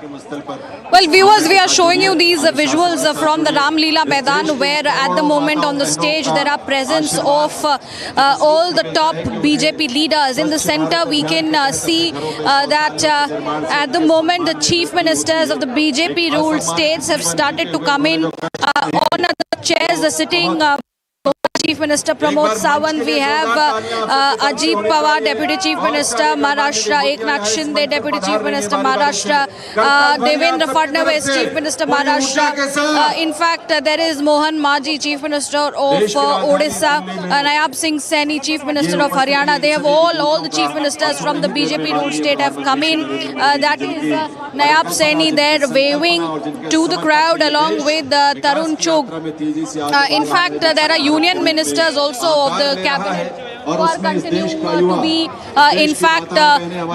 Well, viewers, we are showing you these visuals from the Ram Lila Maidan, where at the moment on the stage there are presence of all the top BJP leaders. In the center, we can see that at the moment the chief ministers of the BJP ruled states have started to come in on the chairs, sitting. Chief Minister Pramod Sawant, we have Ajit Pawar, Deputy Chief Minister Maharashtra, Eknath Shinde, Deputy Chief Minister Maharashtra, Devendra Fadnavis, Chief Minister Maharashtra. In fact, there is Mohan Maji, Chief Minister of Odisha, Nayab Singh Saini, Chief Minister of Haryana. They have all the Chief Ministers from the BJP ruled state have come in. That is Nayab Saini there waving to the crowd along with Tarun Chugh. In fact, there are union ministers also of the cabinet who are continuing to be in fact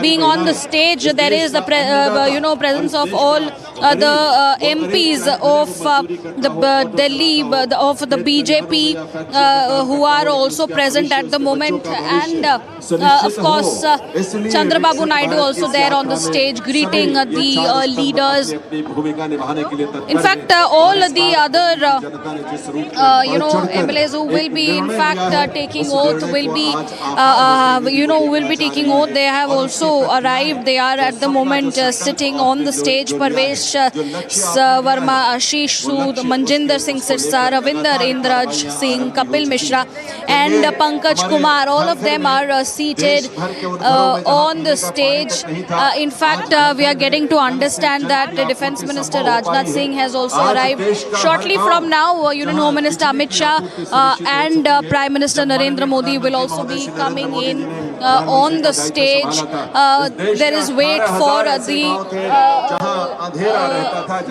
being on the stage. There is the presence of all the MPs of the Delhi of the BJP who are also present at the moment, and of course Chandrababu Naidu also there on the stage greeting the leaders. In fact, all the other MLAs who will be in fact taking oath will be taking oath. They have also arrived. They are at the moment sitting on the stage. Parvesh Verma, Ashish Sood, Manjinder Singh Sirsa, Ravinder Indraj Singh, Kapil Mishra and Pankaj Kumar. All of them are seated on the stage. In fact, we are getting to understand that the Defence Minister Rajnath Singh has also arrived. Shortly from now, Union Home Minister Amit Shah and Prime Minister Narendra Modi will also be coming in on the stage. There is wait for the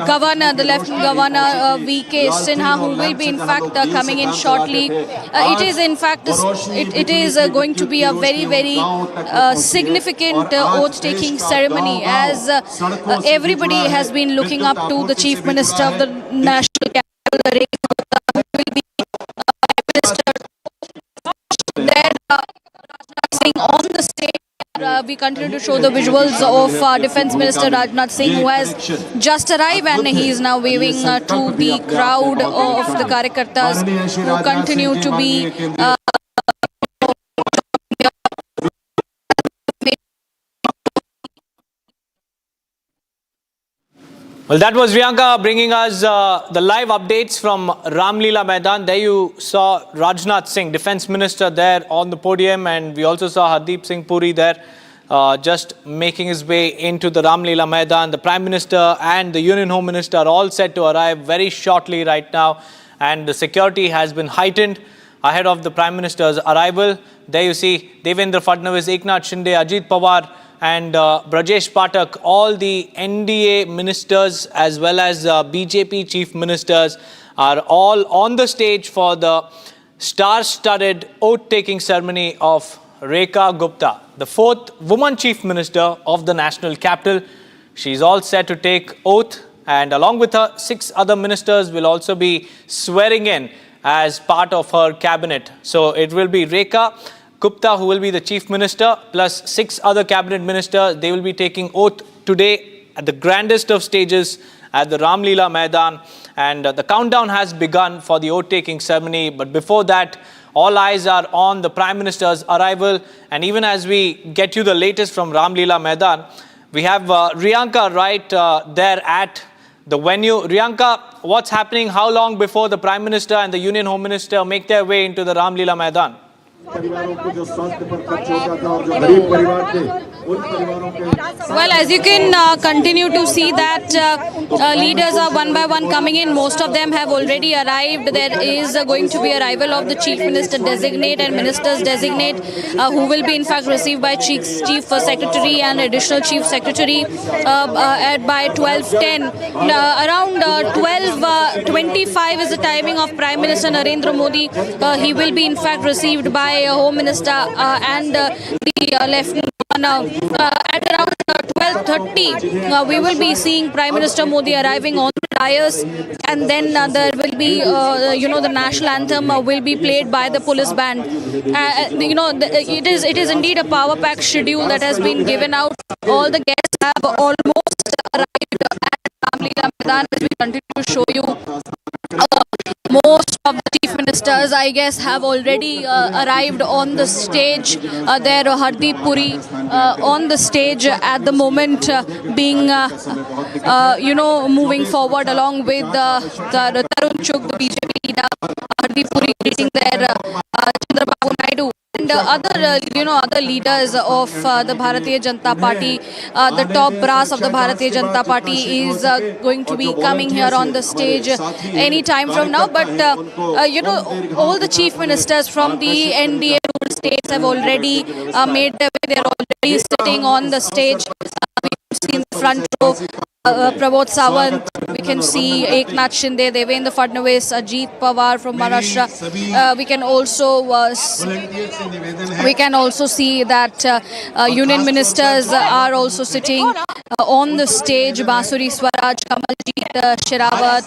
Governor, the Lieutenant Governor V.K. Sinha, who will be in fact coming in shortly. It is in fact it is going to be a very significant oath-taking ceremony, as everybody has been looking up to the Chief Minister of the National Capital, Rekha Gupta, who will be Prime Minister. Then Rajnath Singh on the stage. We continue to show the visuals of Defence Minister Rajnath Singh, who has just arrived, and he is now waving to the crowd of the Karyakartas who continue to be Well, that was Riyanka bringing us the live updates from Ram Lila Maidan. There you saw Rajnath Singh, Defence Minister, there on the podium, and we also saw Hardeep Singh Puri there just making his way into the Ram Lila Maidan. The Prime Minister and the Union Home Minister are all set to arrive very shortly right now, and the security has been heightened ahead of the Prime Minister's arrival. There you see Devendra Fadnavis, Eknath Shinde, Ajit Pawar and Brajesh Pathak, all the NDA ministers as well as BJP chief ministers are all on the stage for the star-studded oath-taking ceremony of Rekha Gupta, the fourth woman chief minister of the national capital. She's all set to take oath, and along with her, 6 other ministers will also be swearing in as part of her cabinet. So it will be Rekha Gupta, who will be the chief minister, plus 6 other cabinet ministers. They will be taking oath today at the grandest of stages at the Ram Lila Maidan, and the countdown has begun for the oath-taking ceremony. But before that, all eyes are on the Prime Minister's arrival, and even as we get you the latest from Ram Lila Maidan, we have Riyanka right there at the venue. Riyanka, what's happening? How long before the Prime Minister and the Union Home Minister make their way into the Ram Lila Maidan? Well, as you can continue to see that leaders are one by one coming in. Most of them have already arrived. There is going to be arrival of the Chief Minister Designate and Ministers Designate, who will be in fact received by Chief Secretary and Additional Chief Secretary by 12:10. Around 12:25 is the timing of Prime Minister Narendra Modi. He will be in fact received by Home Minister and the Lieutenant Governor. At around 12:30, we will be seeing Prime Minister Modi arriving on the dais, and then there will be, the national anthem will be played by the police band. It is indeed a power-packed schedule that has been given out. All the guests have almost arrived Maidan, as we continue to show you, most of the chief ministers, I guess, have already arrived on the stage. There, Hardeep Puri on the stage at the moment, being, moving forward along with the Tarun Chugh, the BJP leader. Hardeep Puri greeting there, Chandrababu Naidu. And other leaders of the Bharatiya Janata Party, the top brass of the Bharatiya Janata Party is going to be coming here on the stage any time from now. But, all the chief ministers from the NDA ruled states have already made their way. They're already sitting on the stage. We can see in the front row Pramod Sawant, we can see Eknath Shinde, Devendra Fadnavis, Ajit Pawar from Maharashtra. We can also see that union ministers are also sitting on the stage. Basuri Swaraj, Kamaljeet Sherawat,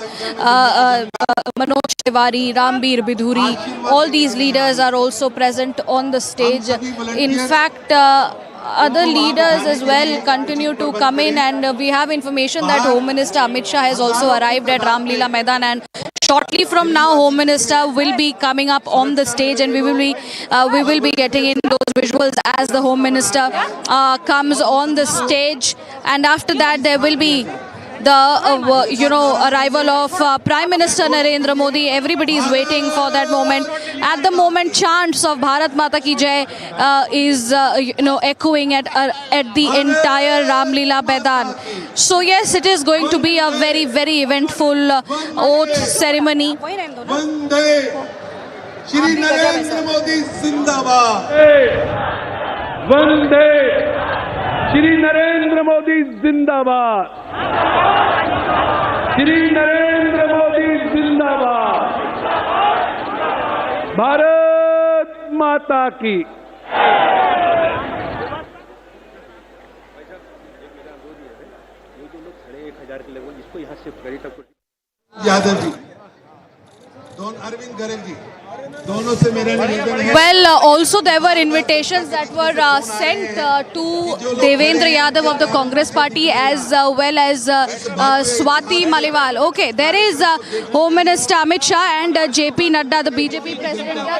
Manoj Tiwari, Rambir Bidhuri. All these leaders are also present on the stage. In fact, other leaders as well continue to come in, and we have information that Home Minister Amit Shah has also arrived at Ram Lila Maidan, and shortly from now Home Minister will be coming up on the stage, and we will be getting in those visuals as the Home Minister comes on the stage. And after that there will be the arrival of Prime Minister Narendra Modi. Everybody is waiting for that moment. At the moment, chants of Bharat Mata Ki Jai is echoing at the entire Ram Lila Maidan. So yes, it is going to be a very, very eventful oath ceremony. Vande Shri Narendra Modi Zindabad. Vande Shri Narendra Modi Zindabad. Shri Narendra Modi Zindabad. Bharat Mata Ki. Yadav ji, Arvind Garel जी, दोनों से मेरा निवेदन है. Well, also there were invitations that were sent to Devendra Yadav of the Congress Party as well as Swati Maliwal. Okay, there is Home Minister Amit Shah and JP Nadda, the BJP president here.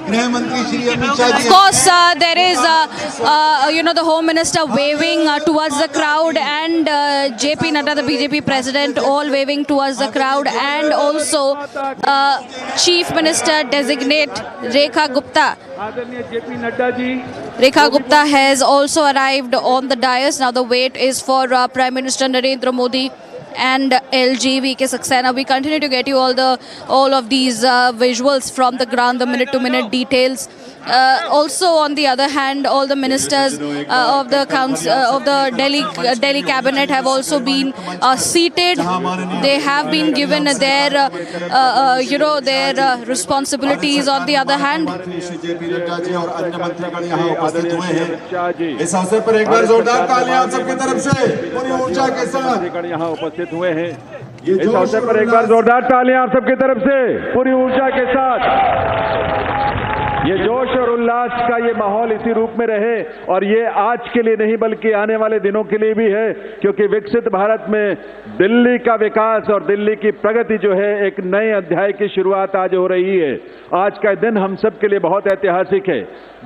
Of course, there is, the Home Minister waving towards the crowd, and JP Nadda, the BJP president, all waving towards the crowd, and also Chief Minister designate Rekha Gupta. Rekha Gupta has also arrived on the dais. Now the wait is for Prime Minister Narendra Modi and LG VK Saxena. We continue to get you all of these visuals from the ground, the minute-to-minute details. Also, on the other hand, all the ministers of the council of the Delhi cabinet have also been seated. They have been given their their responsibilities. On the other hand, इस अवसर पर एक बार जोरदार तालियां आप सबकी तरफ से पूरी ऊर्जा के साथ यहाँ उपस्थित हुए हैं. इस अवसर पर एक बार जोरदार तालियां आप सबकी तरफ से पूरी ऊर्जा के साथ. ये जोश और उल्लास का ये माहौल इसी रूप में रहे, और ये आज के लिए नहीं बल्कि आने वाले दिनों के लिए भी है, क्योंकि विकसित भारत में दिल्ली का विकास और दिल्ली की प्रगति जो है एक नए अध्याय की शुरुआत आज हो रही है. आज का दिन हम सब के लिए बहुत ऐतिहासिक है.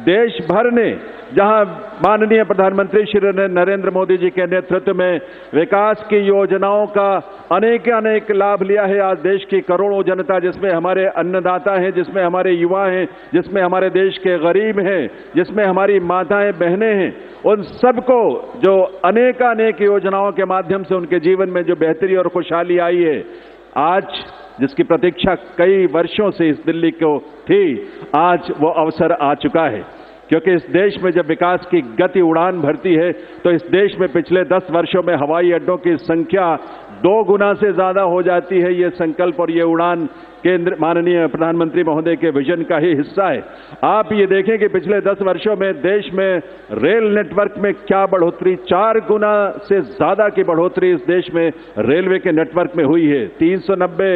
देश भर ने जहां माननीय प्रधानमंत्री श्री नरेंद्र मोदी जी के नेतृत्व में विकास की योजनाओं का अनेक लाभ लिया है, आज देश की करोड़ों जनता, जिसमें हमारे अन्नदाता हैं, जिसमें हमारे युवा हैं, जिसमें हमारे देश के गरीब हैं, जिसमें हमारी माताएं बहनें हैं, उन सबको जो अनेक योजनाओं के माध्यम से उनके जीवन में जो बेहतरी और खुशहाली आई है, आज जिसकी प्रतीक्षा कई वर्षों से इस दिल्ली को थी, आज वो अवसर आ चुका है. क्योंकि इस देश में जब विकास की गति उड़ान भरती है तो इस देश में पिछले 10 वर्षों में हवाई अड्डों की संख्या 2 गुना से ज्यादा हो जाती है. ये संकल्प और ये उड़ान केंद्र माननीय प्रधानमंत्री महोदय के विजन का ही हिस्सा है। आप ये देखें कि पिछले 10 वर्षों में देश में रेल नेटवर्क में क्या बढ़ोतरी, 4 गुना से ज्यादा की बढ़ोतरी इस देश में रेलवे के नेटवर्क में हुई है। 390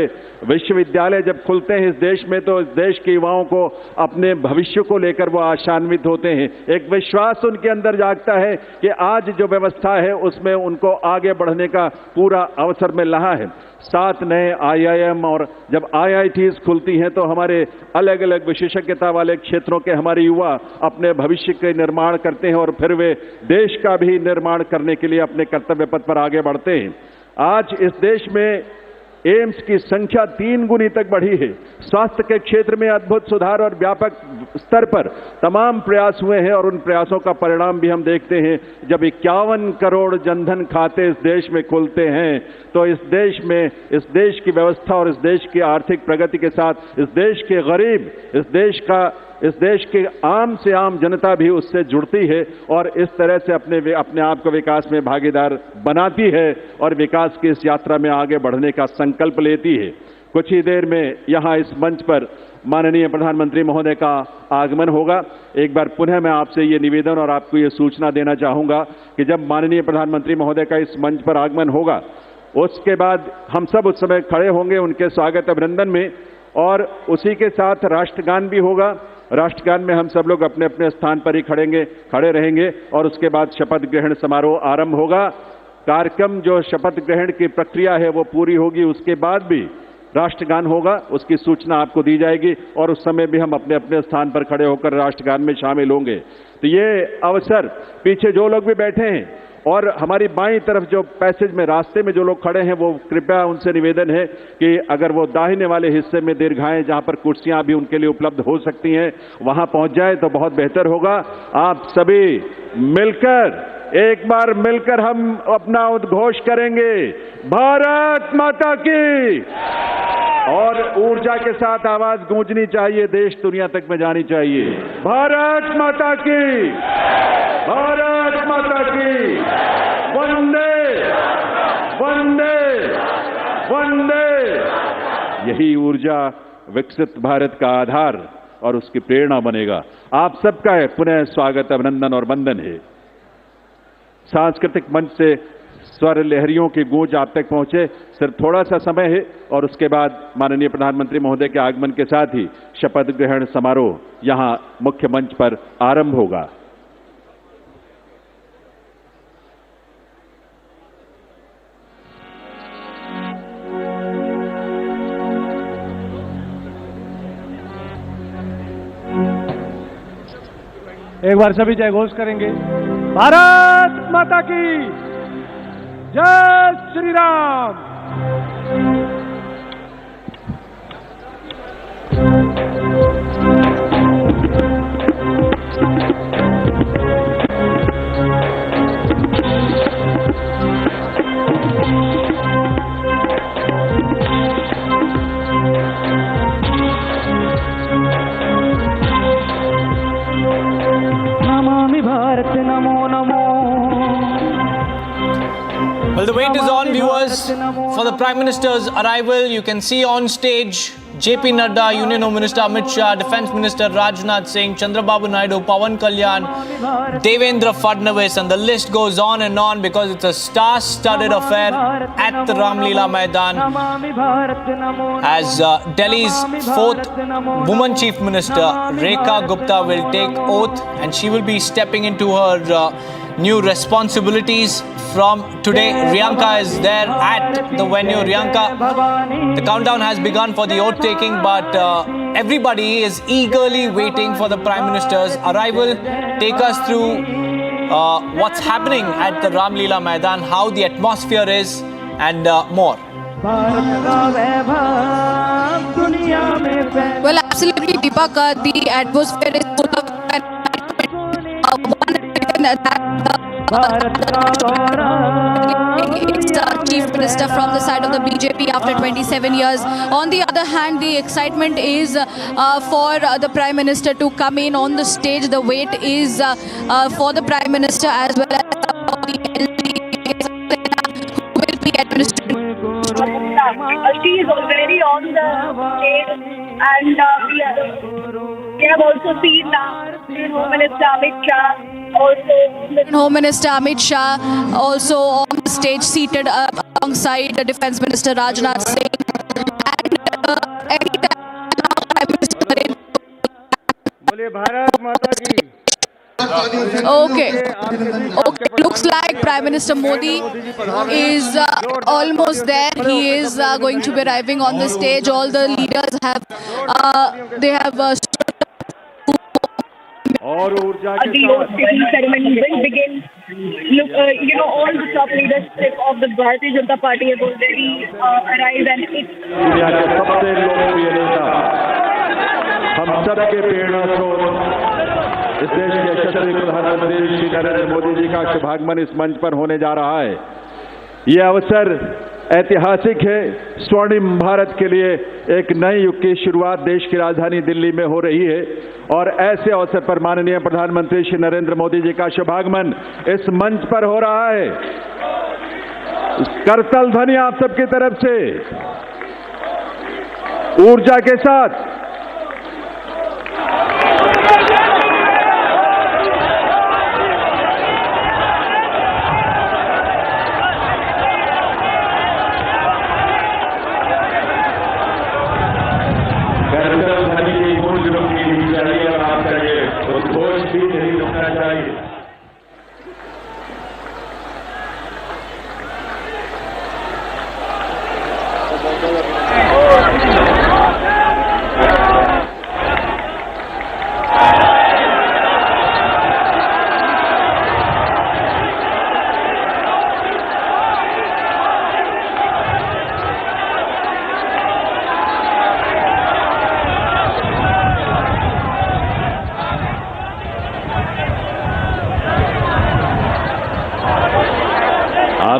विश्वविद्यालय जब खुलते हैं इस देश में तो इस देश के युवाओं को अपने भविष्य को लेकर वो आशान्वित होते हैं। एक विश्वास उनके अंदर जागता है कि आज जो व्यवस्था है उसमें उनको आगे बढ़ने का पूरा अवसर मिल रहा है। 7 नए IIM और जब IITs खुलती हैं तो हमारे अलग अलग विशेषज्ञता वाले क्षेत्रों के हमारे युवा अपने भविष्य के निर्माण करते हैं और फिर वे देश का भी निर्माण करने के लिए अपने कर्तव्य पथ पर आगे बढ़ते हैं। आज इस देश में एम्स की संख्या 3 गुनी तक बढ़ी है। स्वास्थ्य के क्षेत्र में अद्भुत सुधार और व्यापक स्तर पर तमाम प्रयास हुए हैं और उन प्रयासों का परिणाम भी हम देखते हैं। जब 51 करोड़ जनधन खाते इस देश में खुलते हैं तो इस देश में, इस देश की व्यवस्था और इस देश की आर्थिक प्रगति के साथ इस देश के गरीब, इस देश के आम से आम जनता भी उससे जुड़ती है और इस तरह से अपने आप को विकास में भागीदार बनाती है और विकास की इस यात्रा में आगे बढ़ने का संकल्प लेती है। कुछ ही देर में यहाँ इस मंच पर माननीय प्रधानमंत्री महोदय का आगमन होगा। एक बार पुनः मैं आपसे ये निवेदन और आपको ये सूचना देना चाहूंगा कि जब माननीय प्रधानमंत्री महोदय का इस मंच पर आगमन होगा उसके बाद हम सब उस समय खड़े होंगे उनके स्वागत अभिनंदन में और उसी के साथ राष्ट्रगान भी होगा। राष्ट्रगान में हम सब लोग अपने अपने स्थान पर ही खड़े रहेंगे और उसके बाद शपथ ग्रहण समारोह आरंभ होगा। कार्यक्रम जो शपथ ग्रहण की प्रक्रिया है वो पूरी होगी, उसके बाद भी राष्ट्रगान होगा, उसकी सूचना आपको दी जाएगी और उस समय भी हम अपने अपने स्थान पर खड़े होकर राष्ट्रगान में शामिल होंगे। तो ये अवसर, पीछे जो लोग भी बैठे हैं और हमारी बाईं तरफ जो पैसेज में रास्ते में जो लोग खड़े हैं वो कृपया उनसे निवेदन है कि अगर वो दाहिने वाले हिस्से में दीर्घाएं जहां पर कुर्सियां भी उनके लिए उपलब्ध हो सकती हैं वहां पहुंच जाए तो बहुत बेहतर होगा। आप सभी मिलकर, एक बार मिलकर हम अपना उद्घोष करेंगे, भारत माता की, और ऊर्जा के साथ आवाज गूंजनी चाहिए, देश दुनिया तक में जानी चाहिए। भारत माता की, भारत माता की, वंदे वंदे वंदे। यही ऊर्जा विकसित भारत का आधार और उसकी प्रेरणा बनेगा। आप सबका पुनः स्वागत, अभिनंदन और वंदन है। सांस्कृतिक मंच से स्वर लहरियों की गूंज आप तक पहुंचे, सिर्फ थोड़ा सा समय है और उसके बाद माननीय प्रधानमंत्री महोदय के आगमन के साथ ही शपथ ग्रहण समारोह यहां मुख्य मंच पर आरंभ होगा। एक बार सभी जय घोष करेंगे। भारत माता की जय Shri Ram. Namami Bharat Namo Namo. Well, the wait is on, viewers, for the Prime Minister's arrival. You can see on stage JP Nadda, Union Home Minister Amit Shah, Defence Minister Rajnath Singh, Chandrababu Naidu, Pawan Kalyan, Devendra Fadnavis, and the list goes on and on because it's a star-studded affair at the Ramlila Maidan as Delhi's 4th woman Chief Minister, Rekha Gupta, will take oath and she will be stepping into her new responsibilities from today. Riyanka is there at the venue. Riyanka, the countdown has begun for the oath taking, but everybody is eagerly waiting for the Prime Minister's arrival. Take us through what's happening at the Ramlila Maidan, how the atmosphere is, and more. Well, absolutely, Deepak. The atmosphere is full of Chief Minister from the side of the BJP after 27 years. On the other hand, the excitement is for the Prime Minister to come in on the stage. The wait is for the Prime Minister as well as for the LP who will be administering. she is already on the stage, and we have also seen Home Minister Amit Shah Home Minister Amit Shah also on the stage, seated alongside the Defence Minister Rajnath Singh. And Prime Minister बोले भारत माता की। Okay, looks like Prime Minister Modi is almost there. He is going to be arriving on the stage. All the leaders have और ऊर्जा के the oath taking ceremony will begin. Look, all the top leadership of the Bharatiya Janata Party have already arrived, and it's दुनिया के सबसे लोकप्रिय नेता, हम सबके प्रेरणा स्रोत, इस देश के यशस्वी प्रधानमंत्री श्री नरेंद्र मोदी जी का शुभागमन इस मंच पर होने जा रहा है। ये अवसर ऐतिहासिक है। स्वर्णिम भारत के लिए एक नए युग की शुरुआत देश की राजधानी दिल्ली में हो रही है, और ऐसे अवसर पर माननीय प्रधानमंत्री श्री नरेंद्र मोदी जी का शुभागमन इस मंच पर हो रहा है। करतल ध्वनि आप सबकी तरफ से ऊर्जा के साथ।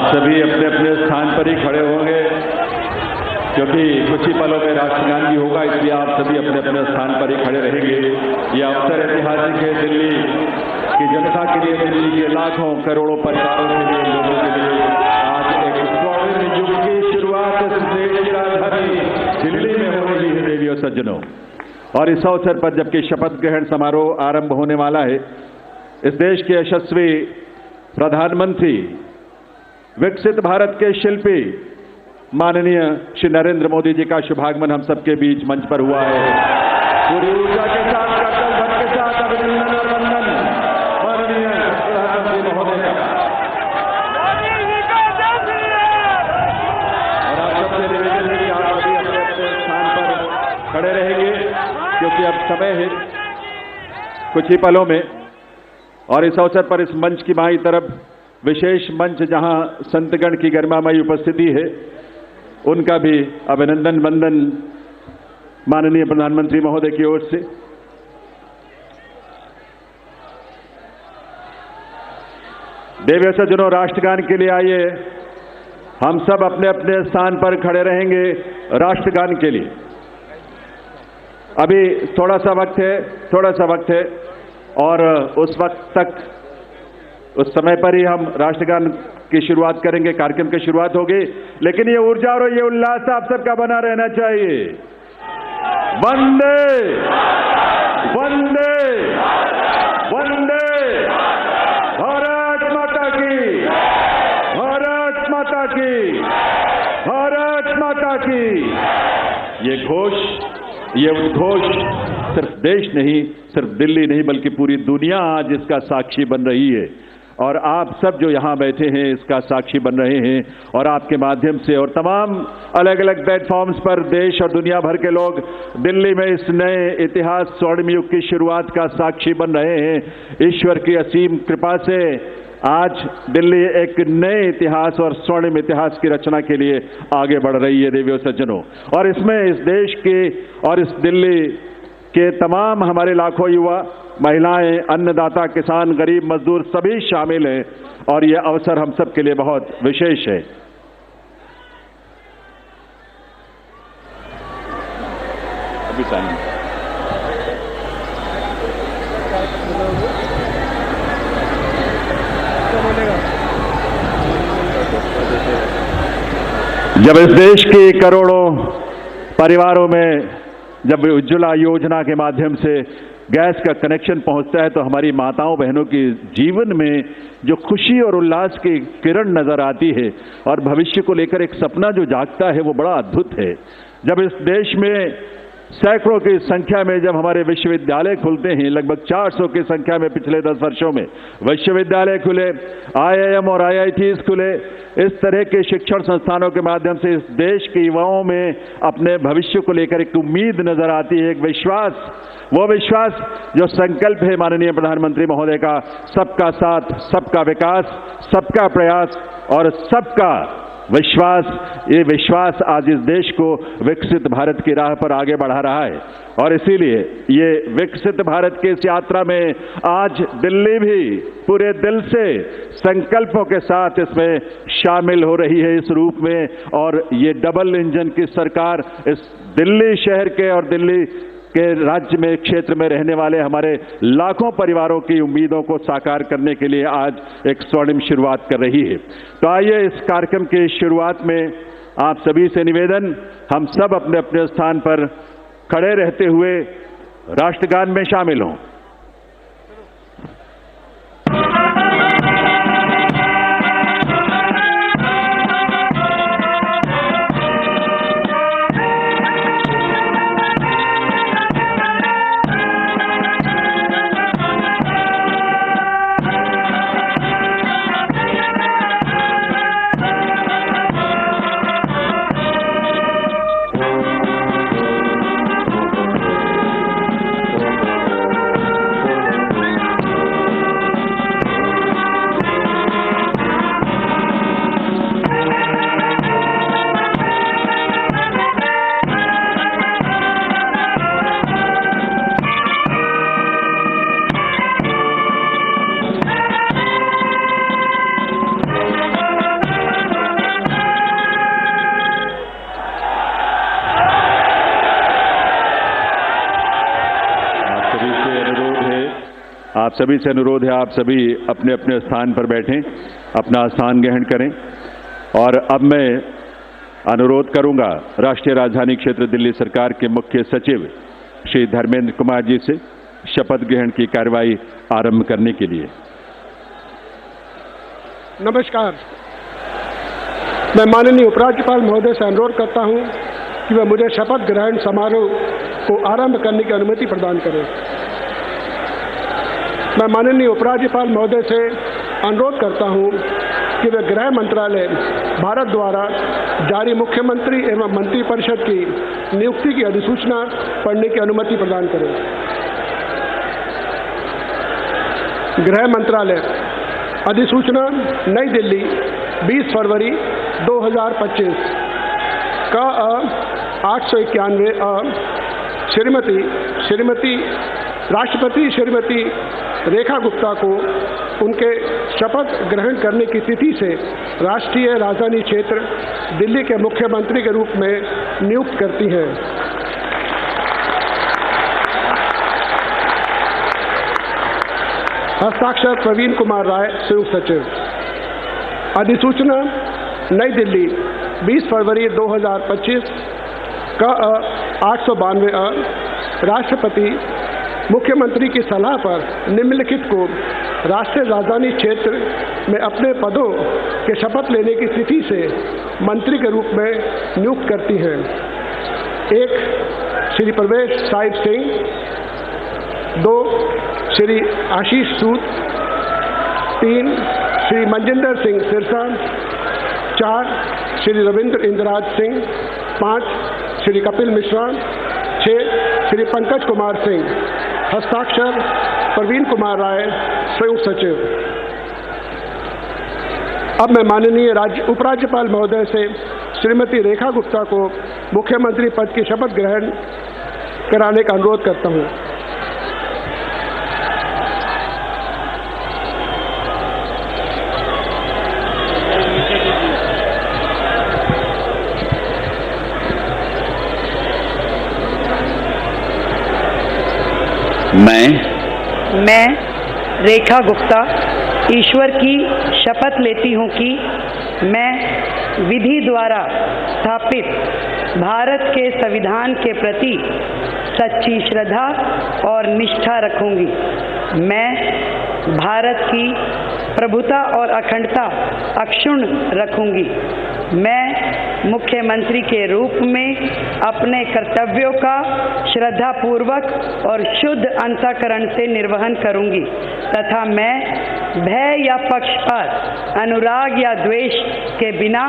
सभी अपने अपने स्थान पर ही खड़े होंगे, क्योंकि कुछ ही पलों में राष्ट्रगान भी होगा, इसलिए आप सभी अपने अपने स्थान पर ही खड़े रहेंगे। ये अवसर ऐतिहासिक है दिल्ली की जनता के लिए, दिल्ली के लाखों करोड़ों परिवारों के लिए, लोगों के लिए। आज एक स्वर्णिम युग की शुरुआत इस देश की राजधानी दिल्ली में हो रही है देवी और सज्जनों। और इस अवसर पर जबकि शपथ ग्रहण समारोह आरंभ होने वाला है, इस देश के यशस्वी प्रधानमंत्री, विकसित भारत के शिल्पी माननीय श्री नरेंद्र मोदी जी का शुभागमन हम सबके बीच मंच पर हुआ है। पूरी ऊर्जा के साथ, करतल ध्वनि के साथ अभिनंदन और वंदन माननीय प्रधानमंत्री महोदय का। और आप सबसे निवेदन है कि आप सभी अपने अपने स्थान पर खड़े रहेंगे, क्योंकि अब समय है कुछ ही पलों में। और इस अवसर पर इस मंच की बाईं तरफ विशेष मंच, जहां संतगण की गरिमामयी उपस्थिति है, उनका भी अभिनंदन वंदन माननीय प्रधानमंत्री महोदय की ओर से। देवी सज्जनों, राष्ट्रगान के लिए आइए, हम सब अपने अपने स्थान पर खड़े रहेंगे राष्ट्रगान के लिए। अभी थोड़ा सा वक्त है, और उस वक्त तक, उस समय पर ही हम राष्ट्रगान की शुरुआत करेंगे, कार्यक्रम की शुरुआत होगी। लेकिन ये ऊर्जा और ये उल्लास आप सबका बना रहना चाहिए। वंदे वंदे वंदे भारत माता की, भारत माता की, भारत माता की। ये घोष, ये उद्घोष सिर्फ देश नहीं, सिर्फ दिल्ली नहीं, बल्कि पूरी दुनिया आज इसका साक्षी बन रही है। और आप सब जो यहाँ बैठे हैं इसका साक्षी बन रहे हैं, और आपके माध्यम से और तमाम अलग अलग प्लेटफॉर्म्स पर देश और दुनिया भर के लोग दिल्ली में इस नए इतिहास, स्वर्णिम युग की शुरुआत का साक्षी बन रहे हैं। ईश्वर की असीम कृपा से आज दिल्ली एक नए इतिहास और स्वर्णिम इतिहास की रचना के लिए आगे बढ़ रही है देवियों सज्जनों। और इसमें इस देश के और इस दिल्ली के तमाम हमारे लाखों युवा, महिलाएं, अन्नदाता, किसान, गरीब, मजदूर सभी शामिल हैं, और यह अवसर हम सब के लिए बहुत विशेष है। अभी जब इस देश के करोड़ों परिवारों में जब उज्ज्वला योजना के माध्यम से गैस का कनेक्शन पहुंचता है तो हमारी माताओं बहनों के जीवन में जो खुशी और उल्लास की किरण नजर आती है और भविष्य को लेकर एक सपना जो जागता है वो बड़ा अद्भुत है। जब इस देश में सैकड़ों की संख्या में जब हमारे विश्वविद्यालय खुलते हैं, लगभग 400 की संख्या में पिछले 10 वर्षों में विश्वविद्यालय खुले, IIM और IITs खुले, इस तरह के शिक्षण संस्थानों के माध्यम से इस देश के युवाओं में अपने भविष्य को लेकर एक उम्मीद नजर आती है, एक विश्वास, वो विश्वास जो संकल्प है माननीय प्रधानमंत्री महोदय का, सबका साथ, सबका विकास, सबका प्रयास और सबका विश्वास। ये विश्वास आज इस देश को विकसित भारत की राह पर आगे बढ़ा रहा है और इसीलिए ये विकसित भारत की इस यात्रा में आज दिल्ली भी पूरे दिल से संकल्पों के साथ इसमें शामिल हो रही है इस रूप में। और ये डबल इंजन की सरकार इस दिल्ली शहर के और दिल्ली के राज्य में क्षेत्र में रहने वाले हमारे लाखों परिवारों की उम्मीदों को साकार करने के लिए आज एक स्वर्णिम शुरुआत कर रही है। तो आइए इस कार्यक्रम की शुरुआत में आप सभी से निवेदन, हम सब अपने अपने स्थान पर खड़े रहते हुए राष्ट्रगान में शामिल हों। आप सभी से अनुरोध है, आप सभी अपने अपने स्थान पर बैठें, अपना स्थान ग्रहण करें। और अब मैं अनुरोध करूंगा राष्ट्रीय राजधानी क्षेत्र दिल्ली सरकार के मुख्य सचिव श्री धर्मेंद्र कुमार जी से शपथ ग्रहण की कार्रवाई आरंभ करने के लिए। नमस्कार, मैं माननीय उपराज्यपाल महोदय से अनुरोध करता हूं कि वह मुझे शपथ ग्रहण समारोह को आरंभ करने की अनुमति प्रदान करें। मैं माननीय उपराज्यपाल महोदय से अनुरोध करता हूं कि वे गृह मंत्रालय भारत द्वारा जारी मुख्यमंत्री एवं मंत्रिपरिषद की नियुक्ति की अधिसूचना पढ़ने की अनुमति प्रदान करें। गृह मंत्रालय अधिसूचना नई दिल्ली 20 फरवरी 2025 का 891 श्रीमती राष्ट्रपति श्रीमती रेखा गुप्ता को उनके शपथ ग्रहण करने की तिथि से राष्ट्रीय राजधानी क्षेत्र दिल्ली के मुख्यमंत्री के रूप में नियुक्त करती है। हस्ताक्षर प्रवीण कुमार राय, संयुक्त सचिव। अधिसूचना नई दिल्ली 20 फरवरी 2025 का 892 राष्ट्रपति मुख्यमंत्री की सलाह पर निम्नलिखित को राष्ट्रीय राजधानी क्षेत्र में अपने पदों के शपथ लेने की तिथि से मंत्री के रूप में नियुक्त करती हैं। 1 श्री परवेश सिंह, 2 श्री आशीष सूद, 3 श्री मनजिंदर सिंह सिरसा, 4 श्री रविंद्र इंद्राज सिंह, 5 श्री कपिल मिश्रा, 6 श्री पंकज कुमार सिंह। हस्ताक्षर प्रवीण कुमार राय, संयुक्त सचिव। अब मैं माननीय उपराज्यपाल महोदय से श्रीमती रेखा गुप्ता को मुख्यमंत्री पद की शपथ ग्रहण कराने का अनुरोध करता हूं। मैं रेखा गुप्ता ईश्वर की शपथ लेती हूँ कि मैं विधि द्वारा स्थापित भारत के संविधान के प्रति सच्ची श्रद्धा और निष्ठा रखूंगी। मैं भारत की प्रभुता और अखंडता अक्षुण्ण रखूंगी। मैं मुख्यमंत्री के रूप में अपने कर्तव्यों का श्रद्धापूर्वक और शुद्ध अंतःकरण से निर्वहन करूंगी तथा मैं भय या पक्षपात, अनुराग या द्वेष के बिना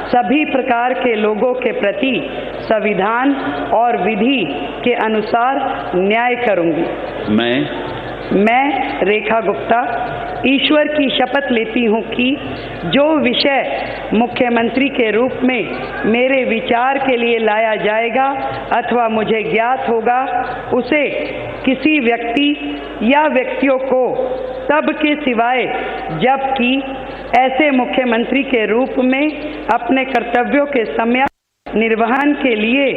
सभी प्रकार के लोगों के प्रति संविधान और विधि के अनुसार न्याय करूंगी। मैं रेखा गुप्ता ईश्वर की शपथ लेती हूँ कि जो विषय मुख्यमंत्री के रूप में मेरे विचार के लिए लाया जाएगा अथवा मुझे ज्ञात होगा, उसे किसी व्यक्ति या व्यक्तियों को तब के सिवाय जबकि ऐसे मुख्यमंत्री के रूप में अपने कर्तव्यों के सम्यक निर्वहन के लिए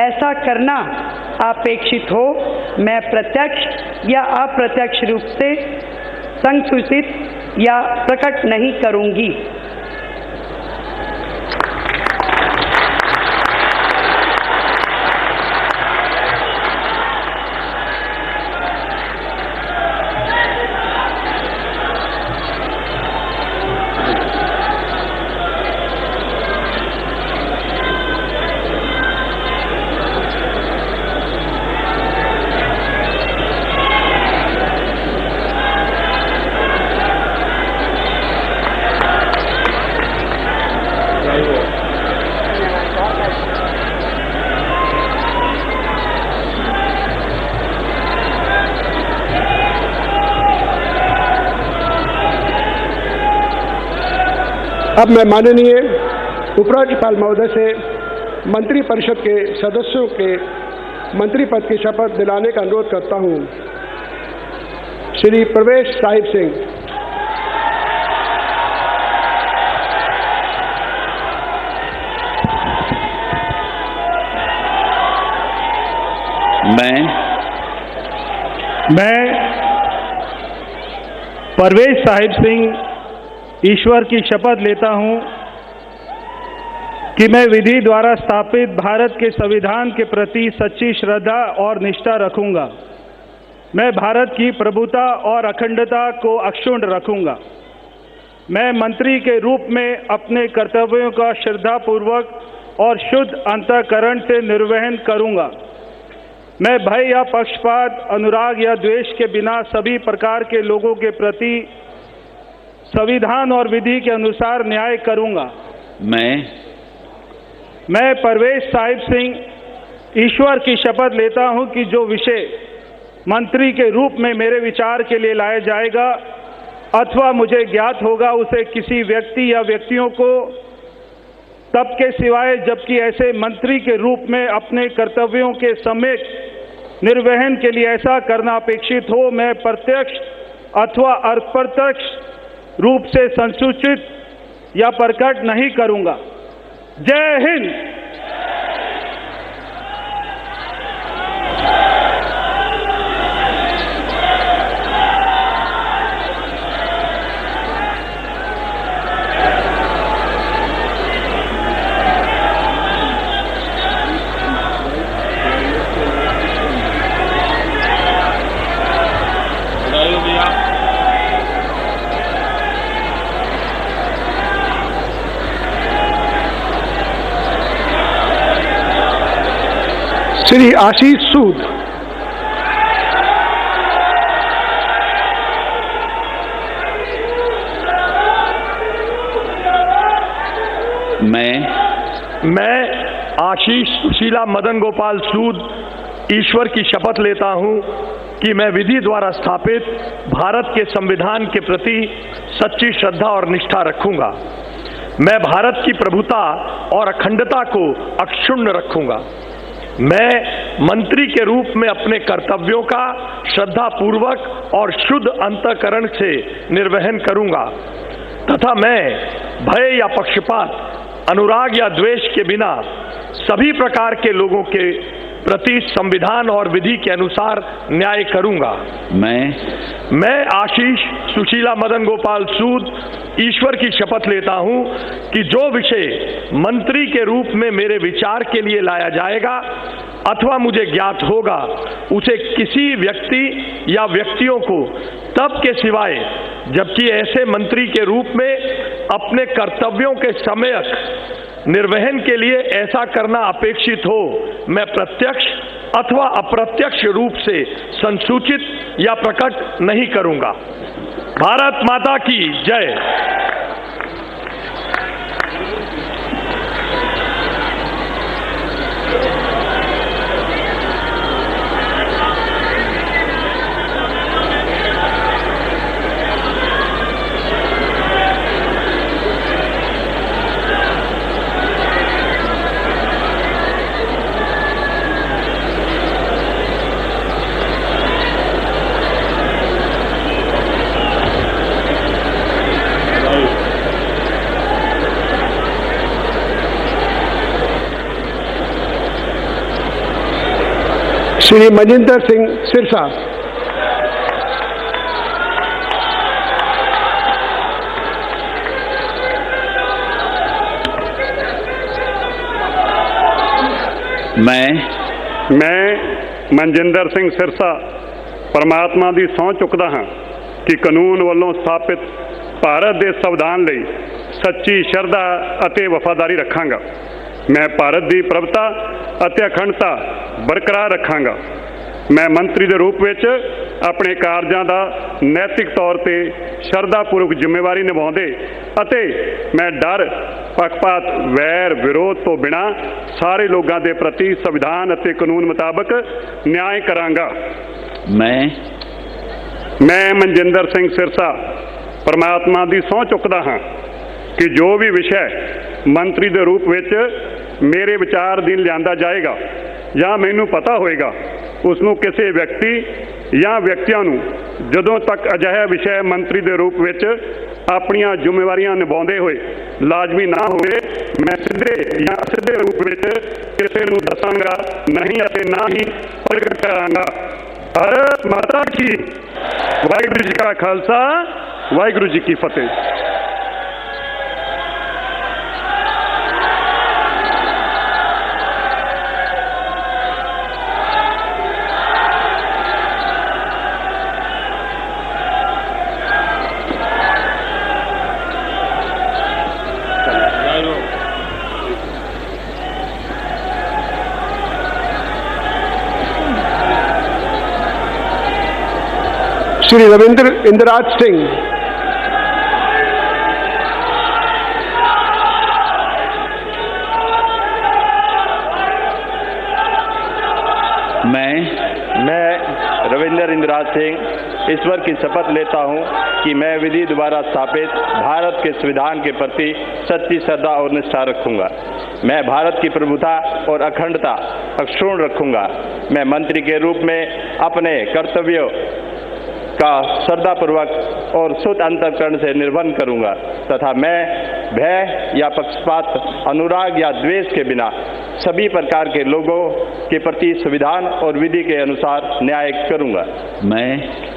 ऐसा करना अपेक्षित हो, मैं प्रत्यक्ष या अप्रत्यक्ष रूप से संसूचित या प्रकट नहीं करूंगी। अब मैं माननीय उपराज्यपाल महोदय से मंत्रिपरिषद के सदस्यों के मंत्री पद की शपथ दिलाने का अनुरोध करता हूं। श्री प्रवेश साहिब सिंह। मैं परवेश साहिब सिंह ईश्वर की शपथ लेता हूं कि मैं विधि द्वारा स्थापित भारत के संविधान के प्रति सच्ची श्रद्धा और निष्ठा रखूंगा। मैं भारत की प्रभुता और अखंडता को अक्षुण्ण रखूंगा। मैं मंत्री के रूप में अपने कर्तव्यों का श्रद्धापूर्वक और शुद्ध अंतःकरण से निर्वहन करूंगा। मैं भय या पक्षपात, अनुराग या द्वेष के बिना सभी प्रकार के लोगों के प्रति संविधान और विधि के अनुसार न्याय करूंगा। मैं परवेश साहिब सिंह ईश्वर की शपथ लेता हूं कि जो विषय मंत्री के रूप में मेरे विचार के लिए लाया जाएगा अथवा मुझे ज्ञात होगा, उसे किसी व्यक्ति या व्यक्तियों को तब के सिवाय जबकि ऐसे मंत्री के रूप में अपने कर्तव्यों के सम्यक निर्वहन के लिए ऐसा करना अपेक्षित हो, मैं प्रत्यक्ष अथवा अप्रत्यक्ष रूप से संसूचित या प्रकट नहीं करूंगा। जय हिंद। श्री आशीष सूद। मैं आशीष सुशीला मदन गोपाल सूद ईश्वर की शपथ लेता हूं कि मैं विधि द्वारा स्थापित भारत के संविधान के प्रति सच्ची श्रद्धा और निष्ठा रखूंगा। मैं भारत की प्रभुता और अखंडता को अक्षुण्ण रखूंगा। मैं मंत्री के रूप में अपने कर्तव्यों का श्रद्धापूर्वक और शुद्ध अंतःकरण से निर्वहन करूंगा तथा मैं भय या पक्षपात, अनुराग या द्वेष के बिना सभी प्रकार के लोगों के प्रति संविधान और विधि के अनुसार न्याय करूंगा। मैं आशीष सुशीला मदन गोपाल सूद ईश्वर की शपथ लेता हूं कि जो विषय मंत्री के रूप में मेरे विचार के लिए लाया जाएगा अथवा मुझे ज्ञात होगा, उसे किसी व्यक्ति या व्यक्तियों को तब के सिवाय जबकि ऐसे मंत्री के रूप में अपने कर्तव्यों के सम्यक निर्वहन के लिए ऐसा करना अपेक्षित हो, मैं प्रत्यक्ष अथवा अप्रत्यक्ष रूप से संसूचित या प्रकट नहीं करूंगा। भारत माता की जय। श्री मजिंदर सिंह सिरसा। मैं ਮਨਜਿੰਦਰ ਸਿੰਘ ਸਿਰਸਾ ਪਰਮਾਤਮਾ ਦੀ ਸਹੁੰ ਚੁੱਕਦਾ ਹਾਂ ਕਿ ਕਾਨੂੰਨ ਵੱਲੋਂ ਸਥਾਪਿਤ ਭਾਰਤ ਦੇ ਸੰਵਿਧਾਨ ਲਈ ਸੱਚੀ ਸ਼ਰਧਾ ਅਤੇ ਵਫਾਦਾਰੀ ਰੱਖਾਂਗਾ। ਮੈਂ ਭਾਰਤ ਦੀ ਪ੍ਰਭੁਤਾ ਅਤੇ ਅਖੰਡਤਾ ਬਰਕਰਾਰ ਰੱਖਾਂਗਾ। ਮੈਂ ਮੰਤਰੀ ਦੇ ਰੂਪ ਵਿੱਚ ਆਪਣੇ ਕਾਰਜਾਂ ਦਾ ਨੈਤਿਕ ਤੌਰ ਤੇ ਸ਼ਰਧਾਪੂਰਵਕ ਜ਼ਿੰਮੇਵਾਰੀ ਨਿਭਾਉਂਦੇ ਅਤੇ ਮੈਂ ਡਰ ਪੱਖਪਾਤ ਵੈਰ ਵਿਰੋਧ ਤੋਂ ਬਿਨਾਂ ਸਾਰੇ ਲੋਕਾਂ ਦੇ ਪ੍ਰਤੀ ਸੰਵਿਧਾਨ ਅਤੇ ਕਾਨੂੰਨ ਮੁਤਾਬਕ ਨਿਆਂ ਕਰਾਂਗਾ। ਮੈਂ ਮਨਜਿੰਦਰ ਸਿੰਘ ਸਿਰਸਾ ਪਰਮਾਤਮਾ ਦੀ ਸਹੁੰ ਚੁੱਕਦਾ ਹਾਂ ਕਿ ਜੋ ਵੀ ਵਿਸ਼ਾ ਮੰਤਰੀ ਦੇ ਰੂਪ ਵਿੱਚ ਮੇਰੇ ਵਿਚਾਰ ਅਧੀਨ ਲਿਆਂਦਾ ਜਾਏਗਾ ਜਾਂ ਮੈਨੂੰ ਪਤਾ ਹੋਏਗਾ, ਉਸ ਨੂੰ ਕਿਸੇ ਵਿਅਕਤੀ ਜਾਂ ਵਿਅਕਤੀਆਂ ਨੂੰ ਜਦੋਂ ਤੱਕ ਅਜਿਹਾ ਵਿਸ਼ਾ ਮੰਤਰੀ ਦੇ ਰੂਪ ਵਿੱਚ ਆਪਣੀਆਂ ਜ਼ਿੰਮੇਵਾਰੀਆਂ ਨਿਭਾਉਂਦੇ ਹੋਏ ਲਾਜ਼ਮੀ ਨਾ ਹੋਵੇ, ਮੈਂ ਸਿੱਧੇ ਜਾਂ ਅਸਿੱਧੇ ਰੂਪ ਵਿੱਚ ਕਿਸੇ ਨੂੰ ਦੱਸਾਂਗਾ ਨਹੀਂ ਅਤੇ ਨਾ ਹੀ ਪ੍ਰਗਟ ਕਰਾਂਗਾ। ਭਾਰਤ ਮਾਤਾ ਕੀ ਵਾਹਿਗੁਰੂ ਜੀ ਕਾ ਖਾਲਸਾ, ਵਾਹਿਗੁਰੂ ਜੀ ਕੀ ਫਤਿਹ। श्री रविंद्र इंद्राज सिंह। मैं रविंद्र इंद्राज सिंह ईश्वर की शपथ लेता हूं कि मैं विधि द्वारा स्थापित भारत के संविधान के प्रति सच्ची श्रद्धा और निष्ठा रखूंगा। मैं भारत की प्रभुता और अखंडता अक्षुण्ण रखूंगा। मैं मंत्री के रूप में अपने कर्तव्यों का श्रद्धापूर्वक और शुद्ध अंतःकरण से निर्वहन करूंगा तथा मैं भय या पक्षपात, अनुराग या द्वेष के बिना सभी प्रकार के लोगों के प्रति संविधान और विधि के अनुसार न्याय करूंगा।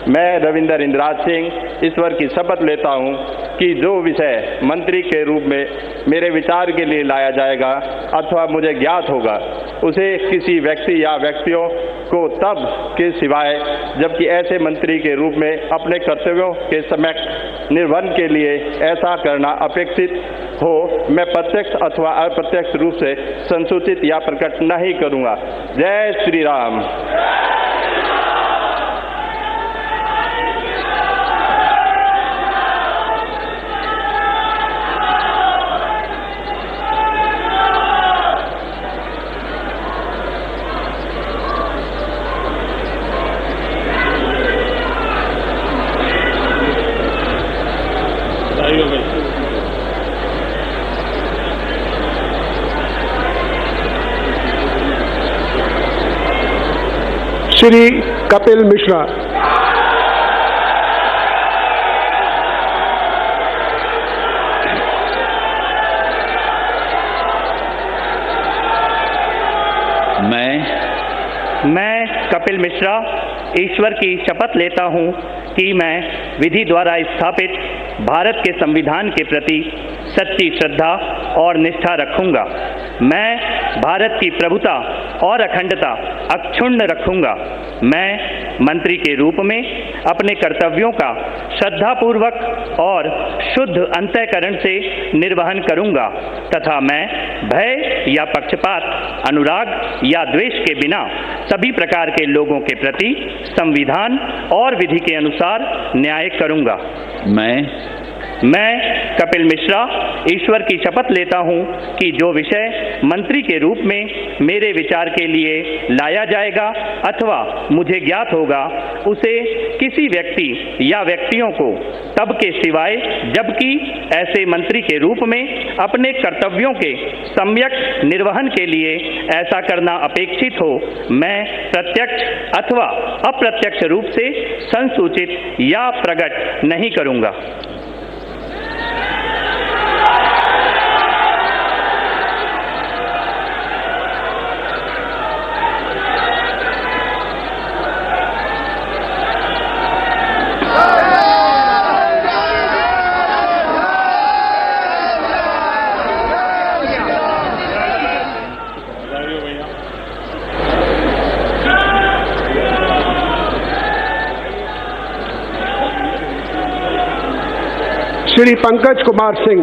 मैं रविंद्र इंद्राज सिंह ईश्वर की शपथ लेता हूं कि जो विषय मंत्री के रूप में मेरे विचार के लिए लाया जाएगा अथवा मुझे ज्ञात होगा, उसे किसी व्यक्ति या व्यक्तियों को तब के सिवाय जबकि ऐसे मंत्री के रूप में अपने कर्तव्यों के समय निर्वहन के लिए ऐसा करना अपेक्षित हो, मैं प्रत्यक्ष अथवा अप्रत्यक्ष रूप से संसूचित या प्रकट नहीं करूंगा। जय श्री राम। श्री कपिल मिश्रा। कपिल मिश्रा ईश्वर की शपथ लेता हूँ कि मैं विधि द्वारा स्थापित भारत के संविधान के प्रति सच्ची श्रद्धा और निष्ठा रखूँगा। मैं भारत की प्रभुता और अखंडता अक्षुण्ण रखूँगा। मैं मंत्री के रूप में अपने कर्तव्यों का श्रद्धापूर्वक और शुद्ध अंतःकरण से निर्वहन करूँगा तथा मैं भय या पक्षपात, अनुराग या द्वेष के बिना सभी प्रकार के लोगों के प्रति संविधान और विधि के अनुसार न्याय करूँगा। मैं कपिल मिश्रा ईश्वर की शपथ लेता हूँ कि जो विषय मंत्री के रूप में मेरे विचार के लिए लाया जाएगा अथवा मुझे ज्ञात होगा उसे किसी व्यक्ति या व्यक्तियों को तब के सिवाय जबकि ऐसे मंत्री के रूप में अपने कर्तव्यों के सम्यक निर्वहन के लिए ऐसा करना अपेक्षित हो मैं प्रत्यक्ष अथवा अप्रत्यक्ष रूप से संसूचित या प्रकट नहीं करूँगा। श्री पंकज कुमार सिंह।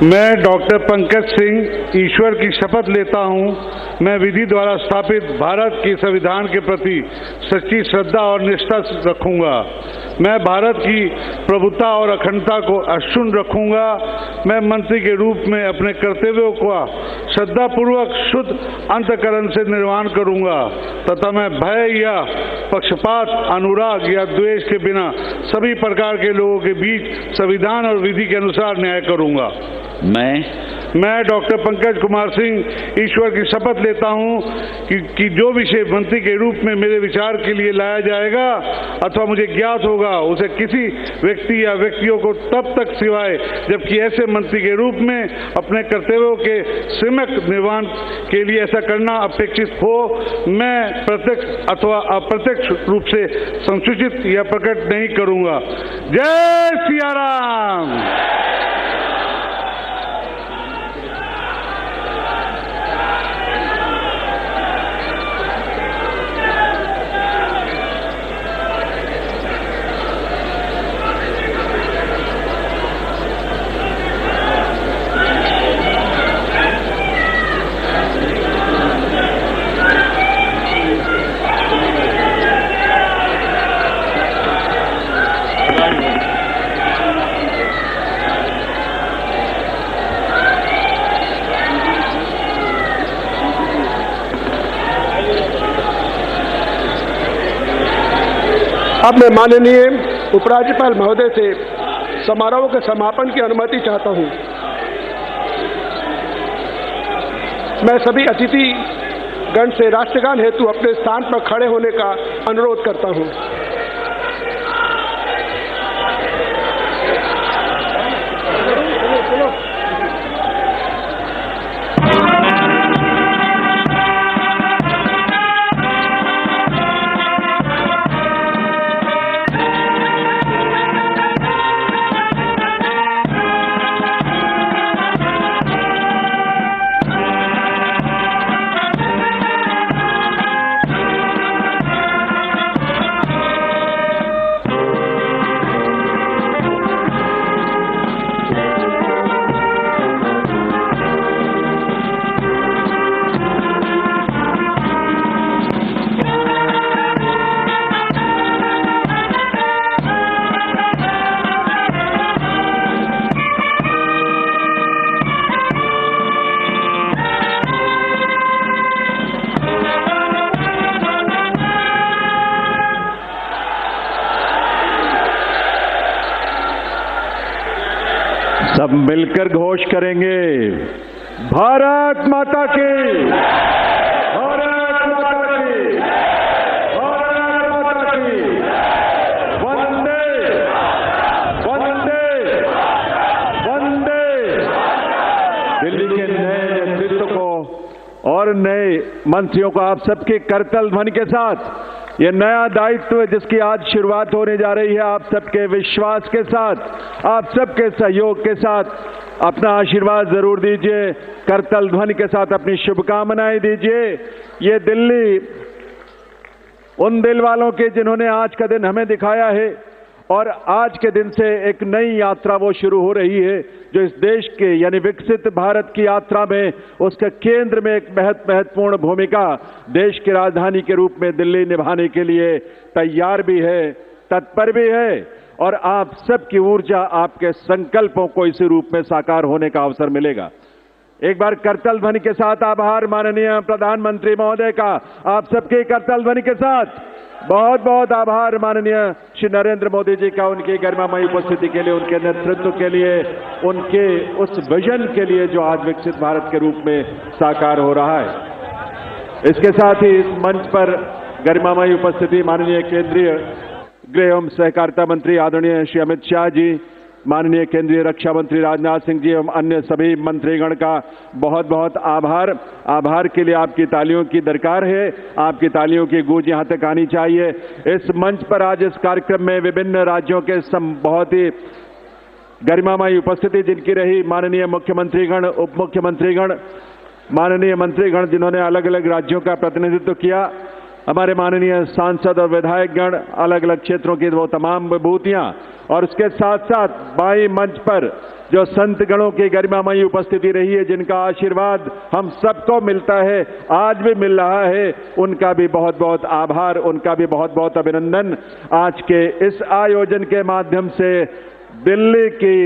मैं डॉक्टर पंकज सिंह ईश्वर की शपथ लेता हूँ मैं विधि द्वारा स्थापित भारत के संविधान के प्रति सच्ची श्रद्धा और निष्ठा रखूँगा। मैं भारत की प्रभुता और अखंडता को अक्षुण्ण रखूँगा। मैं मंत्री के रूप में अपने कर्तव्यों का श्रद्धापूर्वक शुद्ध अंतःकरण से निर्वहन करूँगा तथा मैं भय या पक्षपात, अनुराग या द्वेष के बिना सभी प्रकार के लोगों के बीच संविधान और विधि के अनुसार न्याय करूँगा। मैं डॉक्टर पंकज कुमार सिंह ईश्वर की शपथ लेता हूँ कि जो विषय मंत्री के रूप में मेरे विचार के लिए लाया जाएगा अथवा मुझे ज्ञात होगा उसे किसी व्यक्ति या व्यक्तियों को तब तक सिवाय जबकि ऐसे मंत्री के रूप में अपने कर्तव्यों के सम्यक निर्वहन के लिए ऐसा करना अपेक्षित हो मैं प्रत्यक्ष अथवा अप्रत्यक्ष रूप से संसूचित या प्रकट नहीं करूँगा। जय सिया राम। अब मैं माननीय उपराज्यपाल महोदय से समारोह के समापन की अनुमति चाहता हूं। मैं सभी अतिथि गण से राष्ट्रगान हेतु अपने स्थान पर खड़े होने का अनुरोध करता हूं। सब मिलकर घोष करेंगे, भारत माता की, भारत माता की। और नए मंत्रियों को आप सबके करतल ध्वनि के साथ ये नया दायित्व जिसकी आज शुरुआत होने जा रही है, आप सबके विश्वास के साथ, आप सबके सहयोग के साथ अपना आशीर्वाद जरूर दीजिए, करतल ध्वनि के साथ अपनी शुभकामनाएं दीजिए। ये दिल्ली उन दिल वालों के जिन्होंने आज का दिन हमें दिखाया है और आज के दिन से एक नई यात्रा वो शुरू हो रही है जो इस देश के यानी विकसित भारत की यात्रा में उसके केंद्र में एक महत्वपूर्ण भूमिका देश की राजधानी के रूप में दिल्ली निभाने के लिए तैयार भी है, तत्पर भी है और आप सबकी ऊर्जा, आपके संकल्पों को इसी रूप में साकार होने का अवसर मिलेगा। एक बार करतल ध्वनि के साथ आभार माननीय प्रधानमंत्री महोदय का, आप सबके करतल ध्वनि के साथ बहुत बहुत आभार माननीय श्री नरेंद्र मोदी जी का, उनकी गरिमामयी उपस्थिति के लिए, उनके नेतृत्व के लिए, उनके उस विजन के लिए जो आज विकसित भारत के रूप में साकार हो रहा है। इसके साथ ही इस मंच पर गरिमामयी उपस्थिति माननीय केंद्रीय गृह एवं सहकारिता मंत्री आदरणीय श्री अमित शाह जी, माननीय केंद्रीय रक्षा मंत्री राजनाथ सिंह जी एवं अन्य सभी मंत्रीगण का बहुत बहुत आभार। आभार के लिए आपकी तालियों की दरकार है, आपकी तालियों की गूंज यहां तक आनी चाहिए। इस मंच पर आज इस कार्यक्रम में विभिन्न राज्यों के बहुत ही गरिमामयी उपस्थिति जिनकी रही, माननीय मुख्यमंत्रीगण, उप मुख्यमंत्रीगण, माननीय मंत्रीगण जिन्होंने अलग अलग राज्यों का प्रतिनिधित्व किया, हमारे माननीय सांसद और विधायकगण, अलग अलग क्षेत्रों की वो तमाम विभूतियां और उसके साथ साथ बाई मंच पर जो संत गणों की गरिमामयी उपस्थिति रही है, जिनका आशीर्वाद हम सबको मिलता है, आज भी मिल रहा है, उनका भी बहुत बहुत आभार, उनका भी बहुत बहुत अभिनंदन। आज के इस आयोजन के माध्यम से दिल्ली की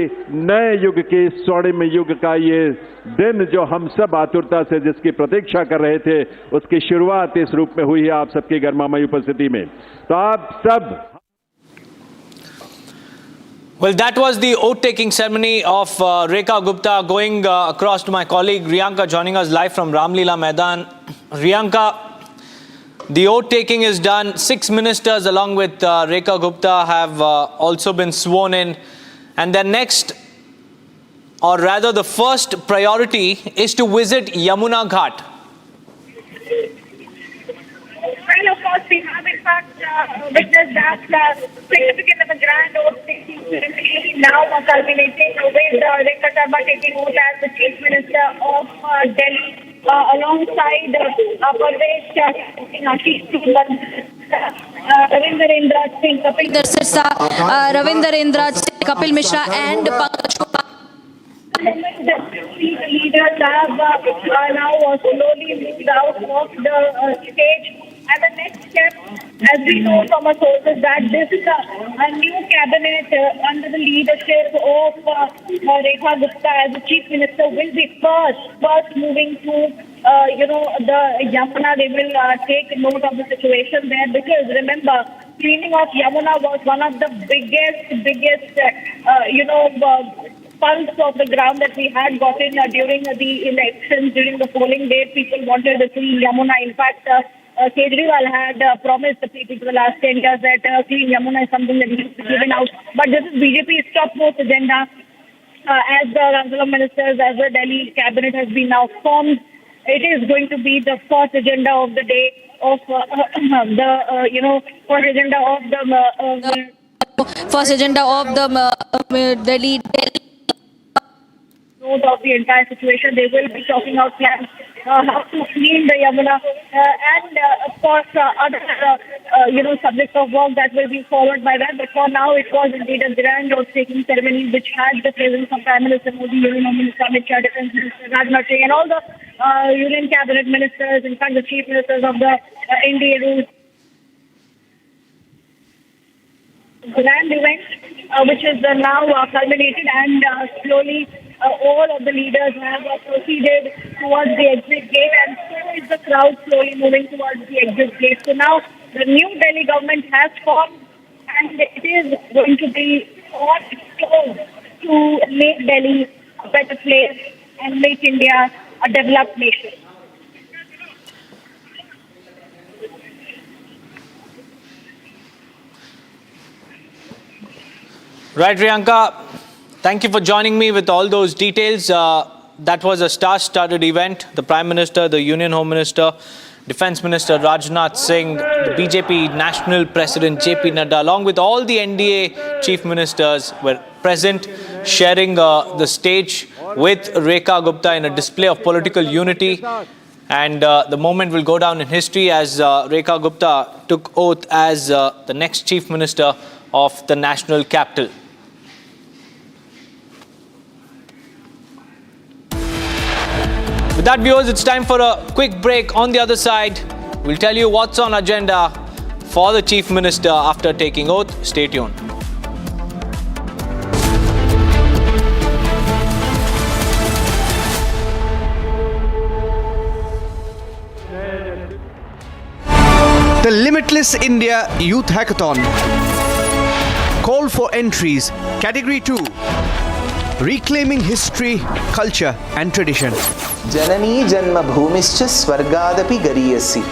नए युग की स्वर्णिम युग का ये दिन जो हम सब आतुरता से जिसकी प्रतीक्षा कर रहे थे, उसकी शुरुआत इस रूप में हुई है आप सबकी गरिमामयी उपस्थिति में। तो आप सब Well, that was the oath-taking ceremony of Rekha Gupta. Going across to my colleague Riyanka, joining us live from Ramlila Maidan. Riyanka, the oath-taking is done. 6 ministers along with Rekha Gupta have also been sworn in. And their next, or rather the first priority is to visit Yamuna Ghat. Well, of course, we have in fact witnessed that significant of a grand oath-taking ceremony now culminating with Rekha Sharma taking oath as the Chief Minister of Delhi alongside Parvesh Verma, Ravinder Singh, Kapil Sirsa, Ravinder Singh, Kapil Mishra and Pankaj Kumari. The leaders have now slowly moved out of the stage. And the next step, as we know from our sources, that this a new cabinet under the leadership of Rekha Gupta as the Chief Minister will be first moving to the Yamuna. They will take note of the situation there, because remember, cleaning of Yamuna was one of the biggest pulse of the ground that we had gotten during the elections, during the polling day. People wanted to clean Yamuna. In fact, Kejriwal had promised the people for the last 10 years that clean Yamuna is something that needs to be given out. But this is BJP's topmost agenda. As the Council of Ministers, as the Delhi cabinet has been now formed, it is going to be the first agenda of the day of first agenda of the Delhi. Note of the entire situation. They will be talking out plans how to clean the Yamuna and of course other subjects of work that will be followed by that. But for now, it was indeed a grand oath-taking ceremony which had the presence of Prime Minister Modi, Union Home Minister Amit Shah, Defence Minister Rajnath Singh, and all the Union Cabinet Ministers, in fact the Chief Ministers of the India rules. Grand event which is now culminated, and slowly all of the leaders have proceeded towards the exit gate, and so is the crowd slowly moving towards the exit gate. So now the new Delhi government has formed, and it is going to be on to make Delhi a better place and make India a developed nation. Right, Riyanka, thank you for joining me with all those details. that was a star-studded event. The Prime Minister, the Union Home Minister, Defence Minister Rajnath Singh, the BJP National President JP Nadda, along with all the NDA Chief Ministers were present, sharing the stage with Rekha Gupta in a display of political unity. And the moment will go down in history as Rekha Gupta took oath as the next Chief Minister of the national capital. With that, viewers, it's time for a quick break. On the other side, we'll tell you what's on agenda for the Chief Minister after taking oath. Stay tuned. The Limitless India Youth Hackathon. Call for entries. Category 2. Reclaiming history, culture and tradition. Janani Janma Bhumischa Swargadapi Gariyasi.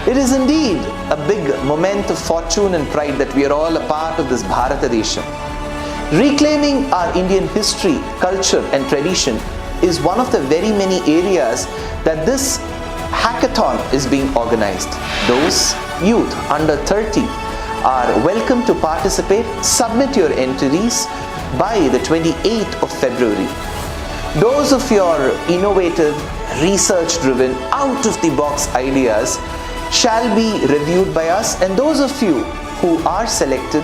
It is indeed a big moment of fortune and pride that we are all a part of this Bharata Desha. Reclaiming our Indian history, culture and tradition is one of the very many areas that this hackathon is being organized. Those youth under 30 are welcome to participate. Submit your entries by the 28th of February. Those of your innovative, research-driven, out-of-the-box ideas shall be reviewed by us, and those of you who are selected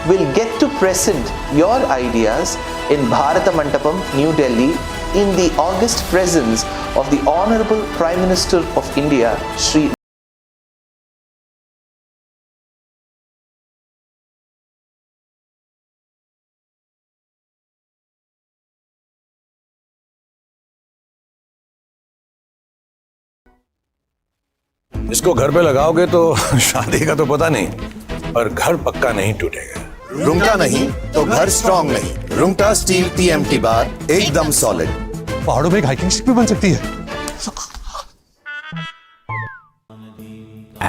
will get to present your ideas in Bharata Mandapam, New Delhi, in the august presence of the Honorable Prime Minister of India, Shri इसको घर पे लगाओगे तो शादी का तो पता नहीं, पर घर पक्का नहीं टूटेगा। रुंगटा नहीं तो घर स्ट्रॉन्ग नहीं। रुंगटा स्टील TMT बार एकदम सॉलिड। पहाड़ों में एक हाइकिंग स्टिक भी बन सकती है।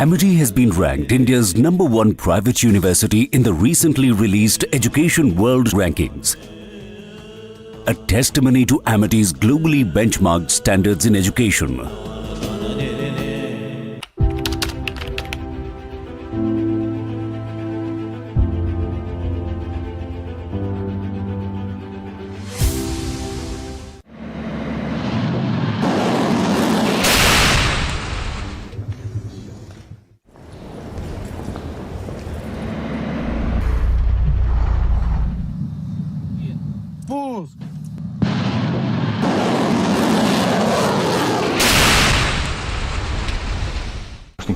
Amity has been ranked India's #1 private university in the recently released Education World Rankings. A testimony to Amity's globally benchmarked standards in education.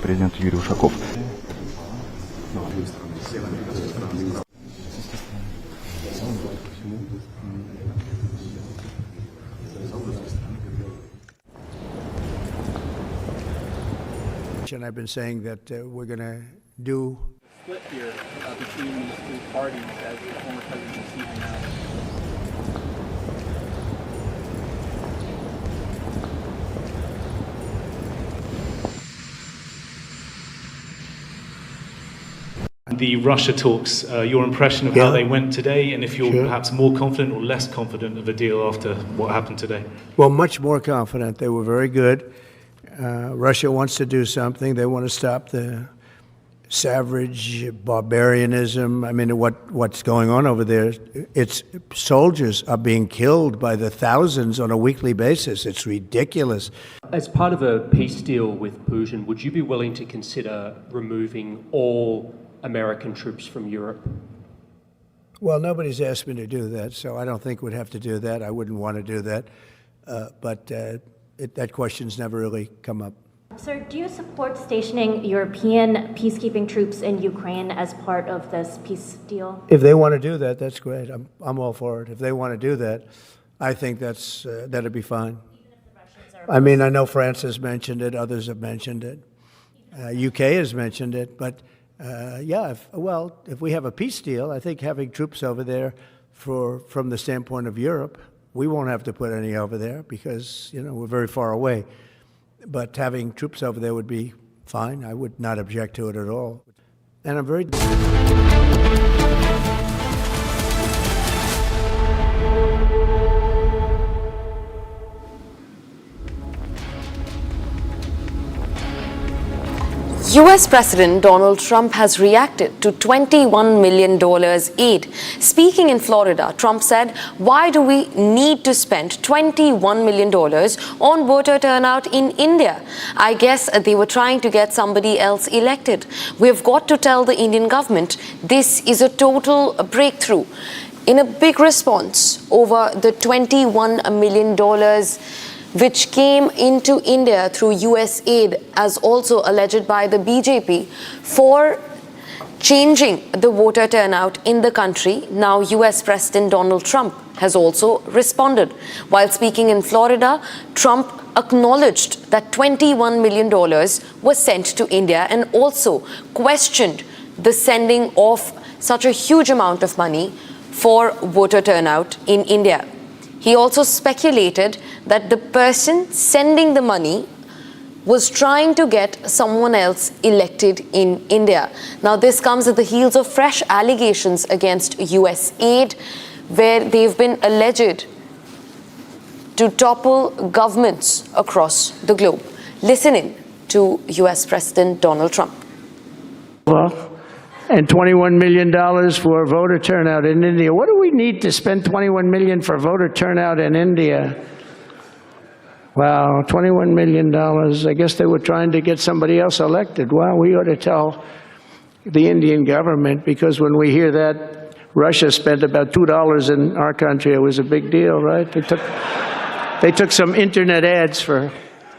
Президент Юрий Ушаков. And I've been saying that we're going to do split here between these two parties as the former president is speaking now. The Russia talks, your impression of how they went today, and if you're perhaps more confident or less confident of a deal after what happened today? Well, much more confident. They were very good. Russia wants to do something. They want to stop the savage barbarianism. I mean, what's going on over there? It's soldiers are being killed by the thousands on a weekly basis. It's ridiculous. As part of a peace deal with Putin, would you be willing to consider removing all American troops from Europe? Well, nobody's asked me to do that, so I don't think we'd have to do that. I wouldn't want to do that. But that question's never really come up. Sir, do you support stationing European peacekeeping troops in Ukraine as part of this peace deal? If they want to do that, that's great. I'm all for it. If they want to do that, I think that'd be fine. I mean, I know France has mentioned it. Others have mentioned it. UK has mentioned it. But if we have a peace deal, I think having troops over there from the standpoint of Europe, we won't have to put any over there because, we're very far away. But having troops over there would be fine. I would not object to it at all. And I'm very... US President Donald Trump has reacted to $21 million aid. Speaking in Florida, Trump said, "Why do we need to spend $21 million on voter turnout in India? I guess they were trying to get somebody else elected. We've got to tell the Indian government this is a total breakthrough." In a big response over the $21 million which came into India through US aid, as also alleged by the BJP, for changing the voter turnout in the country, now US President Donald Trump has also responded. While speaking in Florida, Trump acknowledged that $21 million was sent to India and also questioned the sending of such a huge amount of money for voter turnout in India. He also speculated that the person sending the money was trying to get someone else elected in India. Now, this comes at the heels of fresh allegations against US aid, where they've been alleged to topple governments across the globe. Listen in to US President Donald Trump. And $21 million for voter turnout in India. What do we need to spend $21 million for voter turnout in India? Wow, $21 million. I guess they were trying to get somebody else elected. Wow, we ought to tell the Indian government, because when we hear that Russia spent about $2 in our country, it was a big deal, right? They took some internet ads for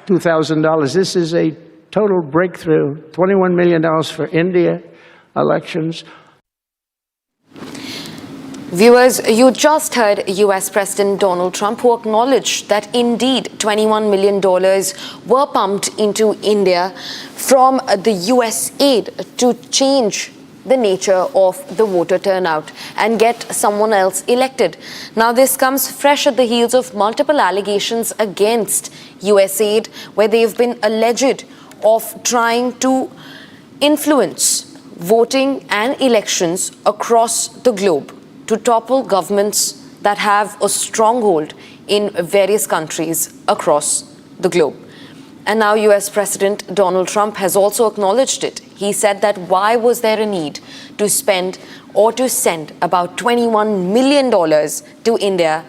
$2,000. This is a total breakthrough. $21 million for India elections. Viewers, you just heard US President Donald Trump, who acknowledged that indeed $21 million were pumped into India from the US aid to change the nature of the voter turnout and get someone else elected. Now, this comes fresh at the heels of multiple allegations against US aid, where they've been alleged of trying to influence voting and elections across the globe to topple governments that have a stronghold in various countries across the globe. And now US President Donald Trump has also acknowledged it. He said that why was there a need to spend or to send about $21 million to India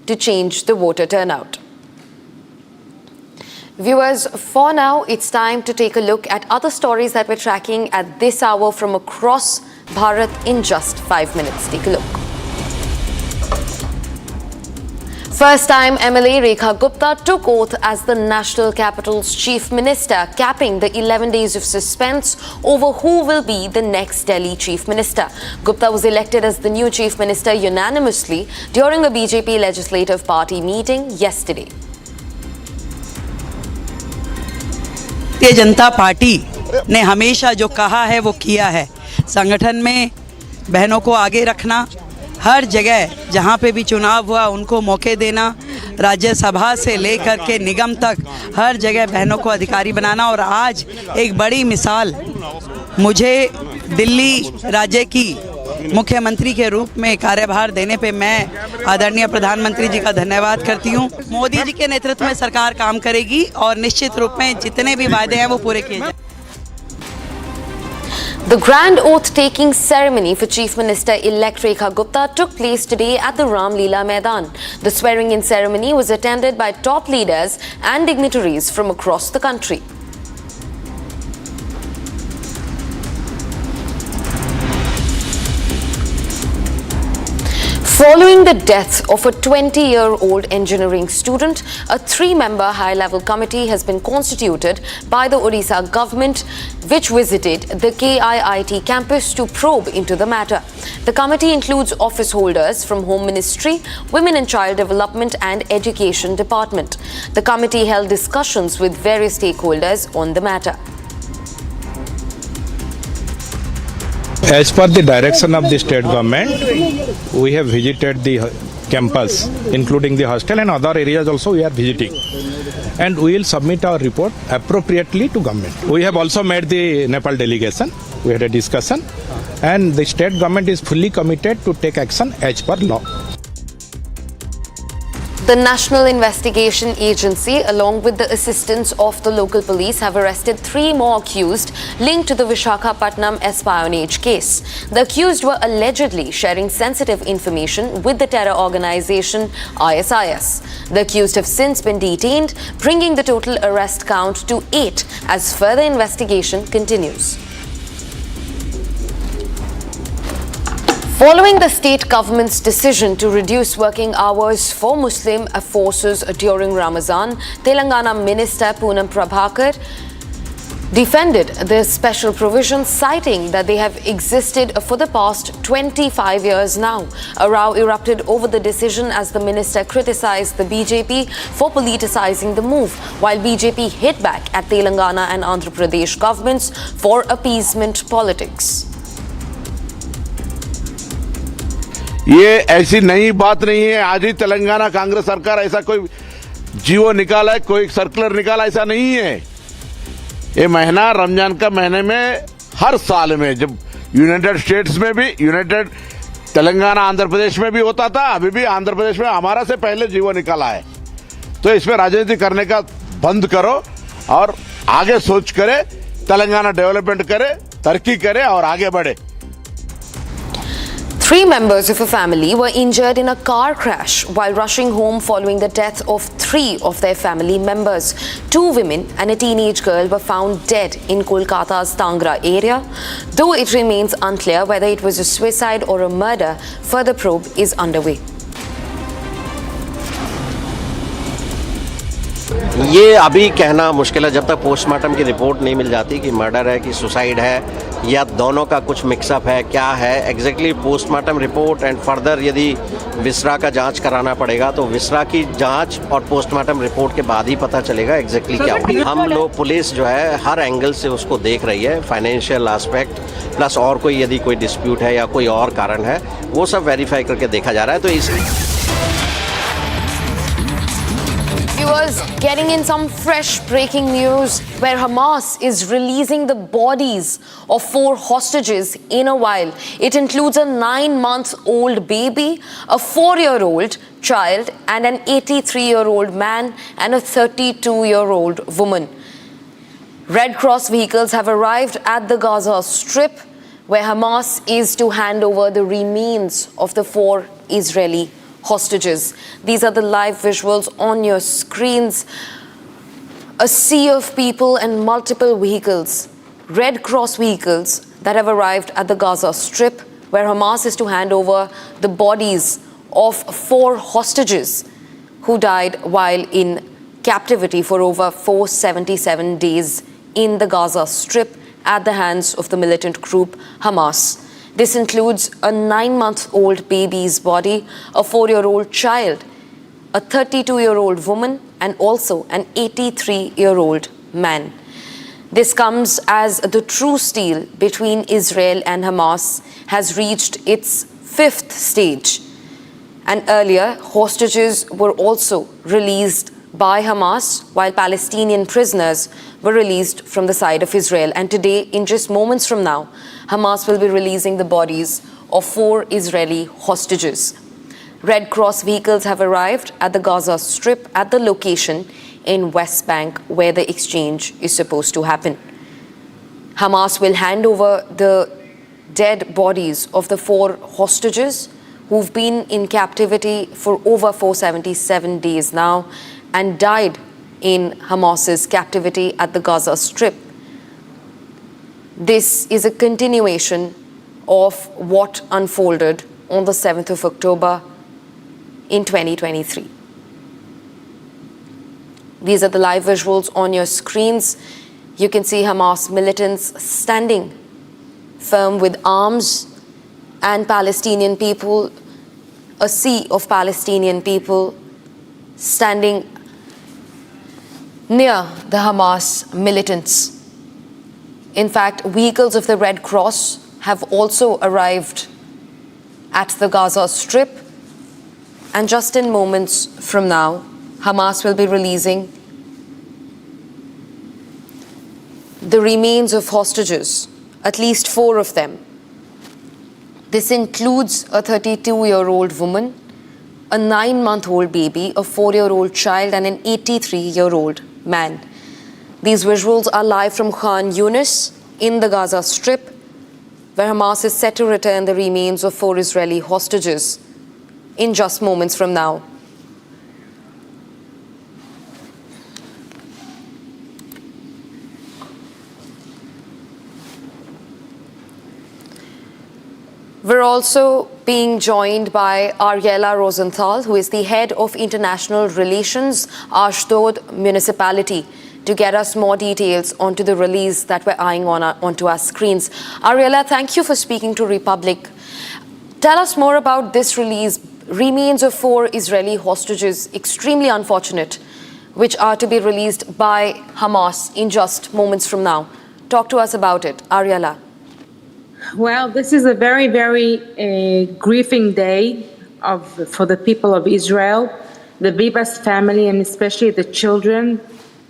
to change the voter turnout? Viewers, for now, it's time to take a look at other stories that we're tracking at this hour from across Bharat in just 5 minutes. Take a look. First time MLA Rekha Gupta took oath as the National Capital's Chief Minister, capping the 11 days of suspense over who will be the next Delhi Chief Minister. Gupta was elected as the new Chief Minister unanimously during a BJP Legislative Party meeting yesterday. Bharatiya Janata party ने हमेशा जो कहा है वो किया है। संगठन में बहनों को आगे रखना, हर जगह जहाँ पे भी चुनाव हुआ उनको मौके देना, राज्यसभा से लेकर के निगम तक हर जगह बहनों को अधिकारी बनाना। और आज एक बड़ी मिसाल मुझे दिल्ली राज्य की मुख्यमंत्री के रूप में कार्यभार देने पे मैं आदरणीय प्रधानमंत्री जी का धन्यवाद करती हूँ। मोदी जी के नेतृत्व में सरकार काम करेगी और निश्चित रूप में जितने भी वायदे हैं वो पूरे किए जाएंगे। The grand oath-taking ceremony for Chief Minister-elect Rekha Gupta took place today at the Lila Maidan. The swearing-in ceremony was attended by top leaders and dignitaries from across the country. Following the death of a 20-year-old engineering student, a 3-member high-level committee has been constituted by the Odisha government, which visited the KIIT campus to probe into the matter. The committee includes office holders from Home Ministry, Women and Child Development and Education Department. The committee held discussions with various stakeholders on the matter. As per the direction of the state government, we have visited the campus, including the hostel and other areas also we are visiting. And we will submit our report appropriately to government. We have also met the Nepal delegation. We had a discussion and the state government is fully committed to take action as per law. The National Investigation Agency, along with the assistance of the local police, have arrested 3 more accused linked to the Visakhapatnam espionage case. The accused were allegedly sharing sensitive information with the terror organization ISIS. The accused have since been detained, bringing the total arrest count to 8 as further investigation continues. Following the state government's decision to reduce working hours for Muslim forces during Ramadan, Telangana Minister Poonam Prabhakar defended the special provisions, citing that they have existed for the past 25 years now. A row erupted over the decision as the minister criticized the BJP for politicizing the move, while BJP hit back at Telangana and Andhra Pradesh governments for appeasement politics. ये ऐसी नई बात नहीं है, आज ही तेलंगाना कांग्रेस सरकार ऐसा कोई जीवो निकाला है, कोई सर्कुलर निकाला, ऐसा नहीं है। ये महीना रमजान का महीने में हर साल में जब यूनाइटेड स्टेट्स में भी, यूनाइटेड तेलंगाना आंध्र प्रदेश में भी होता था, अभी भी आंध्र प्रदेश में हमारा से पहले जीवो निकाला है। तो इसमें राजनीति करने का बंद करो और आगे सोच करे, तेलंगाना डेवलपमेंट करे, तरक्की करे और आगे बढ़े। 3 members of a family were injured in a car crash while rushing home following the death of 3 of their family members. 2 women and a teenage girl were found dead in Kolkata's Tangra area. Though it remains unclear whether it was a suicide or a murder, further probe is underway. ये अभी कहना मुश्किल है जब तक postmortem की report नहीं मिल जाती कि मर्डर है कि सुसाइड है या दोनों का कुछ मिक्सअप है, क्या है exactly postmortem report and further यदि विसरा का जांच कराना पड़ेगा तो विसरा की जांच और पोस्टमार्टम रिपोर्ट के बाद ही पता चलेगा एग्जैक्टली क्या हुआ। हम लोग पुलिस जो है हर एंगल से उसको देख रही है, फाइनेंशियल एस्पेक्ट प्लस और कोई यदि कोई डिस्प्यूट है या कोई और कारण है वो सब वेरीफाई करके देखा जा रहा है। तो इसलिए Viewers, getting in some fresh breaking news where Hamas is releasing the bodies of 4 hostages in a while. It includes a 9-month-old baby, a 4-year-old child, and an 83-year-old man and a 32-year-old woman. Red Cross vehicles have arrived at the Gaza Strip, where Hamas is to hand over the remains of the 4 Israeli hostages. These are the live visuals on your screens. A sea of people and multiple vehicles, Red Cross vehicles that have arrived at the Gaza Strip, where Hamas is to hand over the bodies of 4 hostages who died while in captivity for over 477 days in the Gaza Strip at the hands of the militant group Hamas. This includes a 9-month-old baby's body, a 4-year-old child, a 32-year-old woman, and also an 83-year-old man. This comes as the truce deal between Israel and Hamas has reached its 5th stage. And earlier, hostages were also released by Hamas, while Palestinian prisoners were released from the side of Israel. And today, in just moments from now, Hamas will be releasing the bodies of 4 Israeli hostages. Red Cross vehicles have arrived at the Gaza Strip at the location in West Bank where the exchange is supposed to happen. Hamas will hand over the dead bodies of the 4 hostages who've been in captivity for over 477 days now and died in Hamas's captivity at the Gaza Strip. This is a continuation of what unfolded on the 7th of October in 2023. These are the live visuals on your screens. You can see Hamas militants standing firm with arms and Palestinian people, a sea of Palestinian people standing near the Hamas militants. In fact, vehicles of the Red Cross have also arrived at the Gaza Strip, and just in moments from now, Hamas will be releasing the remains of hostages, at least 4 of them. This includes a 32-year-old woman, a 9-month-old baby, a 4-year-old child, and an 83-year-old man. These visuals are live from Khan Yunis in the Gaza Strip, where Hamas is set to return the remains of 4 Israeli hostages in just moments from now. We're also being joined by Ariela Rosenthal, who is the head of International Relations, Ashdod Municipality, to get us more details onto the release that we're eyeing onto our screens. Ariela, thank you for speaking to Republic. Tell us more about this release. Remains of 4 Israeli hostages, extremely unfortunate, which are to be released by Hamas in just moments from now. Talk to us about it, Ariela. Well, this is a very, very grieving day for the people of Israel, the Bibas family, and especially the children.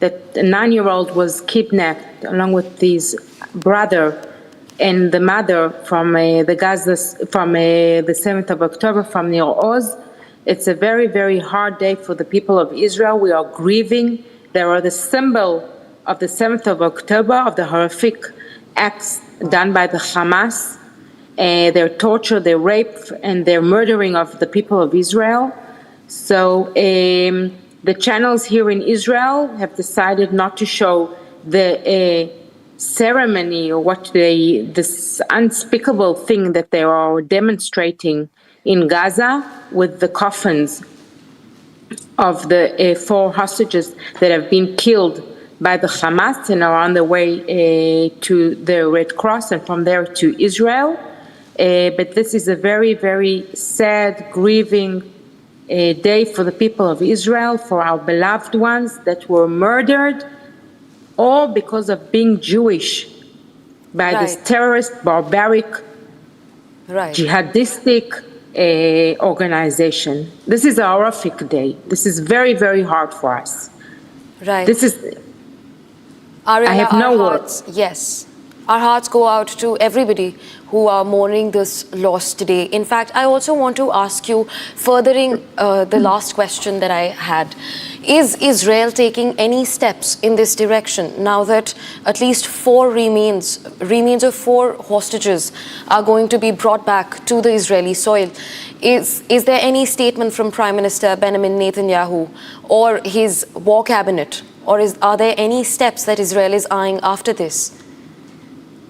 That a 9-year-old was kidnapped along with his brother and the mother from the Gaza, from the 7th of October, from Nir Oz. It's a very, very hard day for the people of Israel. We are grieving. They are the symbol of the 7th of October, of the horrific acts done by the Hamas, their torture, their rape, and their murdering of the people of Israel. So the channels here in Israel have decided not to show the ceremony or this unspeakable thing that they are demonstrating in Gaza with the coffins of the 4 hostages that have been killed by the Hamas and are on the way to the Red Cross and from there to Israel. But this is a very, very sad, grieving day for the people of Israel, for our beloved ones that were murdered, all because of being Jewish by this terrorist, barbaric, jihadistic organization. This is a horrific day. This is very, very hard for us. This is... Ariela, I have no words. Yes. Our hearts go out to everybody who are mourning this loss today. In fact, I also want to ask you, furthering the last question that I had, is Israel taking any steps in this direction now that at least 4 remains of 4 hostages are going to be brought back to the Israeli soil? Is there any statement from Prime Minister Benjamin Netanyahu or his war cabinet? Or are there any steps that Israel is eyeing after this?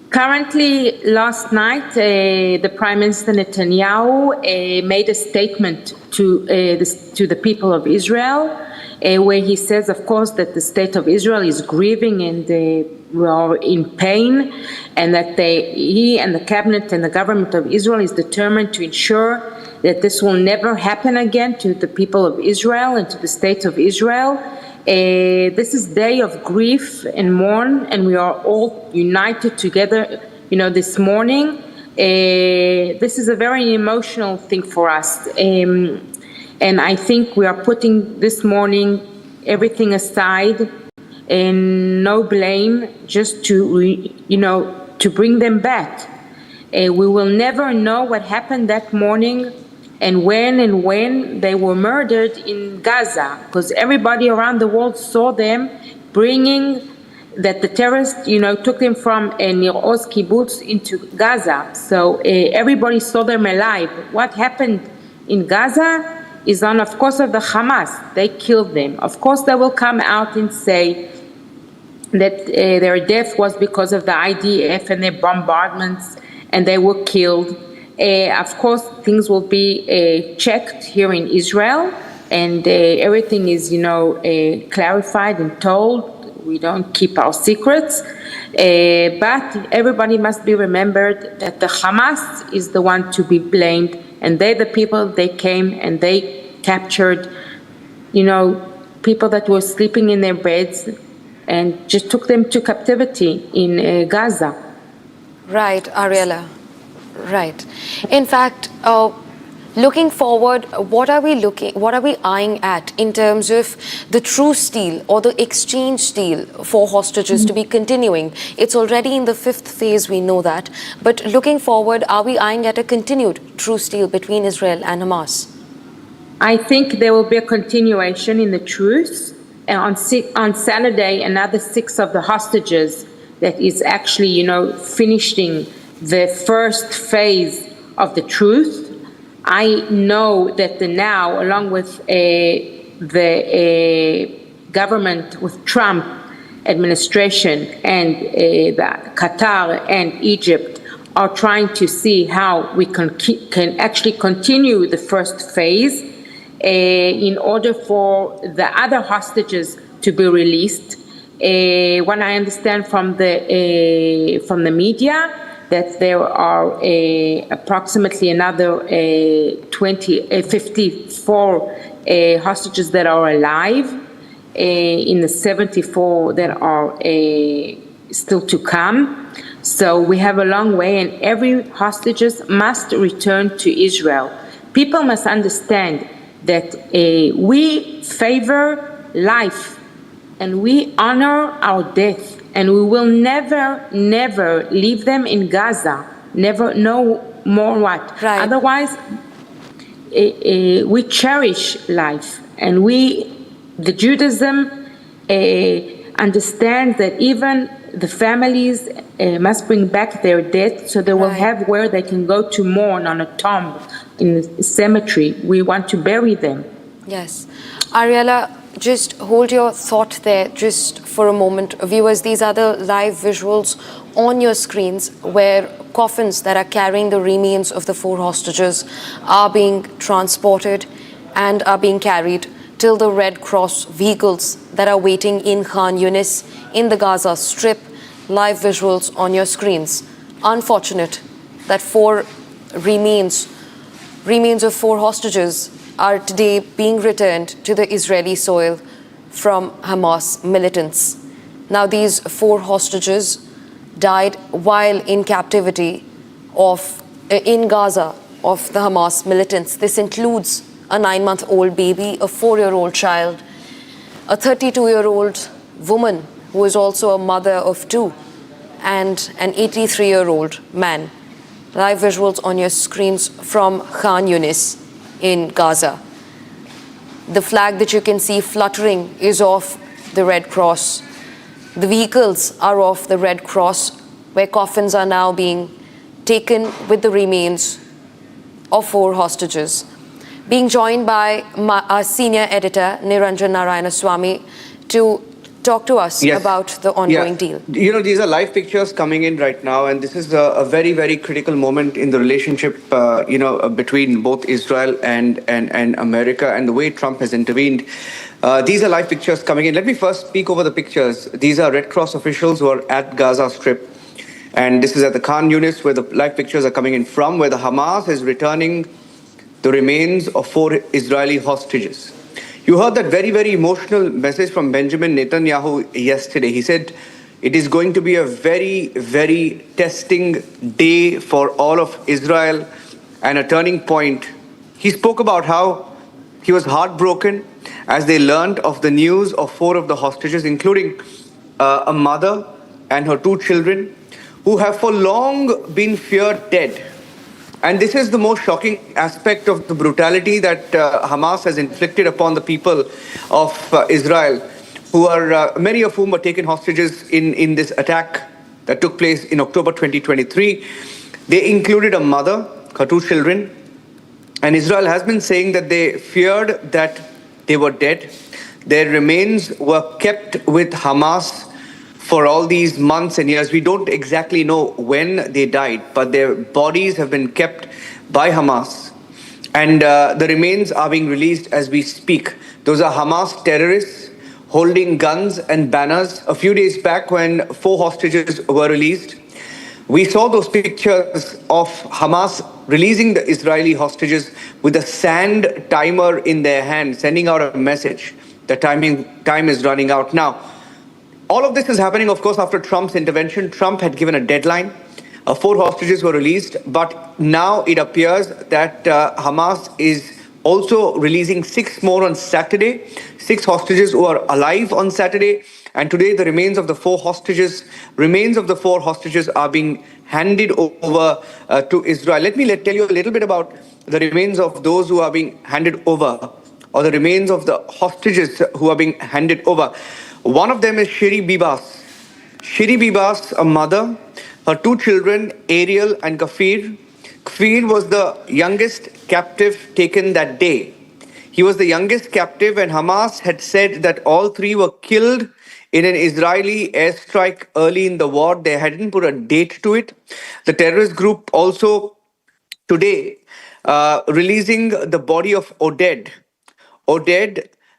Currently, last night, the Prime Minister Netanyahu made a statement to the people of Israel, where he says, of course, that the state of Israel is grieving and we are in pain, and that he and the cabinet and the government of Israel is determined to ensure that this will never happen again to the people of Israel and to the state of Israel. This is day of grief and mourn, and we are all united together, this morning. This is a very emotional thing for us. And I think we are putting this morning everything aside and no blame, just to bring them back. We will never know what happened that morning and when they were murdered in Gaza, because everybody around the world saw them bringing that the terrorists, took them from Nir Oz kibbutz into Gaza. So everybody saw them alive. What happened in Gaza is of course, of the Hamas. They killed them. Of course, they will come out and say that their death was because of the IDF and their bombardments, and they were killed. Of course, things will be checked here in Israel, and everything is, clarified and told. We don't keep our secrets. But everybody must be remembered that the Hamas is the one to be blamed, and they came and they captured, people that were sleeping in their beds and just took them to captivity in Gaza. Right, Ariela. Right. In fact, looking forward, what are we eyeing at in terms of the truce deal or the exchange deal for hostages to be continuing? It's already in the 5th phase, we know that. But looking forward, are we eyeing at a continued truce deal between Israel and Hamas? I think there will be a continuation in the truce. On Saturday, another 6 of the hostages that is actually, finishing the first phase of the truce. I know that now, along with the government, with Trump administration and Qatar and Egypt, are trying to see how we can actually continue the first phase in order for the other hostages to be released. When I understand from the media that there are approximately another 54 hostages that are alive in the 74 that are still to come. So we have a long way, and every hostages must return to Israel. People must understand that we favor life and we honor our death, and we will never, never leave them in Gaza. Never, no more what. Right. Otherwise, we cherish life, and the Judaism understands that even the families must bring back their dead, so they will have where they can go to mourn on a tomb in the cemetery. We want to bury them. Yes. Ariella, just hold your thought there just for a moment. Viewers, these are the live visuals on your screens where coffins that are carrying the remains of the 4 hostages are being transported and are being carried till the Red Cross vehicles that are waiting in Khan Yunis in the Gaza Strip. Live visuals on your screens. Unfortunate that 4 remains of 4 hostages are today being returned to the Israeli soil from Hamas militants. Now, these 4 hostages died while in captivity in Gaza of the Hamas militants. This includes a 9-month-old baby, a 4-year-old child, a 32-year-old woman who is also a mother of 2, and an 83-year-old man. Live visuals on your screens from Khan Yunis in Gaza. The flag that you can see fluttering is of the Red Cross. The vehicles are of the Red Cross, where coffins are now being taken with the remains of 4 hostages. Being joined by our senior editor, Niranjan Narayanaswamy, to talk to us about the ongoing deal. These are live pictures coming in right now, and this is a very, very critical moment in the relationship, between both Israel and America, and the way Trump has intervened. These are live pictures coming in. Let me first speak over the pictures. These are Red Cross officials who are at Gaza Strip, and this is at the Khan Yunis, where the live pictures are coming in from, where the Hamas is returning the remains of 4 Israeli hostages. You heard that very, very emotional message from Benjamin Netanyahu yesterday. He said it is going to be a very, very testing day for all of Israel and a turning point. He spoke about how he was heartbroken as they learned of the news of 4 of the hostages, including a mother and her 2 children, who have for long been feared dead. And this is the most shocking aspect of the brutality that Hamas has inflicted upon the people of Israel, who are many of whom were taken hostages in this attack that took place in October 2023. They included a mother, her 2 children, and Israel has been saying that they feared that they were dead. Their remains were kept with Hamas for all these months and years. We don't exactly know when they died, but their bodies have been kept by Hamas. And the remains are being released as we speak. Those are Hamas terrorists holding guns and banners. A few days back, when 4 hostages were released, we saw those pictures of Hamas releasing the Israeli hostages with a sand timer in their hand, sending out a message. The time is running out now. All of this is happening, of course, after Trump's intervention. Trump had given a deadline. 4 hostages were released, but now it appears that Hamas is also releasing 6 more on Saturday. 6 hostages who are alive on Saturday. And today, the remains of the 4 hostages are being handed over to Israel. Let me tell you a little bit about the remains of those who are being handed over, or the remains of the hostages who are being handed over. One of them is Shiri Bibas. Shiri Bibas, a mother, her two children, Ariel and Kafir. Kafir was the youngest captive taken that day. He was the youngest captive, and Hamas had said that all three were killed in an Israeli airstrike early in the war. They hadn't put a date to it. The terrorist group also today releasing the body of Oded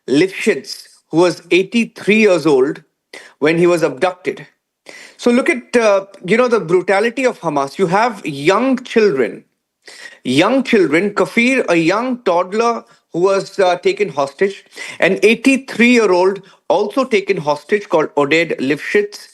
Lifshitz, who was 83 years old when he was abducted. So look at the brutality of Hamas. You have young children, Kafir, a young toddler who was taken hostage, an 83-year-old also taken hostage called Oded Lifshitz.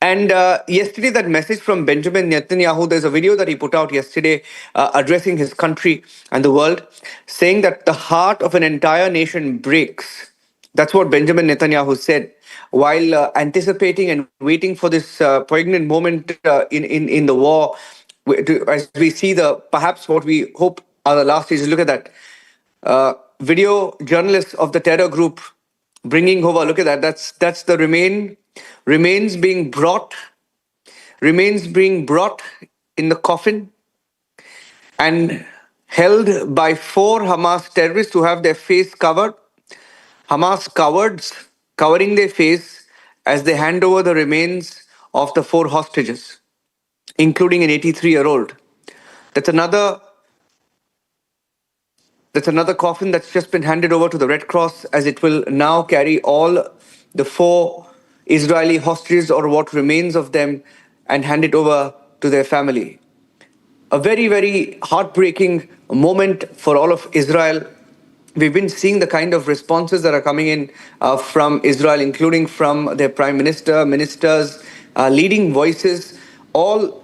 And yesterday, that message from Benjamin Netanyahu, there's a video that he put out yesterday addressing his country and the world, saying that the heart of an entire nation breaks. That's what Benjamin Netanyahu said while anticipating and waiting for this poignant moment in the war, as we see perhaps what we hope are the last stages. Look at that. Video journalists of the terror group bringing over, look at that. That's the remains being brought in the coffin and held by 4 Hamas terrorists who have their face covered. Hamas cowards covering their face as they hand over the remains of the 4 hostages, including an 83-year-old. That's another coffin that's just been handed over to the Red Cross, as it will now carry all the 4 Israeli hostages, or what remains of them, and hand it over to their family. A very, very heartbreaking moment for all of Israel. We've been seeing the kind of responses that are coming in from Israel, including from their prime minister, ministers, leading voices, all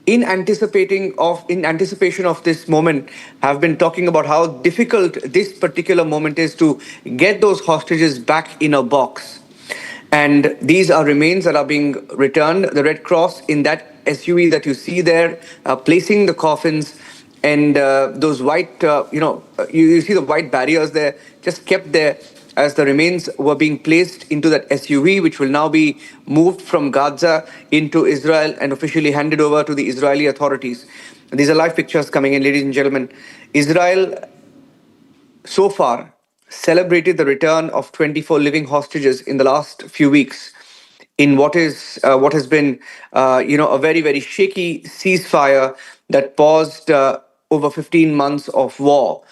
in anticipation of this moment, have been talking about how difficult this particular moment is to get those hostages back in a box. And these are remains that are being returned. The Red Cross in that SUV that you see there, placing the coffins, and those white, you see the white barriers there, just kept there as the remains were being placed into that SUV, which will now be moved from Gaza into Israel and officially handed over to the Israeli authorities. These are live pictures coming in, ladies and gentlemen. Israel so far celebrated the return of 24 living hostages in the last few weeks in what has been a very, very shaky ceasefire that paused over 15 months of war.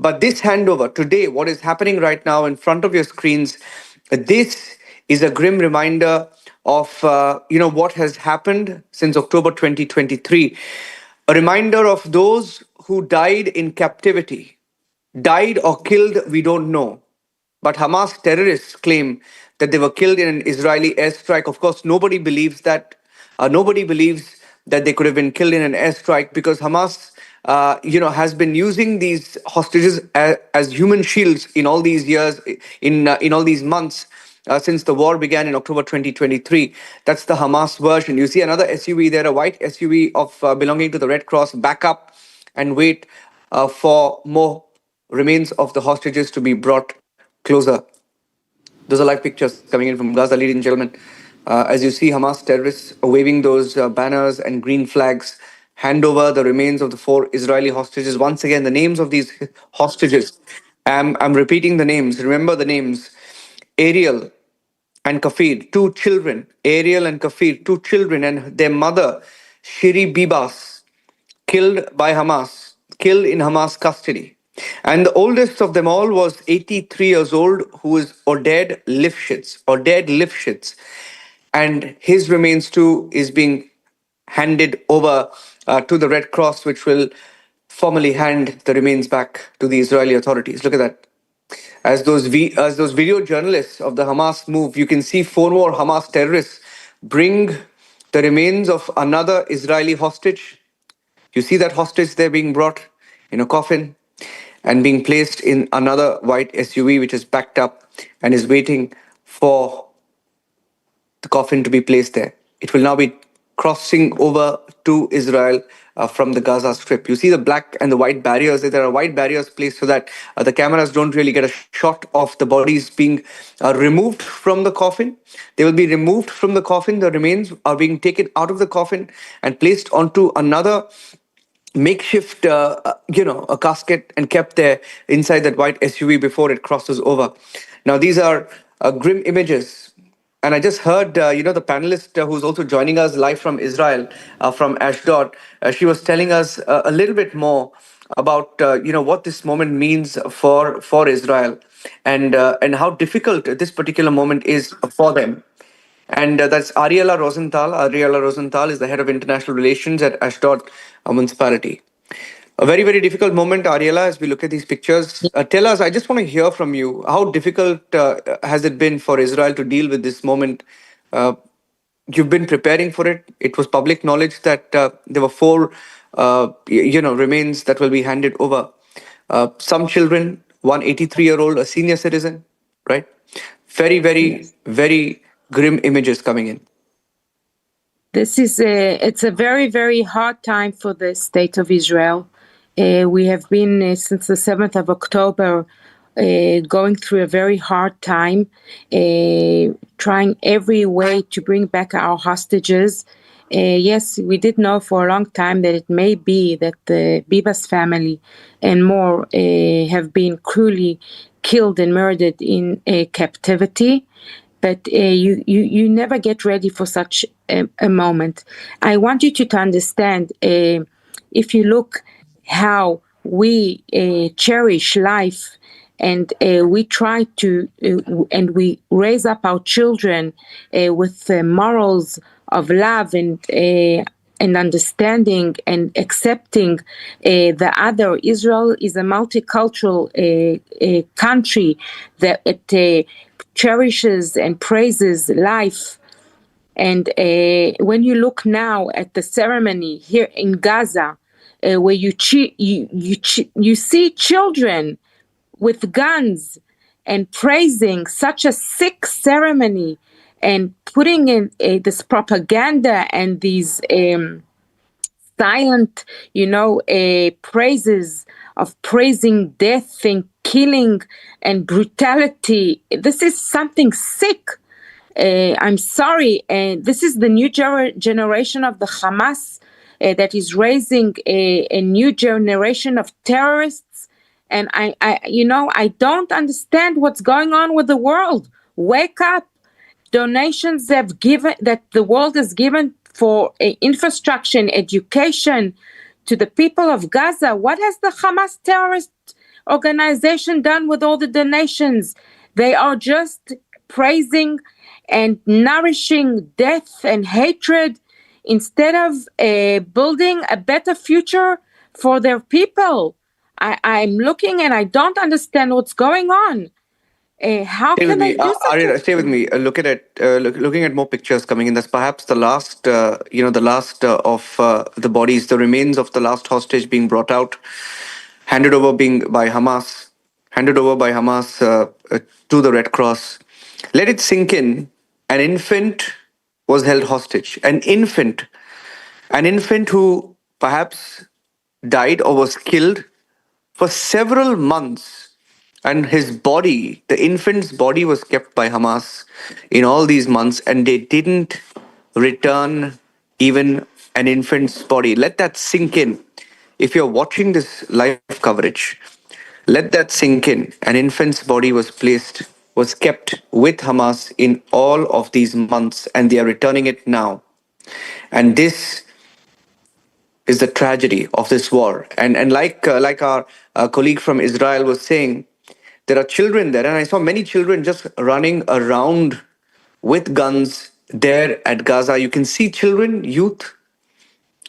But this handover today, what is happening right now in front of your screens, this is a grim reminder of what has happened since October 2023. A reminder of those who died in captivity. Died or killed, we don't know. But Hamas terrorists claim that they were killed in an Israeli airstrike. Of course, nobody believes that. Nobody believes that they could have been killed in an airstrike, because Hamas, has been using these hostages as human shields in all these years, in all these months, since the war began in October 2023. That's the Hamas version. You see another SUV there, a white SUV of belonging to the Red Cross. Back up and wait for more remains of the hostages to be brought closer. Those are live pictures coming in from Gaza, ladies and gentlemen. As you see, Hamas terrorists waving those banners and green flags, hand over the remains of the 4 Israeli hostages. Once again, the names of these hostages. I'm repeating the names. Remember the names. Ariel and Kafir, 2 children. Ariel and Kafir, 2 children, and their mother, Shiri Bibas, killed by Hamas, killed in Hamas custody. And the oldest of them all was 83 years old, who is Oded Lifshitz. And his remains too is being handed over to the Red Cross, which will formally hand the remains back to the Israeli authorities. Look at that. As those video journalists of the Hamas move, you can see 4 more Hamas terrorists bring the remains of another Israeli hostage. You see that hostage there being brought in a coffin and being placed in another white SUV, which is packed up and is waiting for the coffin to be placed there. It will now be crossing over to Israel from the Gaza Strip. You see the black and the white barriers. There are white barriers placed so that the cameras don't really get a shot of the bodies being removed from the coffin. They will be removed from the coffin. The remains are being taken out of the coffin and placed onto another makeshift, a casket and kept there inside that white SUV before it crosses over. Now, these are grim images. And I just heard, the panelist who's also joining us live from Israel, from Ashdod, she was telling us a little bit more about, what this moment means for Israel and how difficult this particular moment is for them. And that's Ariela Rosenthal. Ariela Rosenthal is the head of international relations at Ashdod municipality. A very, very difficult moment, Ariela, as we look at these pictures. Tell us, I just want to hear from you, how difficult has it been for Israel to deal with this moment? You've been preparing for it. It was public knowledge that there were 4, remains that will be handed over. Some children, one 83-year-old, a senior citizen, right? Very, very, very grim images coming in. It's a very, very hard time for the state of Israel. We have been, since the 7th of October, going through a very hard time, trying every way to bring back our hostages. Yes, we did know for a long time that it may be that the Bibas family and more have been cruelly killed and murdered in captivity. But you never get ready for such a moment. I want you to understand, if you look how we cherish life and we try to, and we raise up our children with morals of love and understanding and accepting the other. Israel is a multicultural country that cherishes and praises life. And when you look now at the ceremony here in Gaza, where you see children with guns and praising such a sick ceremony and putting in this propaganda and these silent, praises of praising death and killing and brutality. This is something sick. I'm sorry. This is the new generation of the Hamas that is raising a new generation of terrorists. And I don't understand what's going on with the world. Wake up. Donations that the world has given for infrastructure and education to the people of Gaza. What has the Hamas terrorist organization done with all the donations? They are just praising and nourishing death and hatred instead of building a better future for their people. I'm looking and I don't understand what's going on. How can they do something? Stay with me. Looking at more pictures coming in. That's perhaps the last, of the bodies, the remains of the last hostage being brought out, handed over by Hamas to the Red Cross. Let it sink in. An infant was held hostage. An infant who perhaps died or was killed for several months. And his body, the infant's body, was kept by Hamas in all these months, and they didn't return even an infant's body. Let that sink in. If you're watching this live coverage, let that sink in. An infant's body was kept with Hamas in all of these months, and they are returning it now. And this is the tragedy of this war. And like our colleague from Israel was saying, there are children there, and I saw many children just running around with guns there at Gaza. You can see children, youth,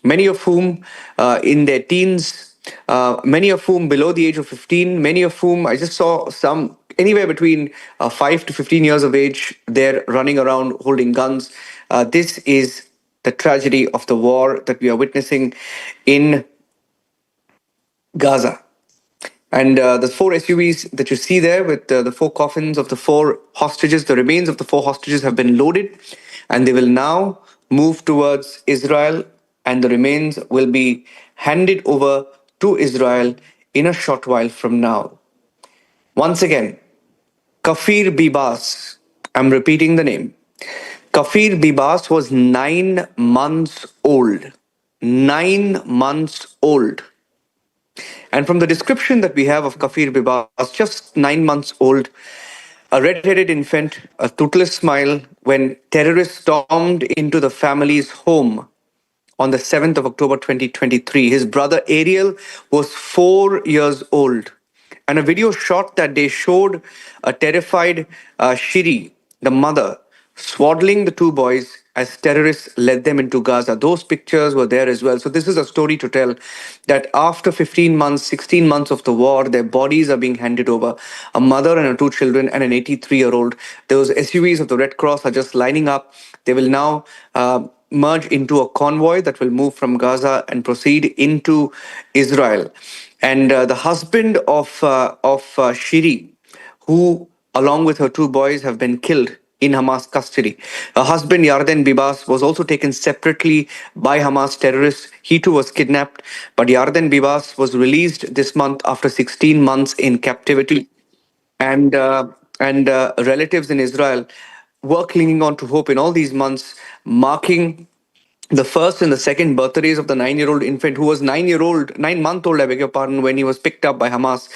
many of whom in their teens, many of whom below the age of 15, many of whom I just saw some anywhere between 5 to 15 years of age there running around holding guns. This is the tragedy of the war that we are witnessing in Gaza. And the 4 SUVs that you see there with the 4 coffins of the 4 hostages, the remains of the 4 hostages have been loaded, and they will now move towards Israel and the remains will be handed over to Israel in a short while from now. Once again, Kafir Bibas, I'm repeating the name. Kafir Bibas was 9 months old. 9 months old. And from the description that we have of Kafir Bibas, just 9 months old, a red-headed infant, a toothless smile, when terrorists stormed into the family's home on the 7th of October 2023. His brother Ariel was 4 years old. And a video shot that day showed a terrified Shiri, the mother, swaddling the two boys as terrorists led them into Gaza. Those pictures were there as well. So this is a story to tell that after 15 months, 16 months of the war, their bodies are being handed over. A mother and her two children and an 83-year-old. Those SUVs of the Red Cross are just lining up. They will now merge into a convoy that will move from Gaza and proceed into Israel. And the husband of Shiri, who, along with her two boys, have been killed in Hamas custody. Her husband, Yarden Bibas, was also taken separately by Hamas terrorists. He too was kidnapped, but Yarden Bibas was released this month after 16 months in captivity. And relatives in Israel were clinging on to hope in all these months, marking the first and the second birthdays of the 9-year-old infant who was 9-month-old, I beg your pardon, when he was picked up by Hamas,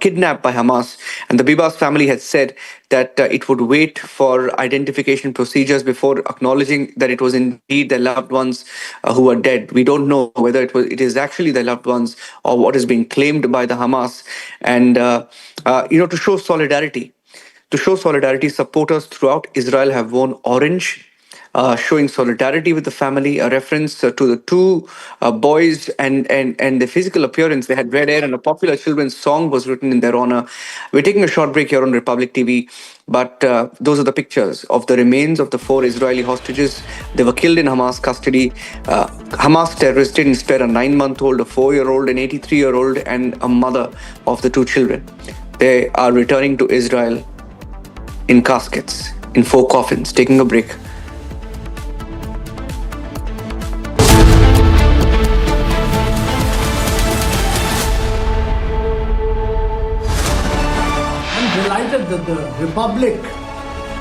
kidnapped by Hamas. And the Bibas family had said that it would wait for identification procedures before acknowledging that it was indeed their loved ones who were dead. We don't know whether it is actually their loved ones or what is being claimed by the Hamas. And, to show solidarity. To show solidarity, supporters throughout Israel have worn orange, showing solidarity with the family. A reference to the two boys and the physical appearance. They had red hair, and a popular children's song was written in their honor. We're taking a short break here on Republic TV, but those are the pictures of the remains of the 4 Israeli hostages. They were killed in Hamas custody. Hamas terrorists didn't spare a 9-month-old, a 4-year-old, an 83-year-old, and a mother of the 2 children. They are returning to Israel in caskets, in 4 coffins. Taking a break. I'm delighted that the Republic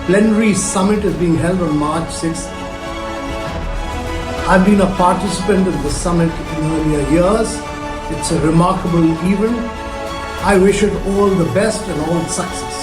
Plenary Summit is being held on March 6th. I've been a participant in the summit in earlier years. It's a remarkable event. I wish it all the best and all success.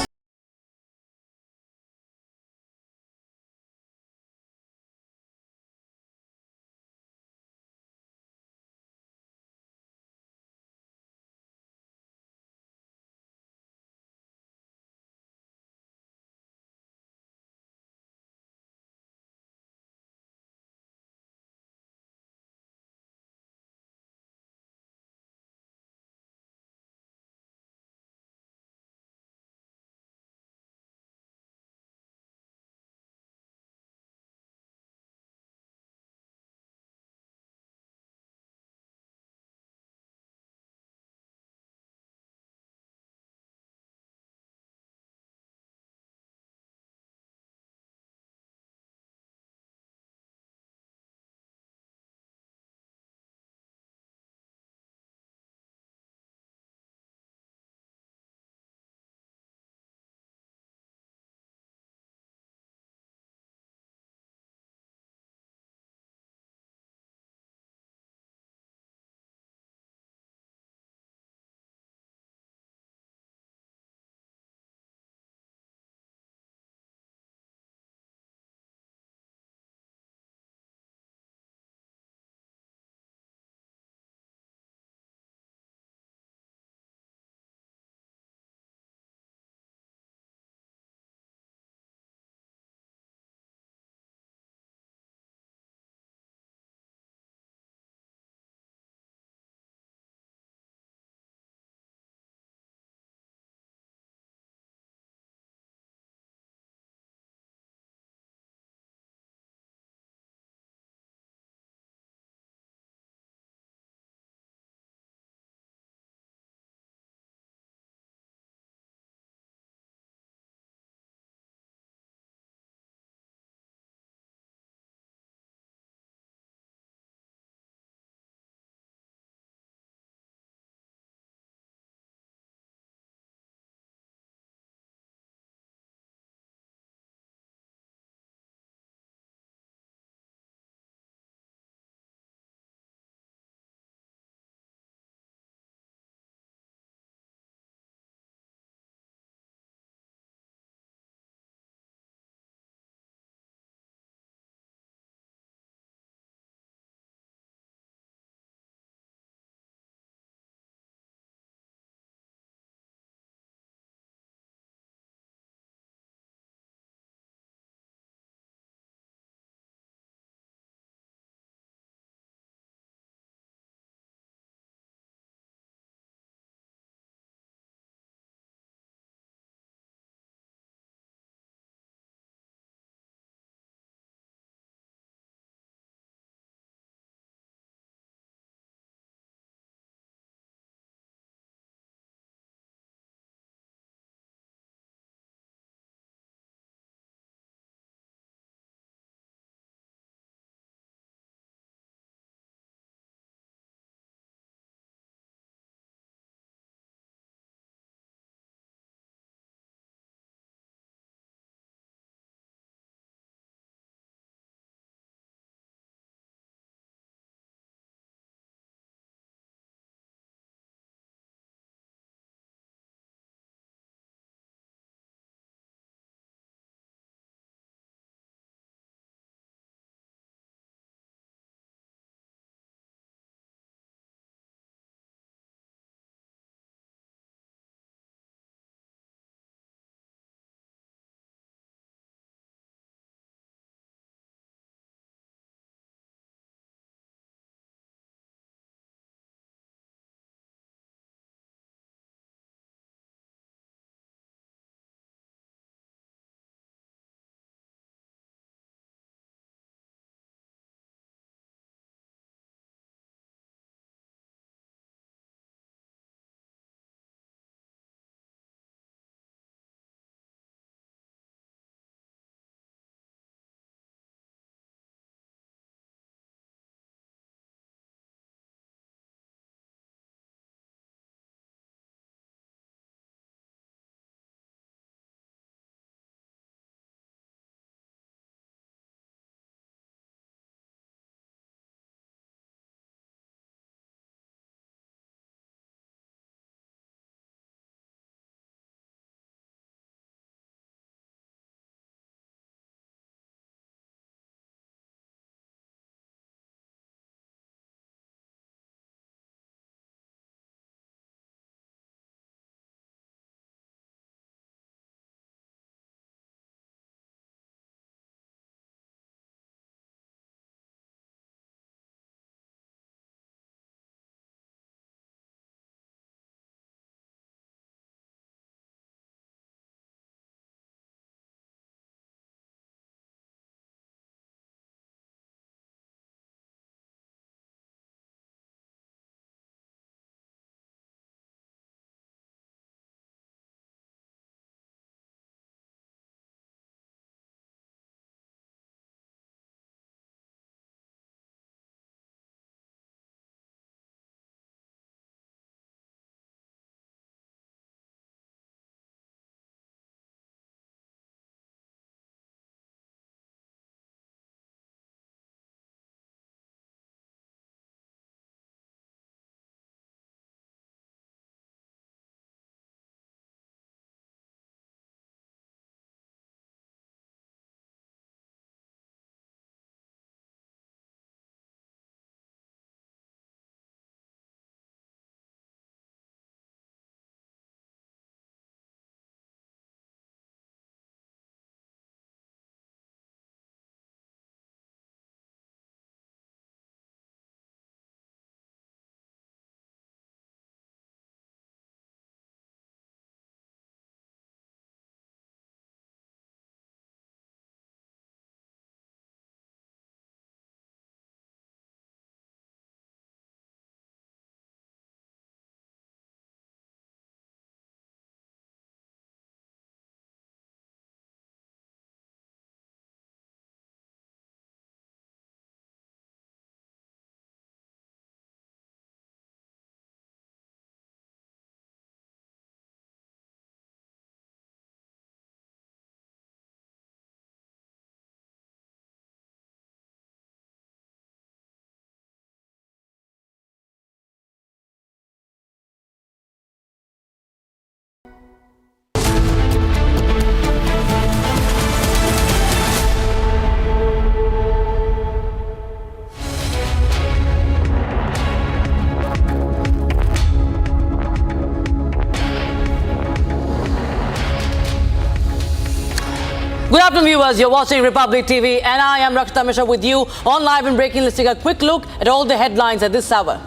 Good afternoon, viewers. You're watching Republic TV, and I am Rekha Gupta with you on live and breaking. Let's take a quick look at all the headlines at this hour.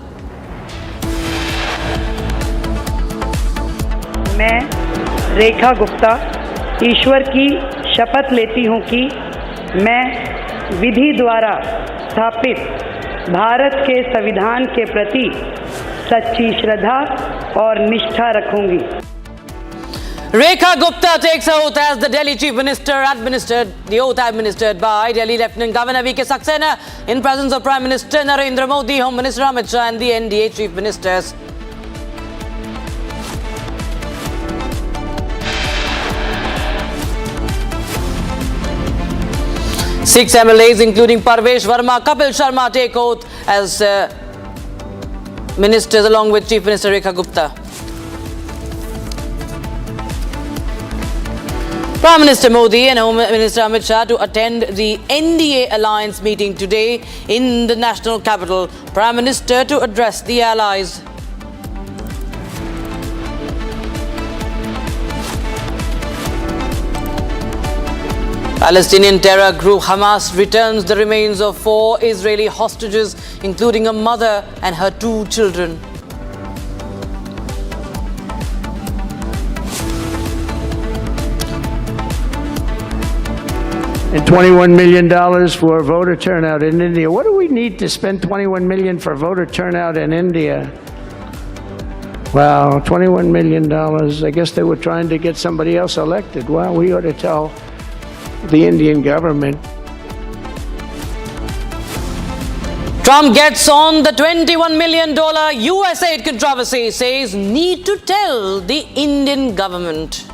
मैं रेखा गुप्ता ईश्वर की शपथ लेती हूं कि मैं विधि द्वारा स्थापित भारत के संविधान के प्रति सच्ची श्रद्धा और निष्ठा रखूंगी. Rekha Gupta takes oath as the Delhi Chief Minister, the oath administered by Delhi Lieutenant Governor V.K. Saxena in presence of Prime Minister Narendra Modi, Home Minister Amit Shah and the NDA Chief Ministers. Six MLAs including Parvesh Verma, Kapil Sharma take oath as ministers along with Chief Minister Rekha Gupta. Prime Minister Modi and Home Minister Amit Shah to attend the NDA alliance meeting today in the national capital. Prime Minister to address the allies. Palestinian terror group Hamas returns the remains of 4 Israeli hostages, including a mother and her 2 children. And $21 million for voter turnout in India. What do we need to spend $21 million for voter turnout in India? Wow, $21 million. I guess they were trying to get somebody else elected. Well, we ought to tell the Indian government. Trump gets on the $21 million US aid controversy, says need to tell the Indian government.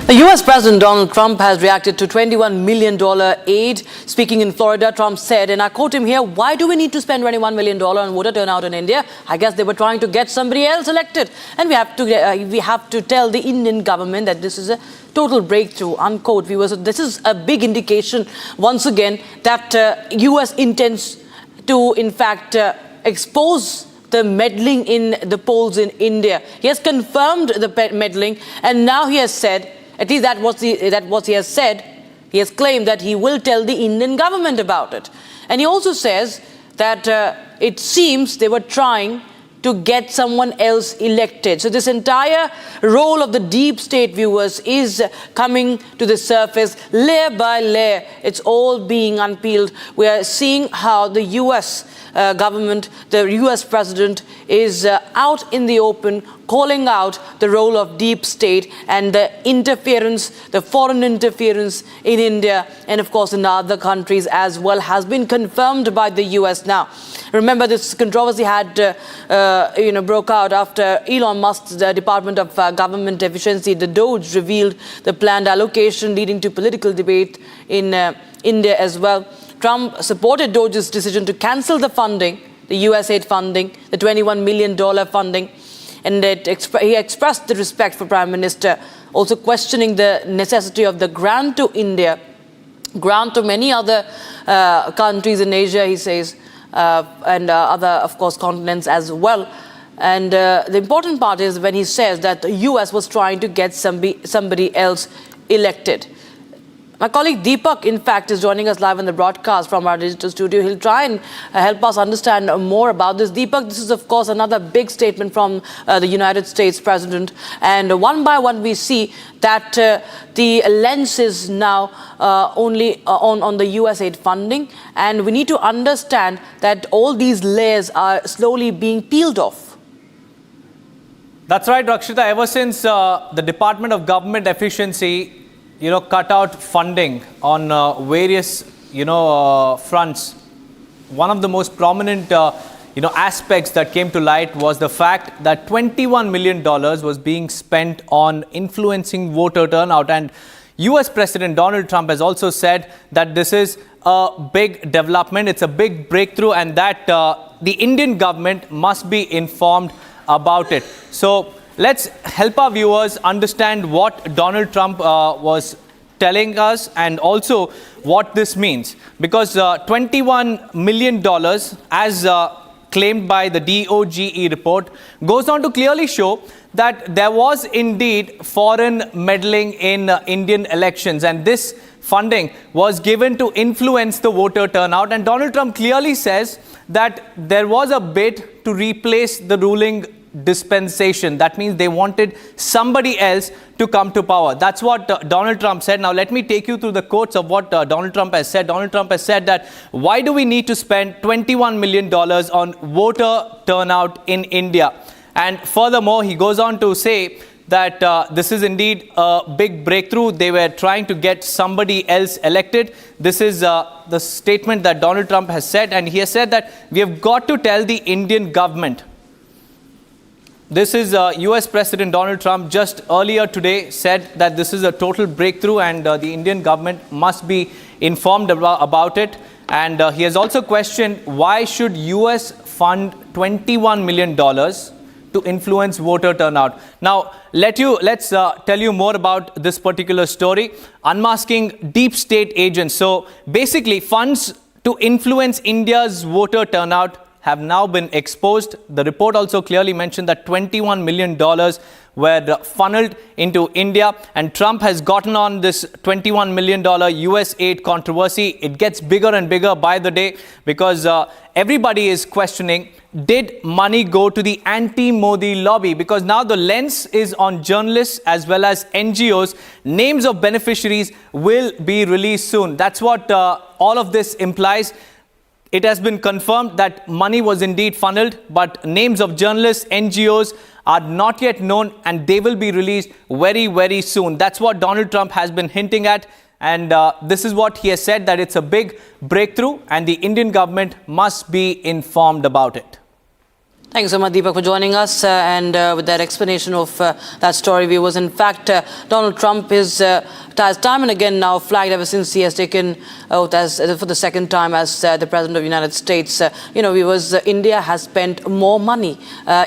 The US President Donald Trump has reacted to $21 million aid. Speaking in Florida, Trump said, and I quote him here, "Why do we need to spend $21 million on voter turnout in India? I guess they were trying to get somebody else elected. And we have to tell the Indian government that this is a total breakthrough," unquote. Viewers, this is a big indication, once again, that US intends to, in fact, expose the meddling in the polls in India. He has confirmed the meddling, and now he has said, at least that what he has said, he has claimed that he will tell the Indian government about it. And he also says that it seems they were trying to get someone else elected. So this entire role of the deep state, viewers, is coming to the surface layer by layer. It's all being unpeeled. We are seeing how the US government, the US president is out in the open calling out the role of deep state and the interference, the foreign interference in India and of course in other countries as well, has been confirmed by the US now. Remember, this controversy had broke out after Elon Musk's Department of Government Efficiency, the DOGE, revealed the planned allocation, leading to political debate in India as well. Trump supported DOGE's decision to cancel the funding, the US aid funding, the $21 million funding, and he expressed the respect for Prime Minister, also questioning the necessity of the grant to India, grant to many other countries in Asia, he says, and other, of course, continents as well. And the important part is when he says that the US was trying to get somebody else elected. My colleague Deepak, in fact, is joining us live on the broadcast from our digital studio. He'll try and help us understand more about this. Deepak, this is, of course, another big statement from the United States president. And one by one, we see that the lens is now only on the US aid funding. And we need to understand that all these layers are slowly being peeled off. That's right, Rakshita. Ever since the Department of Government Efficiency cut out funding on various fronts, one of the most prominent aspects that came to light was the fact that $21 million was being spent on influencing voter turnout. And US President Donald Trump has also said that this is a big development, it's a big breakthrough, and that the Indian government must be informed about it. So let's help our viewers understand what Donald Trump was telling us and also what this means. Because $21 million, as claimed by the DOGE report, goes on to clearly show that there was indeed foreign meddling in Indian elections, and this funding was given to influence the voter turnout. And Donald Trump clearly says that there was a bid to replace the ruling dispensation. That means they wanted somebody else to come to power. That's what Donald Trump said. Now let me take you through the quotes of what Donald Trump has said. Donald Trump has said that why do we need to spend $21 million on voter turnout in India? And furthermore, he goes on to say that this is indeed a big breakthrough. They were trying to get somebody else elected. This is the statement that Donald Trump has said, and he has said that we have got to tell the Indian government. This is US President Donald Trump just earlier today said that this is a total breakthrough and the Indian government must be informed about it. And he has also questioned why should US fund $21 million to influence voter turnout. Now, let's tell you more about this particular story. Unmasking deep state agents. So basically, funds to influence India's voter turnout have now been exposed. The report also clearly mentioned that $21 million were funneled into India, and Trump has gotten on this $21 million US aid controversy. It gets bigger and bigger by the day because everybody is questioning, did money go to the anti-Modi lobby? Because now the lens is on journalists as well as NGOs. Names of beneficiaries will be released soon. That's what all of this implies. It has been confirmed that money was indeed funneled, but names of journalists, NGOs are not yet known, and they will be released very, very soon. That's what Donald Trump has been hinting at. And this is what he has said, that it's a big breakthrough and the Indian government must be informed about it. Thanks so much, Deepak, for joining us and with that explanation of that story, viewers. In fact, Donald Trump has time and again now flagged ever since he has taken oath for the second time as the President of the United States. Viewers, India has spent more money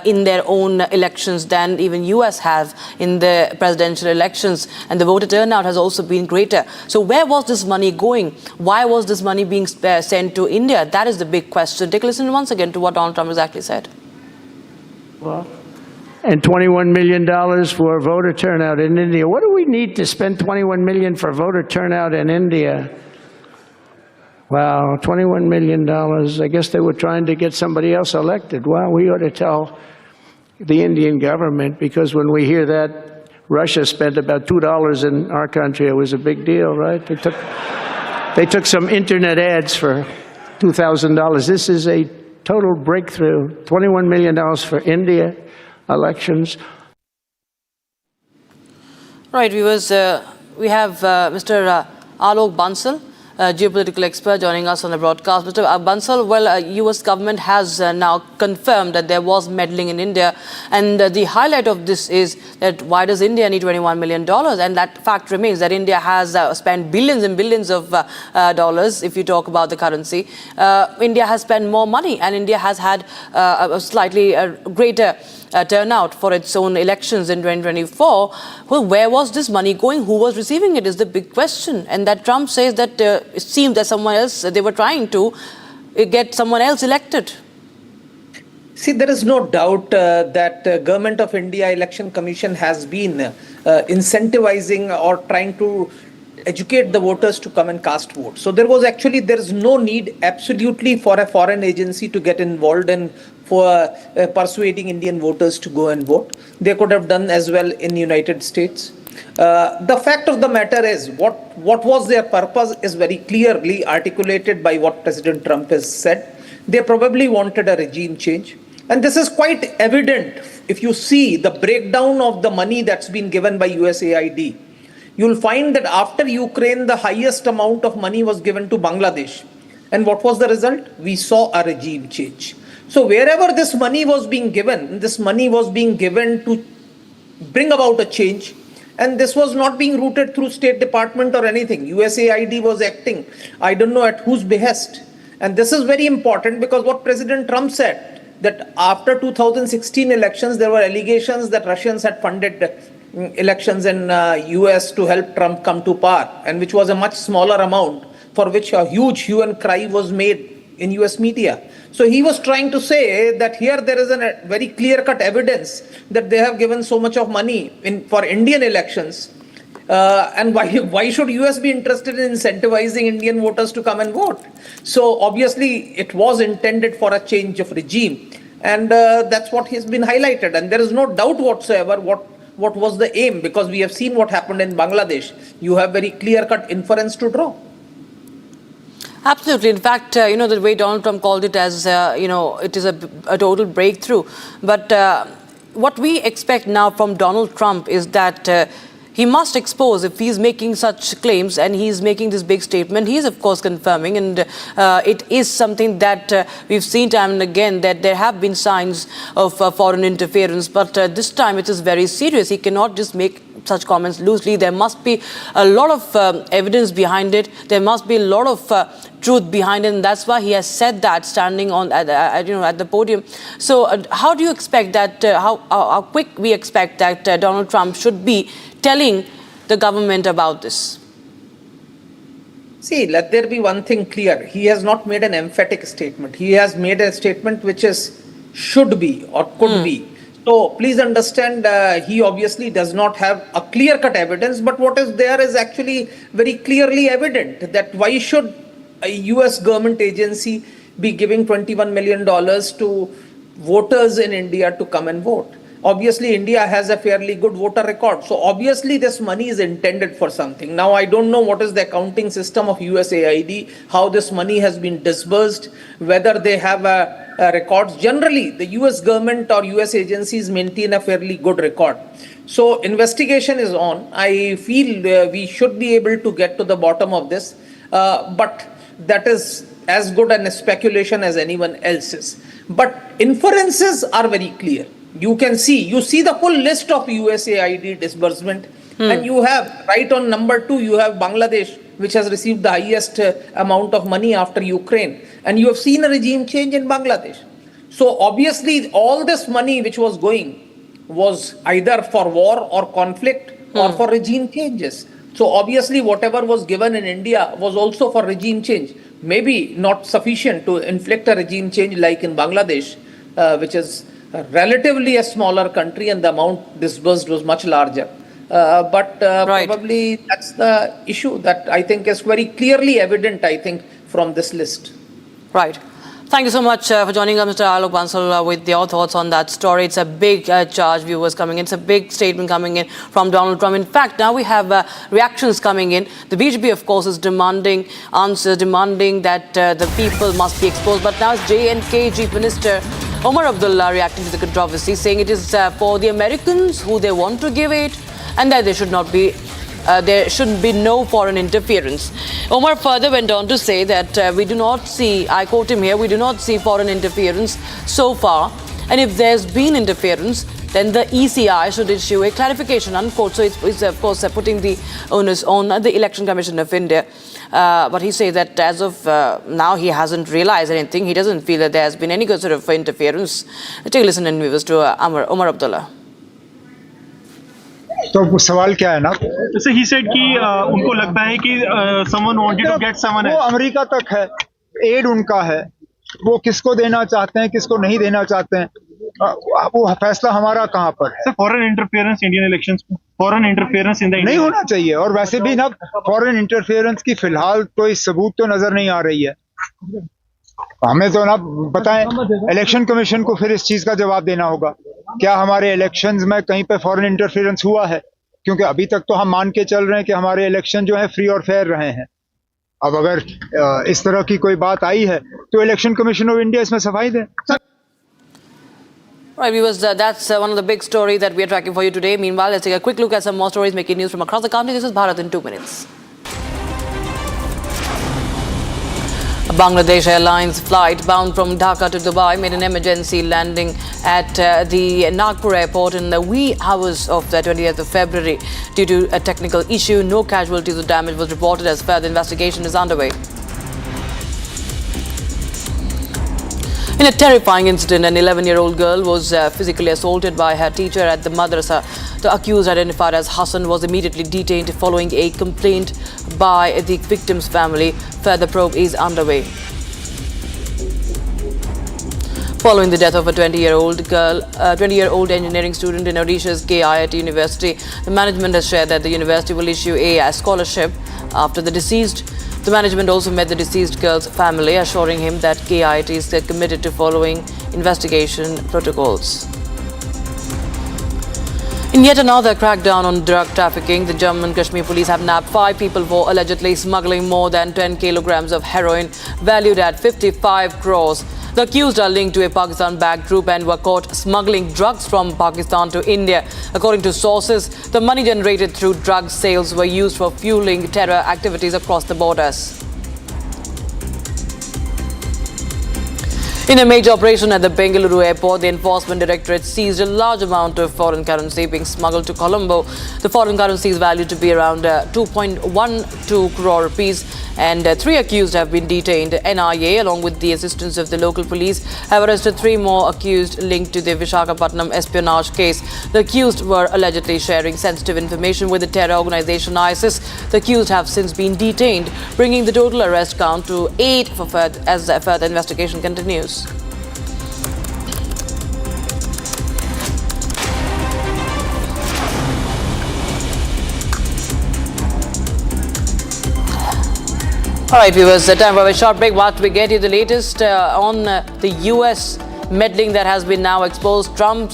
in their own elections than even US have in the presidential elections, and the voter turnout has also been greater. So where was this money going? Why was this money being sent to India? That is the big question. Take a listen once again to what Donald Trump exactly said. And $21 million for voter turnout in India. What do we need to spend $21 million for voter turnout in India? Wow, $21 million. I guess they were trying to get somebody else elected. Well, we ought to tell the Indian government, because when we hear that Russia spent about $2 in our country, it was a big deal, right? They took some internet ads for $2,000. This is a total breakthrough. $21 million for India elections. Right, viewers, we have Mr. Alok Bansal, geopolitical expert, joining us on the broadcast. Mr. Bansal, well, US government has now confirmed that there was meddling in India, and the highlight of this is that why does India need $21 million? And that fact remains that India has spent billions and billions of dollars. If you talk about the currency, India has spent more money, and India has had a slightly greater turnout for its own elections in 2024. Well, where was this money going? Who was receiving it is the big question. And that Trump says that it seemed that someone else, they were trying to get someone else elected. See, there is no doubt that Government of India Election Commission has been incentivizing or trying to educate the voters to come and cast votes. So there is no need absolutely for a foreign agency to get involved in for persuading Indian voters to go and vote. They could have done as well in the United States. The fact of the matter is, what was their purpose is very clearly articulated by what President Trump has said. They probably wanted a regime change. And this is quite evident if you see the breakdown of the money that's been given by USAID. you'll find that after Ukraine, the highest amount of money was given to Bangladesh. And what was the result? We saw a regime change. So wherever this money was being given to bring about a change. And this was not being routed through State Department or anything. USAID was acting, I don't know at whose behest. And this is very important because what President Trump said, that after 2016 elections, there were allegations that Russians had funded elections in US to help Trump come to power, and which was a much smaller amount, for which a huge hue and cry was made in US media. So he was trying to say that here there is a very clear-cut evidence that they have given so much of money for Indian elections. And why should US be interested in incentivizing Indian voters to come and vote? So obviously it was intended for a change of regime. And that's what has been highlighted. And there is no doubt whatsoever what was the aim, because we have seen what happened in Bangladesh. You have very clear-cut inference to draw. Absolutely. In fact, the way Donald Trump called it as, it is a total breakthrough. But what we expect now from Donald Trump is that he must expose, if he's making such claims and he's making this big statement, he is of course confirming, and it is something that we've seen time and again, that there have been signs of foreign interference, but this time it is very serious. He cannot just make such comments loosely. There must be a lot of evidence behind it. There must be a lot of truth behind it, and that's why he has said that standing on at the podium. So how do you expect that, how quick we expect that Donald Trump should be telling the government about this? See, let there be one thing clear. He has not made an emphatic statement. He has made a statement which is should be or could be. So please understand, he obviously does not have a clear-cut evidence, but what is there is actually very clearly evident, that why should a US government agency be giving $21 million to voters in India to come and vote? Obviously, India has a fairly good voter record. So obviously, this money is intended for something. Now, I don't know what is the accounting system of USAID, how this money has been disbursed, whether they have records. Generally, the US government or US agencies maintain a fairly good record. So investigation is on. I feel we should be able to get to the bottom of this. But that is as good a speculation as anyone else's. But inferences are very clear. You see the full list of USAID disbursement, and you have, right on number 2, you have Bangladesh, which has received the highest amount of money after Ukraine. And you have seen a regime change in Bangladesh. So obviously, all this money which was going was either for war or conflict or for regime changes. So obviously, whatever was given in India was also for regime change. Maybe not sufficient to inflict a regime change like in Bangladesh, which is relatively a smaller country, and the amount disbursed was much larger. But probably that's the issue that I think is very clearly evident, I think, from this list. Right. Thank you so much for joining us, Mr. Alok Bansal, with your thoughts on that story. It's a big charge, viewers, coming in. It's a big statement coming in from Donald Trump. In fact, now we have reactions coming in. The BJP, of course, is demanding answers, demanding that the people must be exposed. But now it's J&K Chief Minister Omar Abdullah reacting to the controversy, saying it is for the Americans who they want to give aid, and that there shouldn't be no foreign interference. Omar further went on to say that we do not see, I quote him here, we do not see foreign interference so far, and if there's been interference, then the ECI should issue a clarification, unquote. So it's of course putting the onus on the Election Commission of India. But he says that as of now, he hasn't realized anything. He doesn't feel that there has been any sort of interference. Take a listen and viewers to Omar Abdullah. तो सवाल क्या है ना? So he said कि उनको लगता है कि someone wanted to get someone else. वो अमेरिका तक है, एड उनका है, वो किसको देना चाहते हैं, किसको नहीं देना चाहते हैं, वो फैसला हमारा कहाँ पर है? So foreign interference Indian elections, foreign interference in the नहीं होना चाहिए, और वैसे भी ना foreign interference की फिलहाल कोई सबूत तो नजर नहीं आ रही है. हमें तो ना बताएं, इलेक्शन कमीशन को फिर इस चीज का जवाब देना होगा. क्या हमारे इलेक्शंस में कहीं पे फॉरेन इंटरफेरेंस हुआ है? क्योंकि अभी तक तो हम मान के चल रहे हैं कि हमारे इलेक्शन जो है फ्री और फेयर रहे हैं. अब अगर इस तरह की कोई बात आई है तो इलेक्शन कमीशन ऑफ इंडिया इसमें सफाई दे. Right, viewers, that's one of the big stories that we are tracking for you today. Meanwhile, let's take a quick look at some more stories making news from across the country. This is Bharat in 2 minutes. A Bangladesh Airlines flight bound from Dhaka to Dubai made an emergency landing at the Nagpur airport in the wee hours of the 20th of February. Due to a technical issue, no casualties or damage was reported as further investigation is underway. In a terrifying incident, an 11-year-old girl was physically assaulted by her teacher at the madrasa. The accused, identified as Hassan, was immediately detained following a complaint by the victim's family. Further probe is underway. Following the death of a 20-year-old engineering student in Odisha's KIIT University, the management has shared that the university will issue a scholarship after the deceased. The management also met the deceased girl's family, assuring him that KIIT is committed to following investigation protocols. In yet another crackdown on drug trafficking, the Jammu and Kashmir police have nabbed 5 people for allegedly smuggling more than 10 kilograms of heroin valued at 55 crores. The accused are linked to a Pakistan-backed group and were caught smuggling drugs from Pakistan to India. According to sources, the money generated through drug sales were used for fueling terror activities across the borders. In a major operation at the Bengaluru airport, the Enforcement Directorate seized a large amount of foreign currency being smuggled to Colombo. The foreign currency is valued to be around 2.12 crore rupees, and 3 accused have been detained. NIA, along with the assistance of the local police, have arrested 3 more accused linked to the Visakhapatnam espionage case. The accused were allegedly sharing sensitive information with the terror organization ISIS. The accused have since been detained, bringing the total arrest count to 8 as further investigation continues. All right, viewers, time for a short break. While we get you the latest on the US meddling that has been now exposed. Trump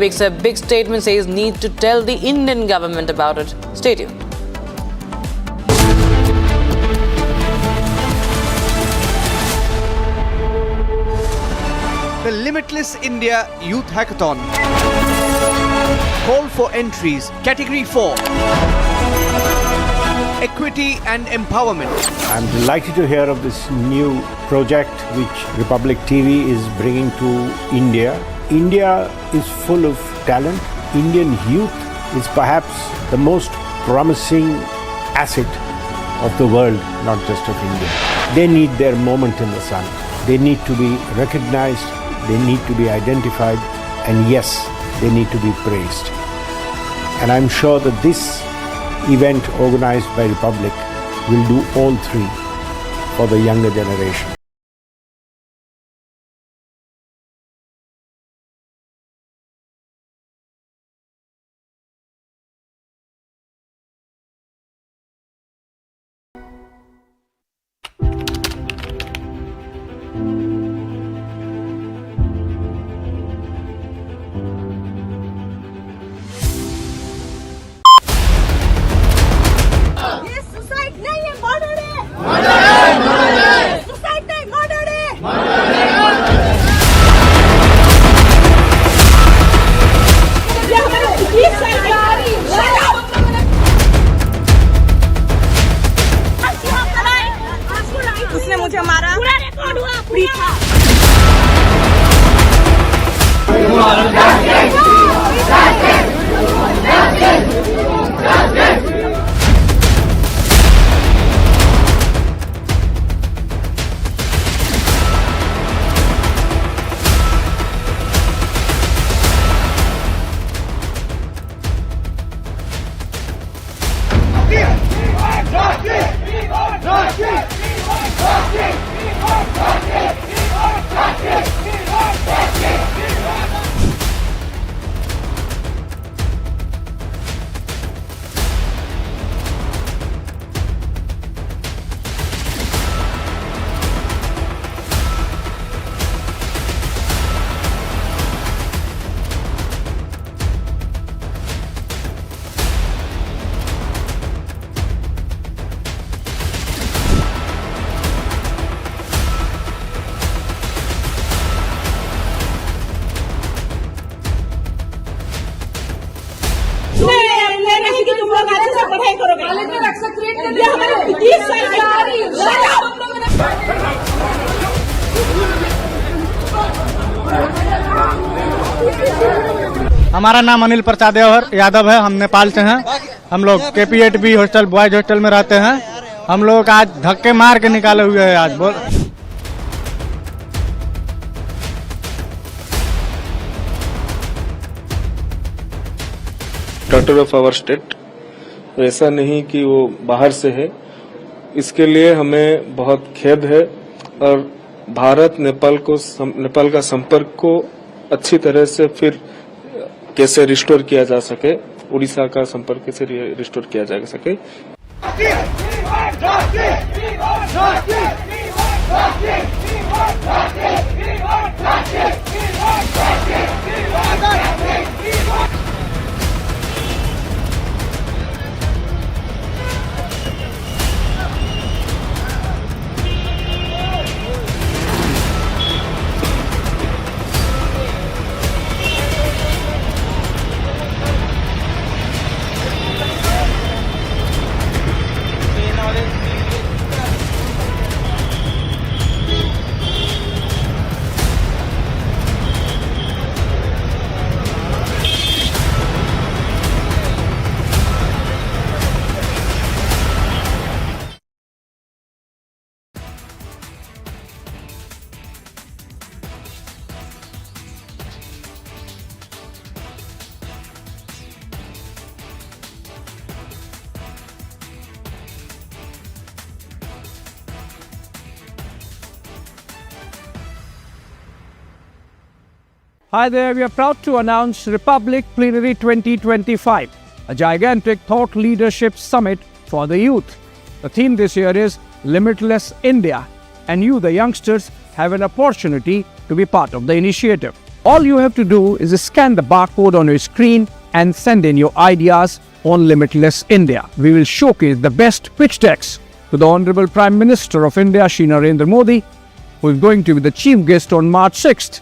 makes a big statement, says need to tell the Indian government about it. Stay tuned. The Limitless India Youth Hackathon. Call for entries. Category 4. Equity and Empowerment. I'm delighted to hear of this new project which Republic TV is bringing to India. India is full of talent. Indian youth is perhaps the most promising asset of the world, not just of India. They need their moment in the sun. They need to be recognized. They need to be identified. And yes, they need to be praised. And I'm sure that this event organized by Republic will do all 3 for the younger generation. उसने मुझे मारा, पूरा record हुआ, पूरी था। हमारा नाम अनिल प्रसाद यादव है, हम नेपाल से हैं। हम लोग KP8B हॉस्टल बॉयज हॉस्टल में रहते हैं। हम लोग आज धक्के मार के निकाले हुए हैं आज बोल। डॉटर ऑफ आवर स्टेट, ऐसा नहीं कि वो बाहर से है। इसके लिए हमें बहुत खेद है और भारत नेपाल का संपर्क को अच्छी तरह से फिर कैसे रिस्टोर किया जा सके, उड़ीसा का संपर्क कैसे रिस्टोर किया जा सके। Hi there, we are proud to announce Republic Plenary 2025, a gigantic thought leadership summit for the youth. The theme this year is Limitless India, and you, the youngsters, have an opportunity to be part of the initiative. All you have to do is scan the barcode on your screen and send in your ideas on Limitless India. We will showcase the best pitch decks to the Honorable Prime Minister of India, Shri Narendra Modi, who is going to be the chief guest on March 6th.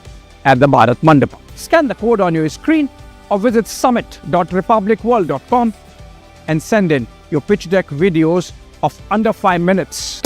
At the Bharat Mandapa. Scan the code on your screen or visit summit.republicworld.com and send in your pitch deck videos of under 5 minutes.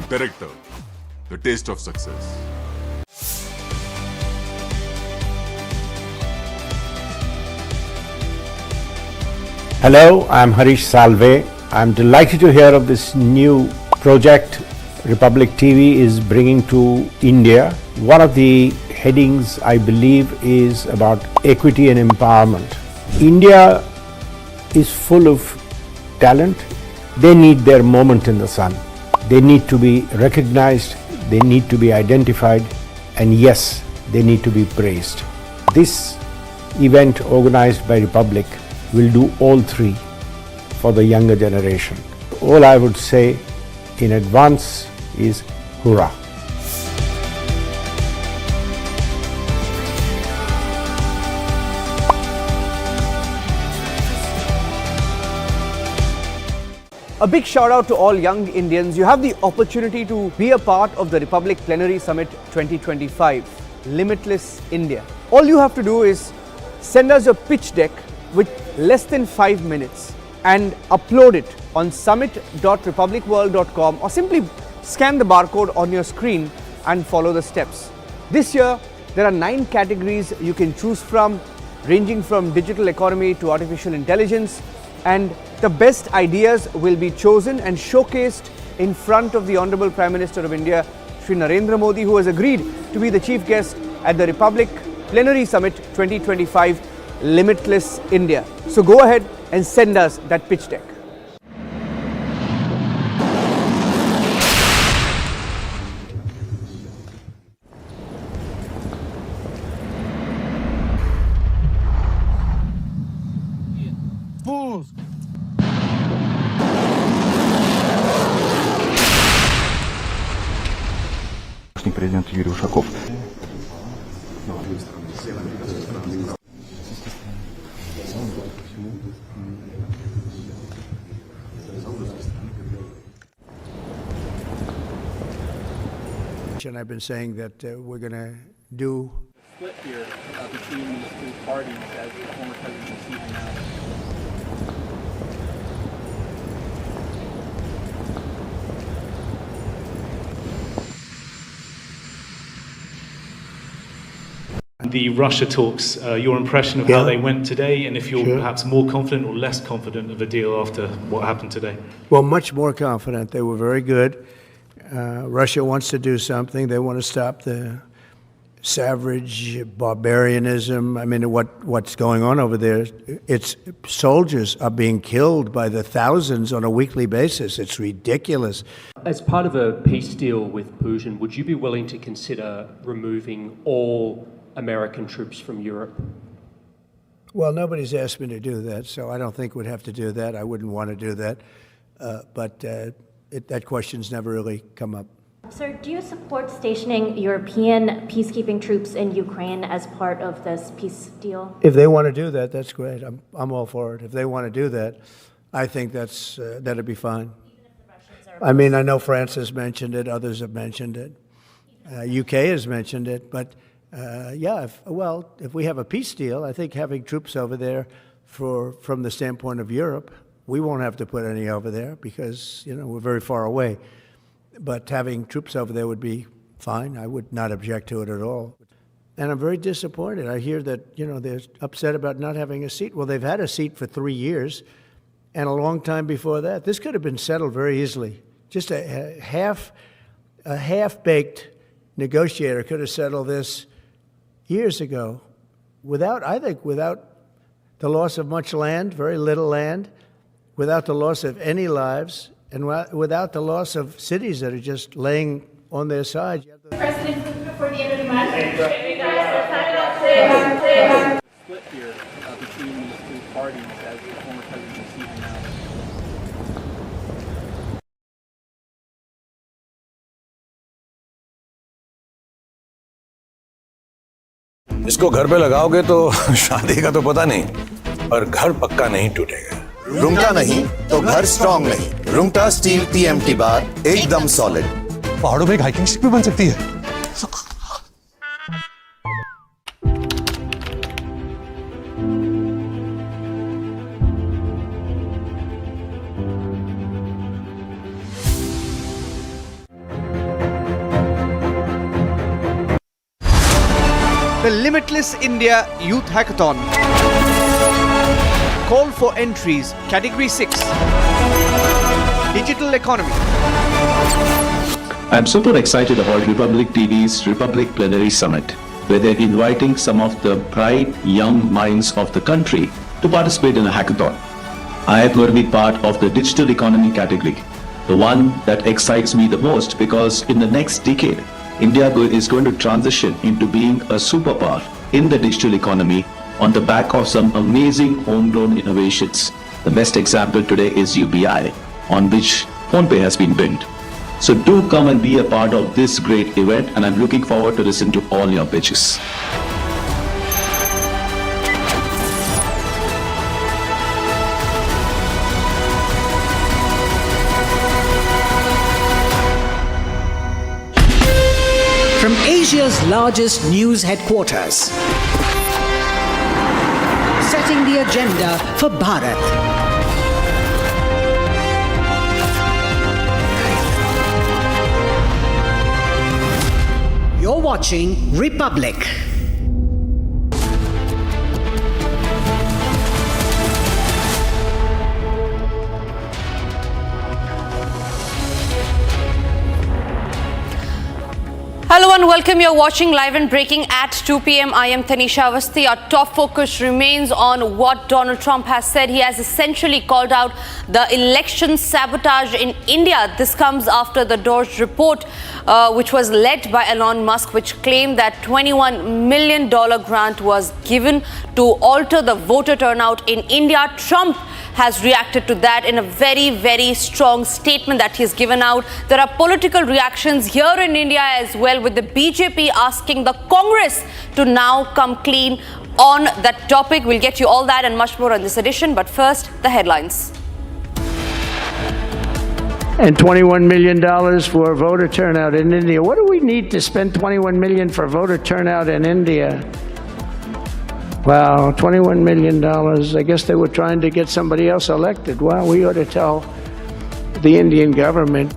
Director, the taste of success. Hello, I'm Harish Salve. I'm delighted to hear of this new project Republic TV is bringing to India. One of the headings, I believe, is about equity and empowerment. India is full of talent. They need their moment in the sun. They need to be recognized, they need to be identified, and yes, they need to be praised. This event organized by Republic will do all three for the younger generation. All I would say in advance is hurrah. A big shout out to all young Indians. You have the opportunity to be a part of the Republic Plenary Summit 2025, Limitless India. All you have to do is send us a pitch deck with less than 5 minutes and upload it on summit.republicworld.com or simply scan the barcode on your screen and follow the steps. This year, there are 9 categories you can choose from, ranging from digital economy to artificial intelligence, and the best ideas will be chosen and showcased in front of the Honorable Prime Minister of India, Shri Narendra Modi, who has agreed to be the chief guest at the Republic Plenary Summit 2025, Limitless India. So go ahead and send us that pitch deck. президент Юрий Ушаков. And I've been saying that we're going to do. Split here between these two parties as the former president is seeing now. The Russia talks, your impression of how they went today, and if you're perhaps more confident or less confident of a deal after what happened today? Well, much more confident. They were very good. Russia wants to do something. They want to stop the savage barbarianism. I mean, what's going on over there? It's soldiers are being killed by the thousands on a weekly basis. It's ridiculous. As part of a peace deal with Putin, would you be willing to consider removing all American troops from Europe? Well, nobody's asked me to do that, so I don't think we'd have to do that. I wouldn't want to do that. But that question's never really come up. Sir, do you support stationing European peacekeeping troops in Ukraine as part of this peace deal? If they want to do that, that's great. I'm all for it. If they want to do that, I think that'd be fine. I mean, I know France has mentioned it. Others have mentioned it. UK has mentioned it. But if we have a peace deal, I think having troops over there from the standpoint of Europe, we won't have to put any over there because, we're very far away. But having troops over there would be fine. I would not object to it at all. And I'm very disappointed. I hear that, they're upset about not having a seat. Well, they've had a seat for 3 years and a long time before that. This could have been settled very easily. Just a half-baked negotiator could have settled this years ago without the loss of much land, very little land, without the loss of any lives, and without the loss of cities that are just laying on their side. President, before the end of the month, Split here between these two parties as the former president is seeing now. इसको घर पे लगाओगे तो शादी का तो पता नहीं, पर घर पक्का नहीं टूटेगा। रुंगटा नहीं तो घर स्ट्रॉन्ग नहीं। रुंगटा स्टील TMT बार एकदम सॉलिड। पहाड़ों में एक हाइकिंग स्टिक भी बन सकती है। The Limitless India Youth Hackathon. Call for entries, Category 6, Digital Economy. I'm super excited about Republic TV's Republic Plenary Summit, where they're inviting some of the bright young minds of the country to participate in a hackathon. I am going to be part of the digital economy category, the one that excites me the most because in the next decade, India is going to transition into being a superpower in the digital economy on the back of some amazing homegrown innovations. The best example today is UPI, on which PhonePe has been built. So do come and be a part of this great event, and I'm looking forward to listen to all your pitches. From Asia's largest news headquarters, setting the agenda for Bharat. You're watching Republic. Hello and welcome. You're watching Live and Breaking at 2 p.m. I am Tanisha Avasthi. Our top focus remains on what Donald Trump has said. He has essentially called out the election sabotage in India. This comes after the Doge report, which was led by Elon Musk, which claimed that $21 million grant was given to alter the voter turnout in India. Trump has reacted to that in a very, very strong statement that he's given out. There are political reactions here in India as well, with the BJP asking the Congress to now come clean on that topic. We'll get you all that and much more on this edition. But first, the headlines. And $21 million for voter turnout in India. What do we need to spend $21 million for voter turnout in India? Wow, $21 million. I guess they were trying to get somebody else elected. Well, we ought to tell the Indian government.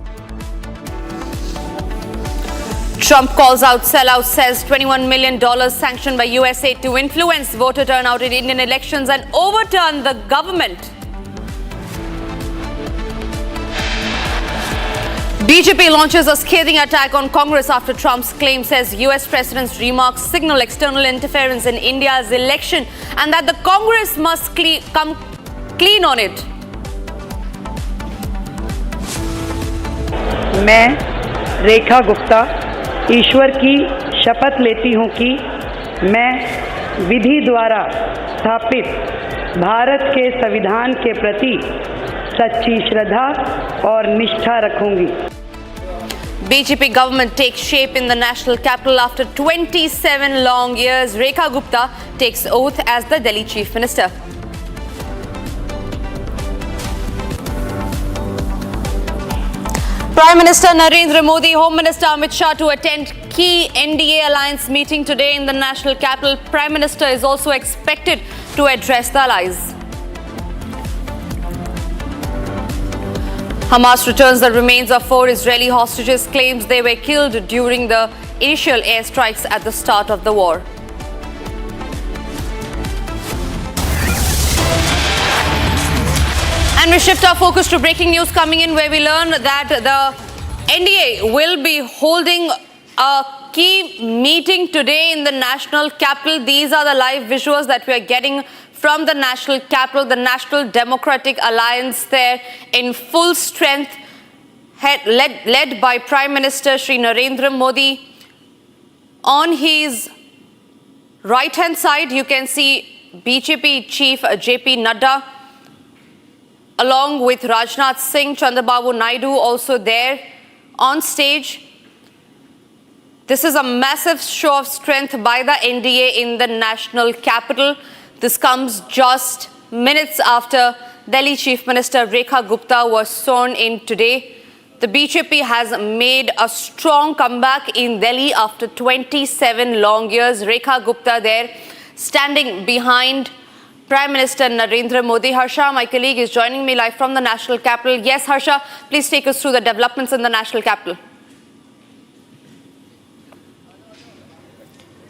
Trump calls out sellouts, says $21 million sanctioned by USA to influence voter turnout in Indian elections and overturn the government. BJP launches a scathing attack on Congress after Trump's claim, says US President's remarks signal external interference in India's election and that the Congress must come clean on it. मैं रेखा गुप्ता ईश्वर की शपथ लेती हूं कि मैं विधि द्वारा स्थापित भारत के संविधान के प्रति सच्ची श्रद्धा और निष्ठा रखूंगी. BJP government takes shape in the national capital after 27 long years. Rekha Gupta takes oath as the Delhi Chief Minister. Prime Minister Narendra Modi, Home Minister Amit Shah to attend key NDA alliance meeting today in the national capital. Prime Minister is also expected to address the allies. Hamas returns the remains of 4 Israeli hostages, claims they were killed during the initial airstrikes at the start of the war. And we shift our focus to breaking news coming in, where we learn that the NDA will be holding a key meeting today in the national capital. These are the live visuals that we are getting from the national capital, the National Democratic Alliance there in full strength, led by Prime Minister Shri Narendra Modi. On his right-hand side, you can see BJP Chief JP Nadda, along with Rajnath Singh, Chandrababu Naidu also there on stage. This is a massive show of strength by the NDA in the national capital. This comes just minutes after Delhi Chief Minister Rekha Gupta was sworn in today. The BJP has made a strong comeback in Delhi after 27 long years. Rekha Gupta there standing behind Prime Minister Narendra Modi. Harsha, my colleague, is joining me live from the national capital. Yes, Harsha, please take us through the developments in the national capital.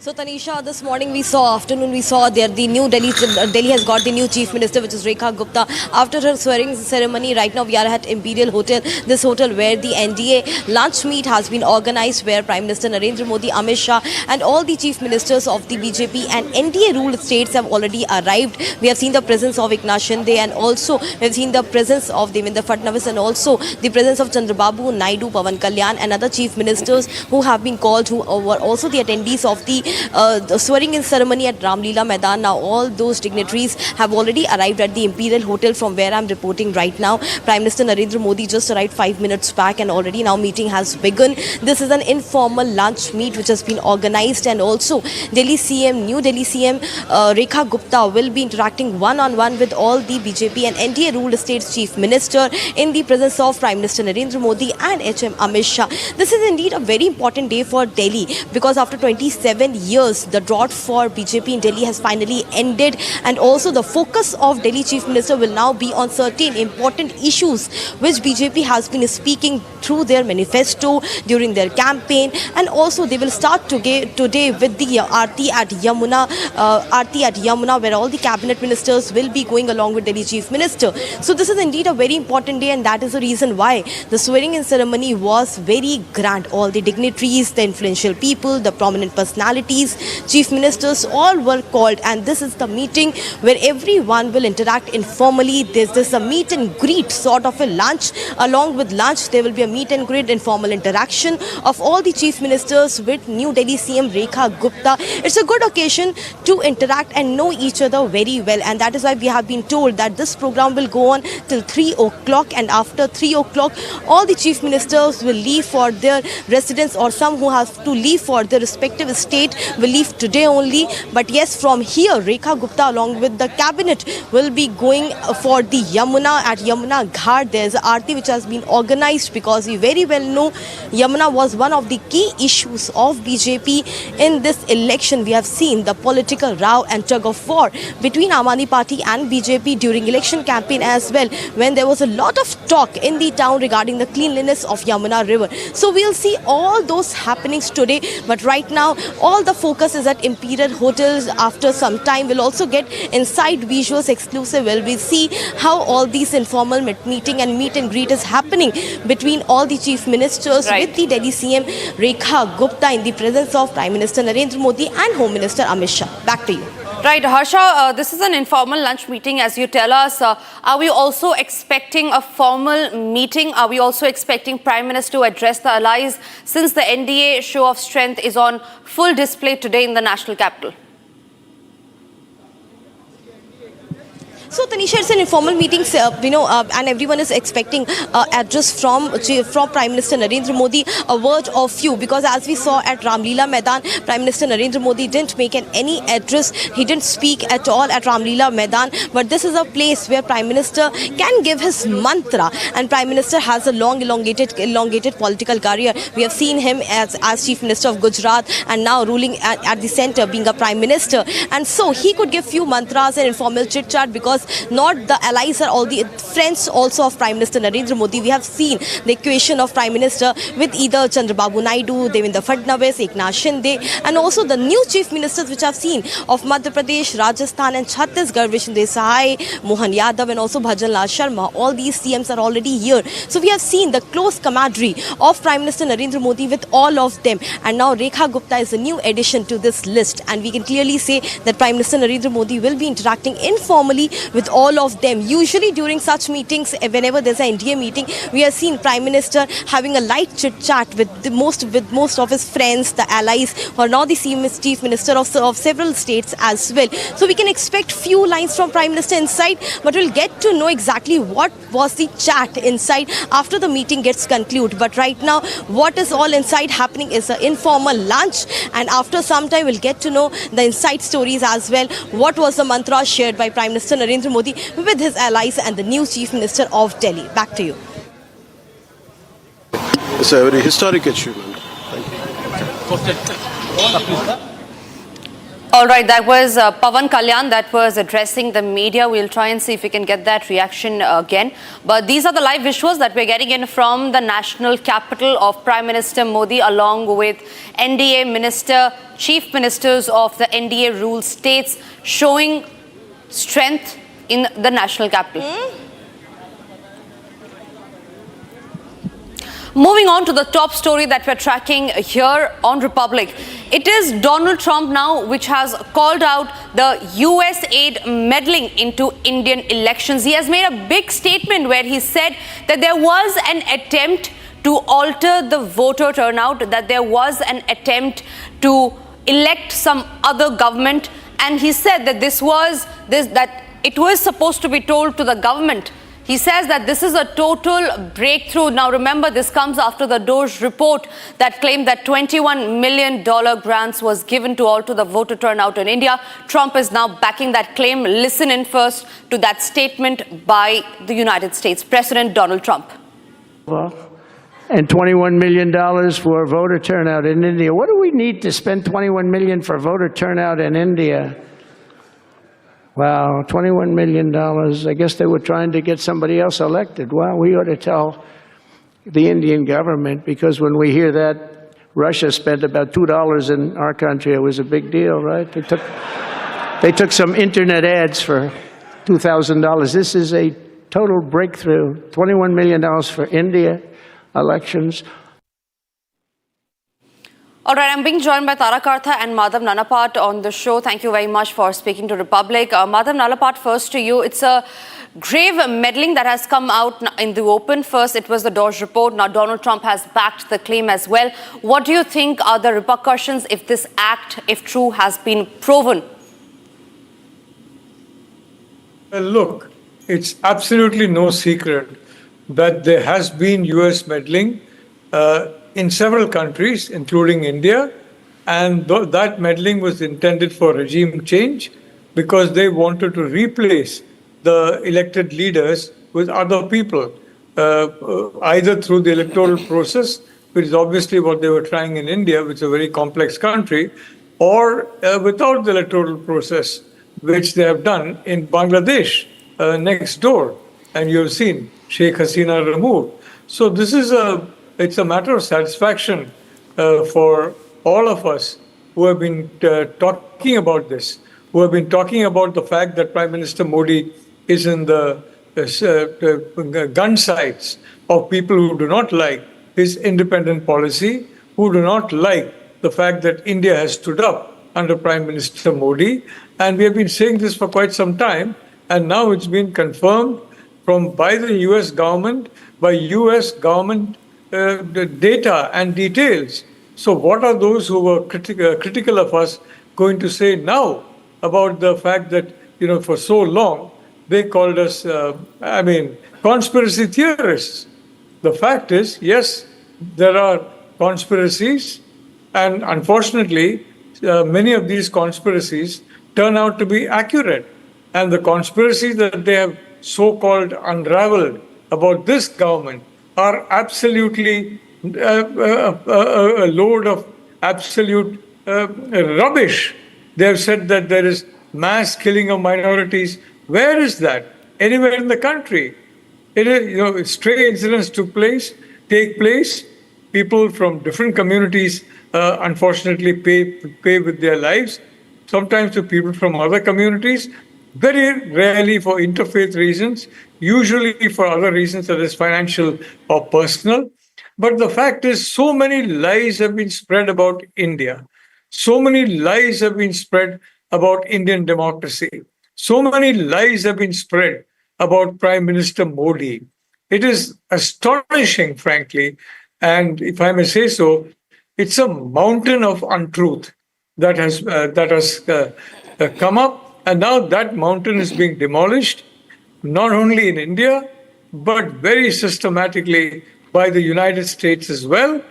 So Tanisha, this morning afternoon we saw there the new Delhi has got the new Chief Minister, which is Rekha Gupta. After her swearing ceremony, right now we are at Imperial Hotel, this hotel where the NDA lunch meet has been organized, where Prime Minister Narendra Modi, Amit Shah and all the Chief Ministers of the BJP and NDA ruled states have already arrived. We have seen the presence of Eknath Shinde and also we have seen the presence of Devendra Fadnavis and also the presence of Chandrababu Naidu, Pawan Kalyan and other Chief Ministers who have been called, who were also the attendees of the swearing-in ceremony at Lila, Maidan. Now all those dignitaries have already arrived at the Imperial Hotel from where I'm reporting right now. Prime Minister Narendra Modi just arrived 5 minutes back and already now meeting has begun. This is an informal lunch meet which has been organized, and also Delhi CM, new Delhi CM Rekha Gupta will be interacting one-on-one with all the BJP and NDA ruled states Chief Minister in the presence of Prime Minister Narendra Modi and HM Amit Shah. This is indeed a very important day for Delhi because after 27 years, the drought for BJP in Delhi has finally ended, and also the focus of Delhi Chief Minister will now be on certain important issues which BJP has been speaking through their manifesto during their campaign, and also they will start today with the Aarti at Yamuna, where all the cabinet ministers will be going along with Delhi Chief Minister. So this is indeed a very important day, and that is the reason why the swearing-in ceremony was very grand. All the dignitaries, the influential people, the prominent personalities parties, chief ministers, all were called, and this is the meeting where everyone will interact informally. There's a meet and greet, sort of a lunch. Along with lunch, there will be a meet and greet, informal interaction of all the chief ministers with New Delhi CM Rekha Gupta. It's a good occasion to interact and know each other very well, and that is why we have been told that this program will go on till 3 o'clock, and after 3 o'clock, all the chief ministers will leave for their residence, or some who have to leave for their respective state will leave today only. But yes, from here, Rekha Gupta along with the cabinet will be going for the Yamuna. At Yamuna Ghat, there's an aarti which has been organized, because we very well know Yamuna was one of the key issues of BJP in this election. We have seen the political row and tug of war between Aam Aadmi Party and BJP during election campaign as well, when there was a lot of talk in the town regarding the cleanliness of Yamuna River. So we'll see all those happenings today, but right now all the focus is at Imperial Hotels. After some time we'll also get inside visuals exclusive, where we'll see how all these informal meeting and meet and greet is happening between all the chief ministers with the Delhi CM Rekha Gupta in the presence of Prime Minister Narendra Modi and Home Minister Amit Shah. Back to you. Right, Harsha, this is an informal lunch meeting, as you tell us. Are we also expecting a formal meeting? Are we also expecting Prime Minister to address the allies, since the NDA show of strength is on full display today in the national capital? So, Tanisha, it's an informal meeting, and everyone is expecting address from Prime Minister Narendra Modi, a word of few, because as we saw at Lila Maidan, Prime Minister Narendra Modi didn't make any address. He didn't speak at all at Lila Maidan, but this is a place where Prime Minister can give his mantra, and Prime Minister has a long, elongated political career. We have seen him as Chief Minister of Gujarat, and now ruling at the centre, being a Prime Minister, and so he could give few mantras and informal chit-chat, because not the allies are all the friends also of Prime Minister Narendra Modi. We have seen the equation of Prime Minister with either Chandrababu Naidu, Devendra Fadnavis, Eknath Shinde, and also the new chief ministers which I've seen of Madhya Pradesh, Rajasthan and Chhattisgarh, Vishnu Desai, Mohan Yadav and also Bhajan Lal Sharma. All these CMs are already here. So we have seen the close camaraderie of Prime Minister Narendra Modi with all of them. And now Rekha Gupta is a new addition to this list. And we can clearly say that Prime Minister Narendra Modi will be interacting informally with all of them. Usually during such meetings, whenever there's an NDA meeting, we have seen Prime Minister having a light chit chat with most of his friends, the allies, or now the Chief Minister of several states as well. So we can expect few lines from Prime Minister inside, but we'll get to know exactly what was the chat inside after the meeting gets concluded. But right now, what is all inside happening is an informal lunch, and after some time we'll get to know the inside stories as well. What was the mantra shared by Prime Minister Narendra Modi with his allies and the new Chief Minister of Delhi? Back to you. It's a very historic achievement. Thank you. All right, that was Pawan Kalyan that was addressing the media. We'll try and see if we can get that reaction again. But these are the live visuals that we're getting in from the national capital of Prime Minister Modi, along with NDA minister, chief ministers of the NDA ruled states, showing strength in the national capital. Moving on to the top story that we're tracking here on Republic. It is Donald Trump now which has called out the US aid meddling into Indian elections. He has made a big statement where he said that there was an attempt to alter the voter turnout, that there was an attempt to elect some other government, and he said that that it was supposed to be told to the government. He says that this is a total breakthrough. Now remember, this comes after the DOJ report that claimed that $21 million grants was given to alter the voter turnout in India. Trump is now backing that claim. Listen in first to that statement by the United States President Donald Trump. And $21 million for voter turnout in India. What do we need to spend $21 million for voter turnout in India? Wow, $21 million. I guess they were trying to get somebody else elected. Well, we ought to tell the Indian government, because when we hear that Russia spent about $2 in our country, it was a big deal, right? They took some internet ads for $2,000. This is a total breakthrough. $21 million for India elections. All right, I'm being joined by Tara Kartha and Madhav Nanapat on the show. Thank you very much for speaking to Republic. Madhav Nanapat, first to you. It's a grave meddling that has come out in the open. First, it was the Doge report. Now, Donald Trump has backed the claim as well. What do you think are the repercussions if this act, if true, has been proven? Look, it's absolutely no secret that there has been US meddling in several countries, including India, and that meddling was intended for regime change because they wanted to replace the elected leaders with other people, either through the electoral process, which is obviously what they were trying in India, which is a very complex country, or without the electoral process, which they have done in Bangladesh, next door. And you have seen Sheikh Hasina removed. So this is it's a matter of satisfaction for all of us who have been talking about this, who have been talking about the fact that Prime Minister Modi is in the gun sights of people who do not like his independent policy, who do not like the fact that India has stood up under Prime Minister Modi. And we have been saying this for quite some time, and now it's been confirmed by the US government, by US government data and details. So what are those who were critical of us going to say now about the fact that, for so long, they called us, conspiracy theorists? The fact is, yes, there are conspiracies, and unfortunately, many of these conspiracies turn out to be accurate. And the conspiracies that they have so-called unraveled about this government are absolutely a load of absolute rubbish. They have said that there is mass killing of minorities. Where is that? Anywhere in the country? It is, stray incidents take place. People from different communities, unfortunately, pay with their lives. Sometimes to people from other communities. Very rarely for interfaith reasons, usually for other reasons, that is financial or personal. But the fact is, so many lies have been spread about India. So many lies have been spread about Indian democracy. So many lies have been spread about Prime Minister Modi. It is astonishing, frankly. And if I may say so, it's a mountain of untruth that has come up. And now that mountain is being demolished, not only in India, but very systematically by the United States as well.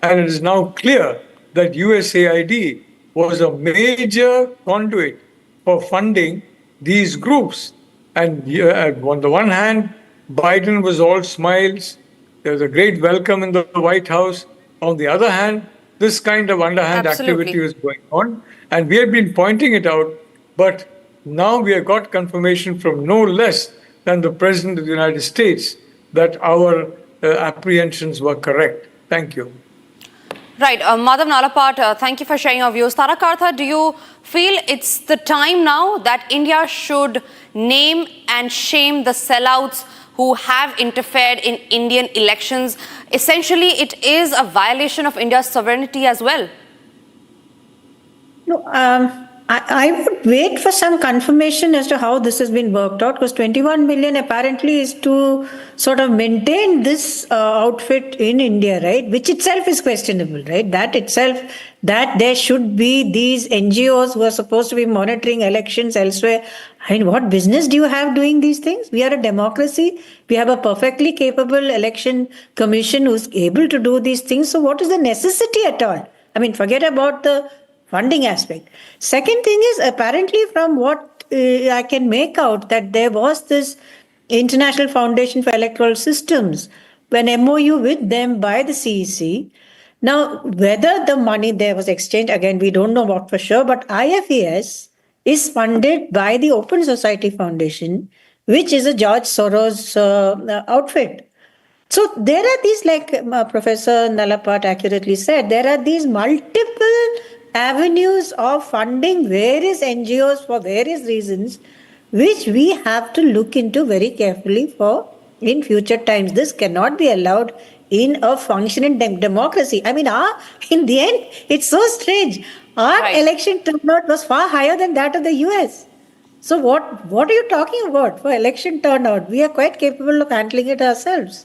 And it is now clear that USAID was a major conduit for funding these groups. And on the one hand, Biden was all smiles. There was a great welcome in the White House. On the other hand, this kind of underhand activity was going on. And we have been pointing it out, but now we have got confirmation from no less than the President of the United States that our apprehensions were correct. Thank you. Right. Madhav Nalapat, thank you for sharing your views. Tara Kartha, do you feel it's the time now that India should name and shame the sellouts who have interfered in Indian elections? Essentially, it is a violation of India's sovereignty as well. No, I would wait for some confirmation as to how this has been worked out, because 21 million apparently is to sort of maintain this outfit in India, right? Which itself is questionable, right? That itself, that there should be these NGOs who are supposed to be monitoring elections elsewhere. I mean, what business do you have doing these things? We are a democracy. We have a perfectly capable election commission who's able to do these things. So what is the necessity at all? I mean, forget about the funding aspect. Second thing is, apparently from what I can make out, that there was this International Foundation for Electoral Systems, an MOU with them by the CEC. Now, whether the money there was exchanged, again, we don't know what for sure, but IFES is funded by the Open Society Foundation, which is a George Soros outfit. So there are these, like Professor Nalapat accurately said, there are these multiple avenues of funding various NGOs for various reasons, which we have to look into very carefully for in future times. This cannot be allowed in a functioning democracy. I mean, in the end, it's so strange. Our election turnout was far higher than that of the US. So what are you talking about for election turnout? We are quite capable of handling it ourselves.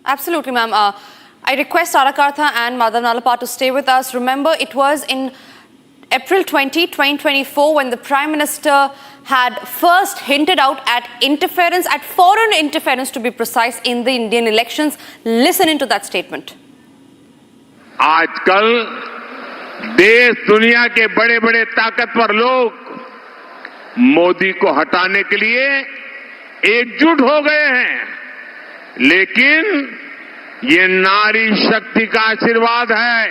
Absolutely, ma'am. I request Arakartha and Madan Alapa to stay with us. Remember, it was in April 2024, when the Prime Minister had first hinted out at interference, at foreign interference to be precise, in the Indian elections. Listen into that statement. आजकल देश दुनिया के बड़े बड़े ताकतवर लोग मोदी को हटाने के लिए एकजुट हो गए हैं, लेकिन ये नारी शक्ति का आशीर्वाद है,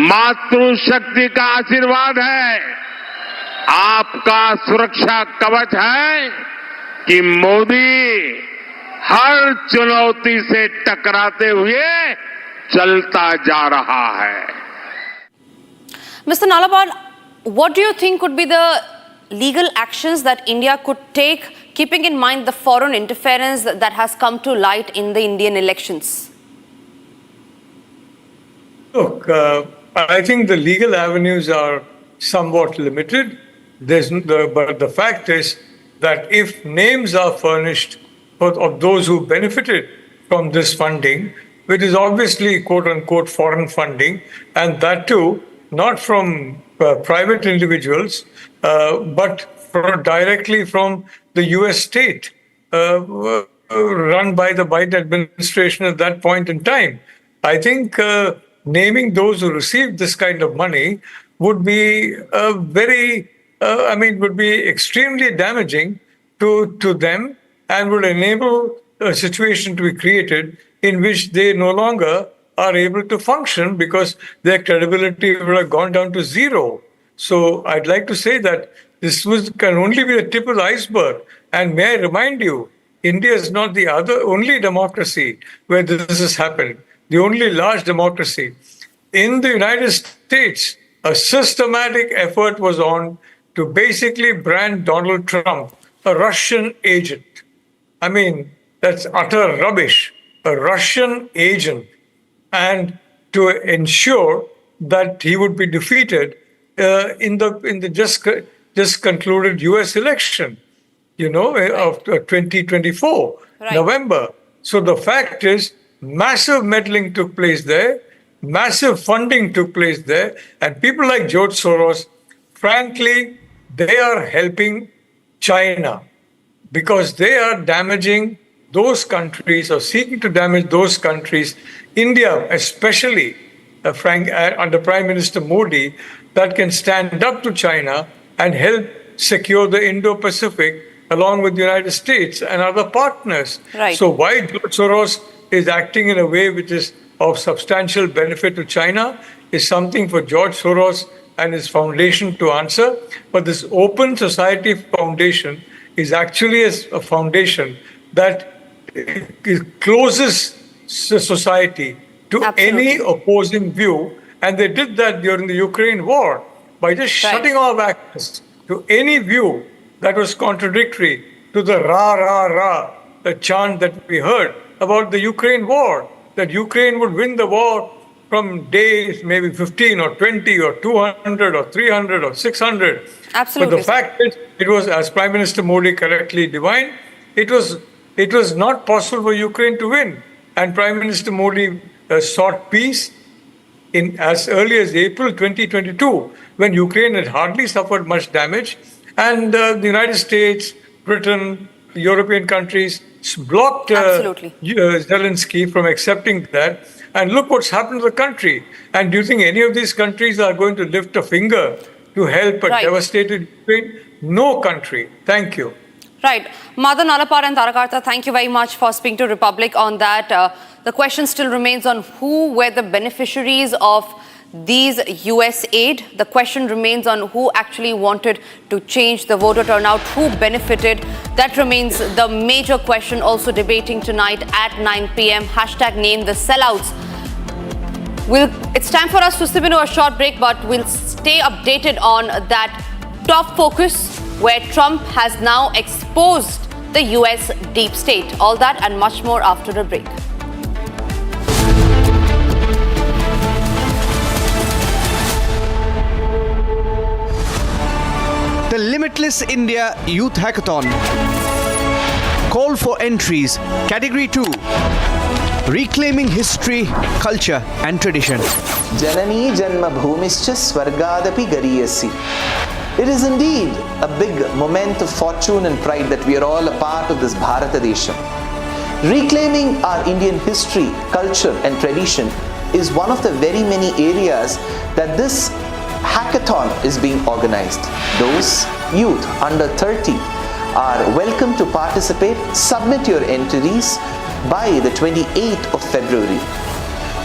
मातृशक्ति का आशीर्वाद है, आपका सुरक्षा कवच है कि मोदी हर चुनौती से टकराते हुए चलता जा रहा है. Mr. Nalapad, what do you think could be the legal actions that India could take, keeping in mind the foreign interference that has come to light in the Indian elections? Look, I think the legal avenues are somewhat limited. But the fact is that if names are furnished of those who benefited from this funding, which is obviously quote-unquote foreign funding, and that too not from private individuals, but directly from the US state, run by the Biden administration at that point in time. I think naming those who received this kind of money would be would be extremely damaging to them, and would enable a situation to be created in which they no longer are able to function because their credibility would have gone down to zero. So I'd like to say that this can only be the tip of the iceberg. And may I remind you, India is not the only democracy where this has happened, the only large democracy. In the United States, a systematic effort was on to basically brand Donald Trump a Russian agent. I mean, that's utter rubbish. A Russian agent, and to ensure that he would be defeated in the just concluded U.S. election, of 2024, November. So the fact is, massive meddling took place there, massive funding took place there, and people like George Soros, frankly, they are helping China because they are damaging those countries, or seeking to damage those countries, India especially, under Prime Minister Modi, that can stand up to China and help secure the Indo-Pacific along with the United States and other partners. Right. So why George Soros is acting in a way which is of substantial benefit to China is something for George Soros and his foundation to answer. But this Open Society Foundation is actually a foundation that it closes society to any opposing view, and they did that during the Ukraine war by just shutting off access to any view that was contradictory to the the chant that we heard about the Ukraine war, that Ukraine would win the war from days maybe 15 or 20 or 200 or 300 or 600. Absolutely. But the fact is, it was, as Prime Minister Modi correctly divined, it was not possible for Ukraine to win. And Prime Minister Modi sought peace in as early as April 2022, when Ukraine had hardly suffered much damage. And the United States, Britain, the European countries blocked Zelensky from accepting that. And look what's happened to the country. And do you think any of these countries are going to lift a finger to help a devastated Ukraine? No country. Thank you. Right. Madan Alapar and Tarakartha, thank you very much for speaking to Republic on that. The question still remains on who were the beneficiaries of these US aid. The question remains on who actually wanted to change the voter turnout, who benefited. That remains the major question, also debating tonight at 9 p.m. #name the sellouts. It's time for us to slip into a short break, but we'll stay updated on that top focus where Trump has now exposed the US deep state. All that and much more after a break. Limitless India Youth Hackathon. Call for entries. Category 2. Reclaiming history, culture and tradition. Janani Janma Bhumischa Swargadapi Gariyasi. It is indeed a big moment of fortune and pride that we are all a part of this Bharata Desham. Reclaiming our Indian history, culture and tradition is one of the very many areas that this hackathon is being organized. Those youth under 30 are welcome to participate. Submit your entries by the 28th of February.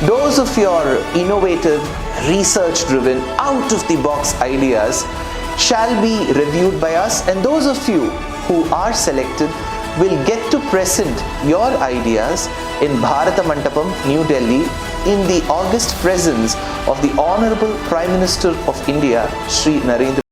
Those of your innovative, research-driven, out-of-the-box ideas shall be reviewed by us, and those of you who are selected will get to present your ideas in Bharata Mandapam, New Delhi, in the august presence of the Honorable Prime Minister of India, Shri Narendra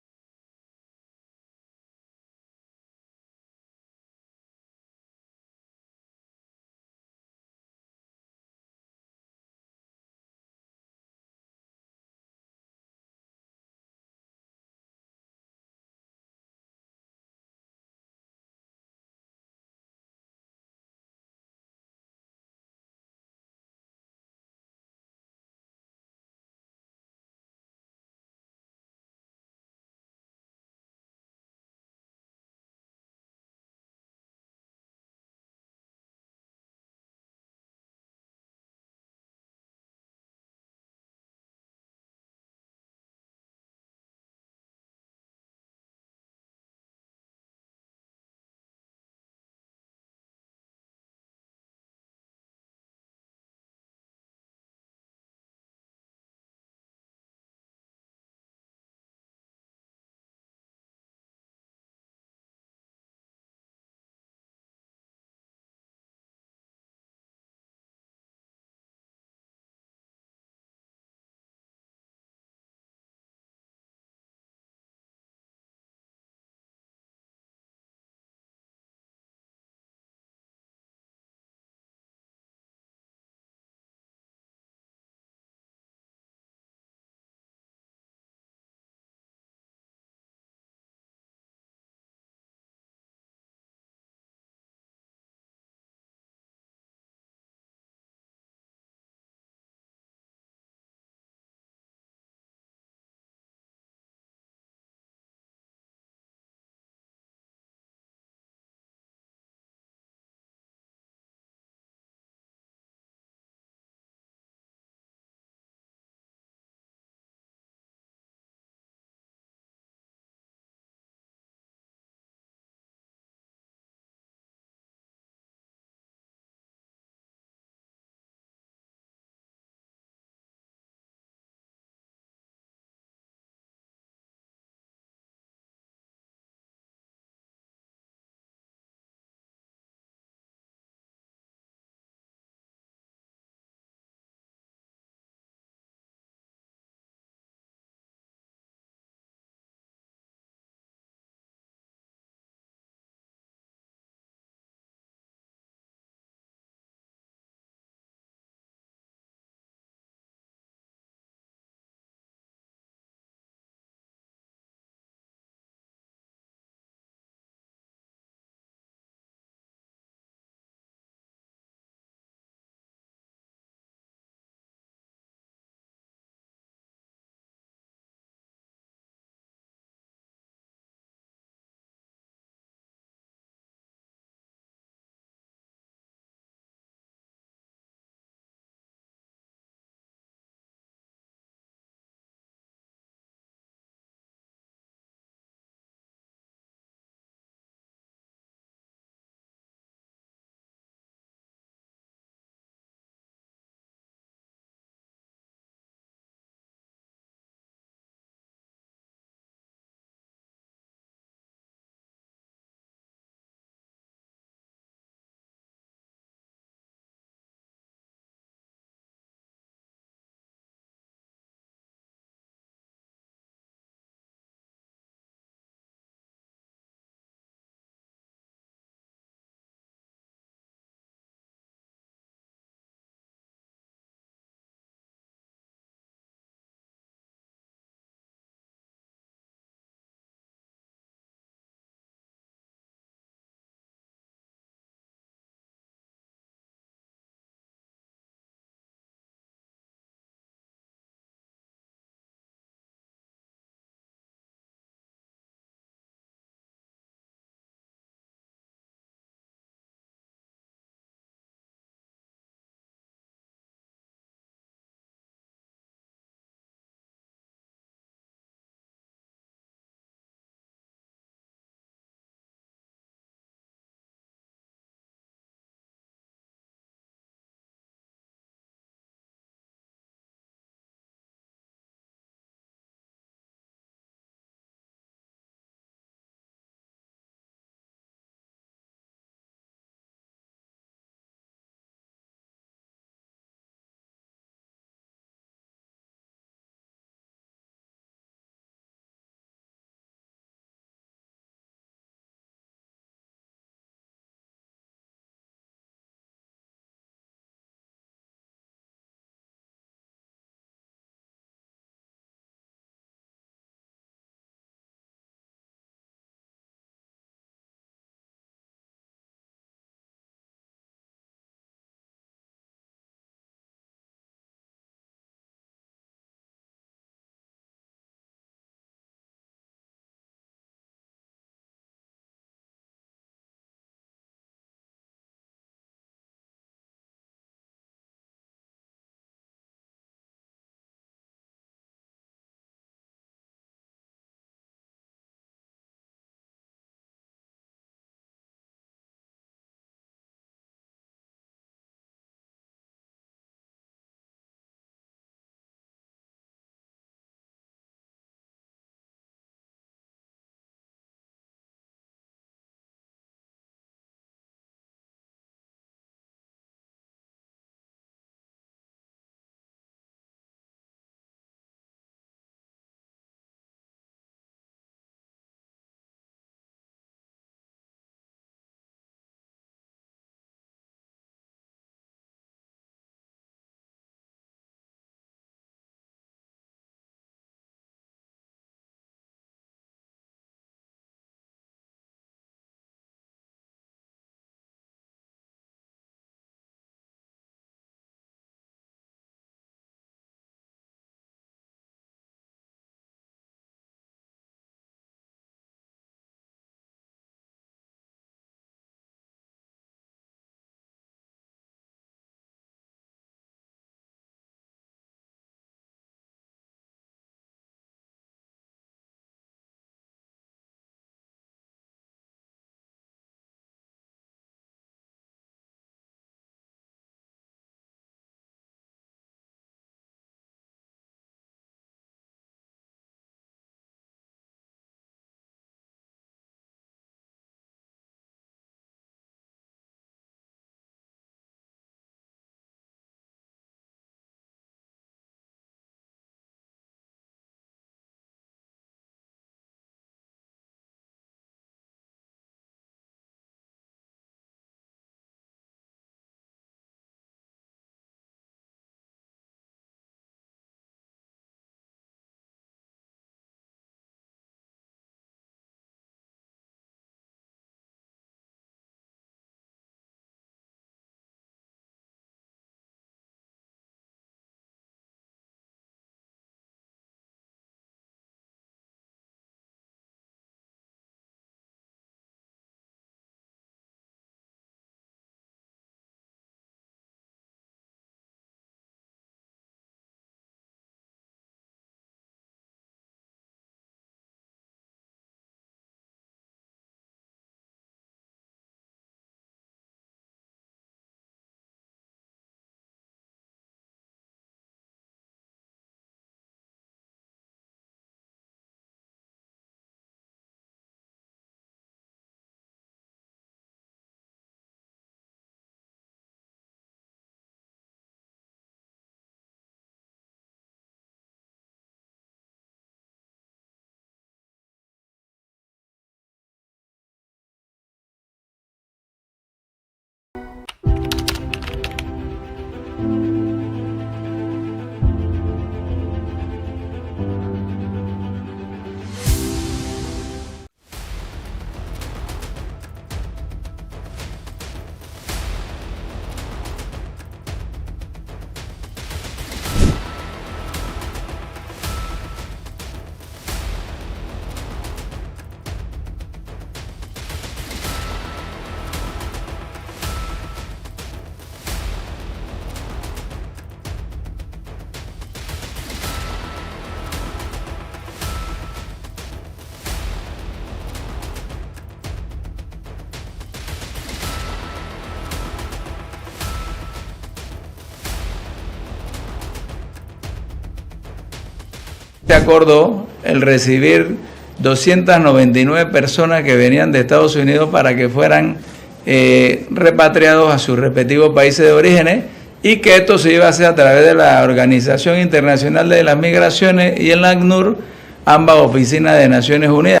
Se acordó el recibir 299 personas que venían de Estados Unidos para que fueran repatriados a sus respectivos países de orígenes y que esto se iba a hacer a través de la Organización Internacional de las Migraciones y el ACNUR, ambas oficinas de Naciones Unidas.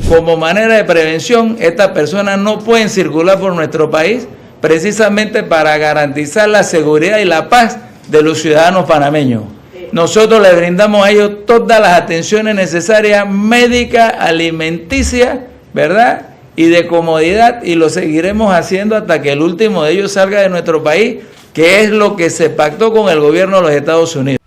Como manera de prevención, estas personas no pueden circular por nuestro país precisamente para garantizar la seguridad y la paz de los ciudadanos panameños. Nosotros les brindamos a ellos todas las atenciones necesarias, médicas, alimenticias, ¿verdad? Y de comodidad, y lo seguiremos haciendo hasta que el último de ellos salga de nuestro país, que es lo que se pactó con el gobierno de los Estados Unidos.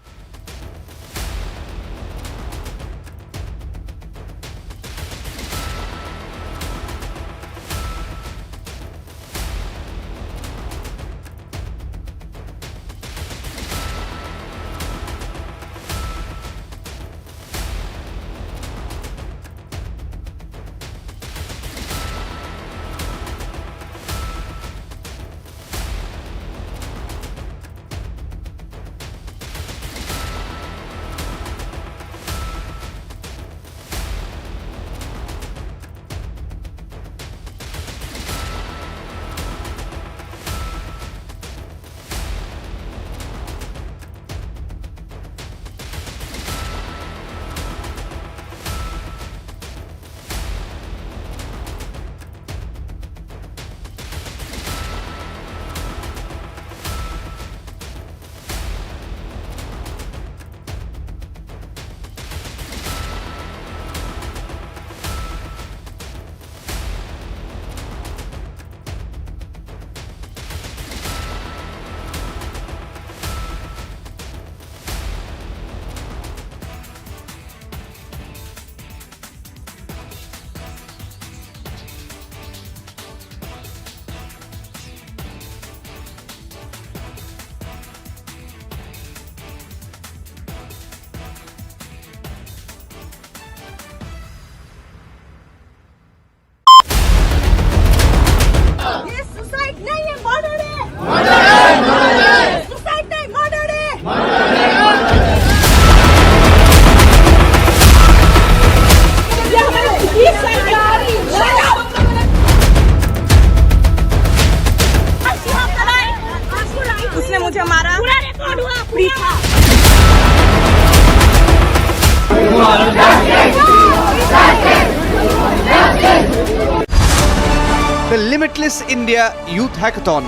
The Limitless India Youth Hackathon.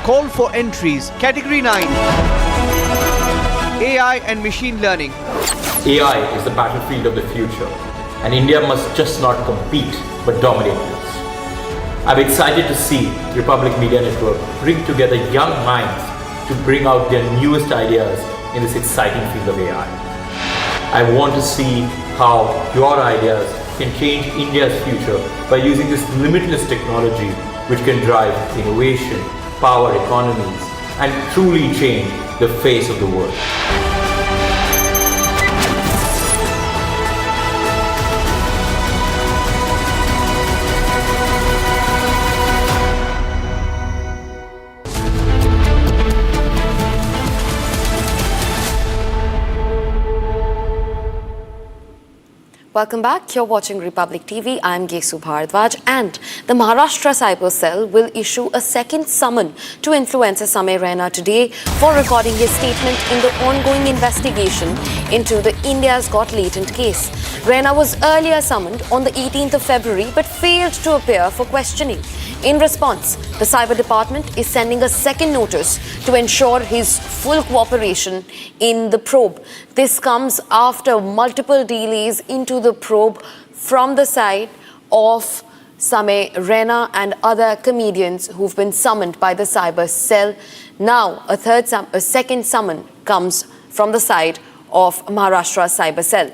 Call for entries. Category 9. AI and Machine Learning. AI is the battlefield of the future, and India must just not compete but dominate this. I'm excited to see Republic Media Network bring together young minds to bring out their newest ideas in this exciting field of AI. I want to see how your ideas can change India's future by using this limitless technology which can drive innovation, power economies, and truly change the face of the world. Welcome back. You're watching Republic TV. I'm Gesu Bharadwaj, and the Maharashtra Cyber Cell will issue a second summon to influencer Samay Raina today for recording his statement in the ongoing investigation into the India's Got Latent case. Raina was earlier summoned on the 18th of February but failed to appear for questioning. In response, the Cyber Department is sending a second notice to ensure his full cooperation in the probe. This comes after multiple delays into the probe from the side of Samay Raina and other comedians who've been summoned by the Cyber Cell. Now, a second summon comes from the side of Maharashtra Cyber Cell.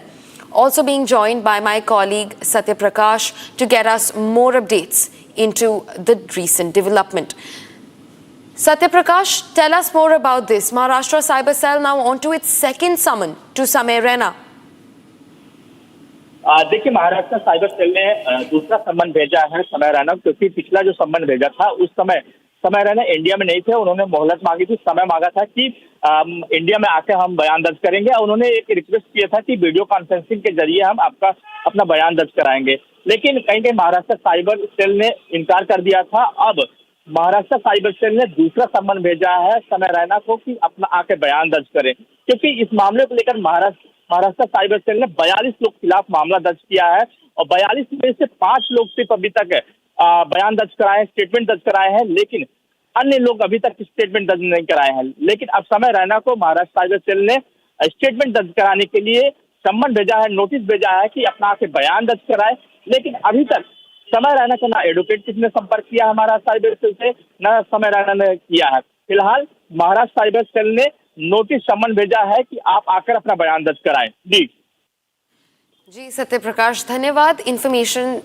Also being joined by my colleague Satya Prakash to get us more updates into the recent development. Satyaprakash, tell us more about this. Maharashtra Cyber Cell now onto its second summon to Samay Raina. देखिए, Maharashtra cyber cell ने दूसरा सम्मन भेजा है समय रैना, क्योंकि पिछला जो सम्मन भेजा था उस समय समय रैना इंडिया में नहीं थे। उन्होंने मोहलत मांगी थी, समय मांगा था कि इंडिया में आके हम बयान दर्ज करेंगे। उन्होंने एक रिक्वेस्ट किया था कि वीडियो कॉन्फ्रेंसिंग के जरिए हम आपका अपना बयान दर्ज कराएंगे, लेकिन कहीं कहीं महाराष्ट्र साइबर सेल ने इनकार कर दिया था। अब महाराष्ट्र साइबर सेल ने दूसरा सम्मन भेजा है समय रैना को कि अपना आके बयान दर्ज करें, क्योंकि इस मामले को लेकर महाराष्ट्र साइबर सेल ने 42 लोग खिलाफ मामला दर्ज किया है और 42 में से 5 लोग सिर्फ अभी तक बयान दर्ज कराए, स्टेटमेंट दर्ज कराए हैं, लेकिन अन्य लोग अभी तक स्टेटमेंट दर्ज नहीं कराए हैं। लेकिन अब समय रैना को महाराष्ट्र साइबर सेल ने स्टेटमेंट दर्ज कराने के लिए सम्मन भेजा है, नोटिस भेजा है कि अपना आके बयान दर्ज कराए, लेकिन अभी तक समय रैना का ना एडवोकेट किसने संपर्क किया है महाराष्ट्र साइबर सेल से, न समय रैना ने किया है। फिलहाल महाराष्ट्र साइबर सेल ने नोटिस सम्मन भेजा है कि आप आकर अपना बयान दर्ज कराएं। जी सत्यप्रकाश, धन्यवाद इंफॉर्मेशन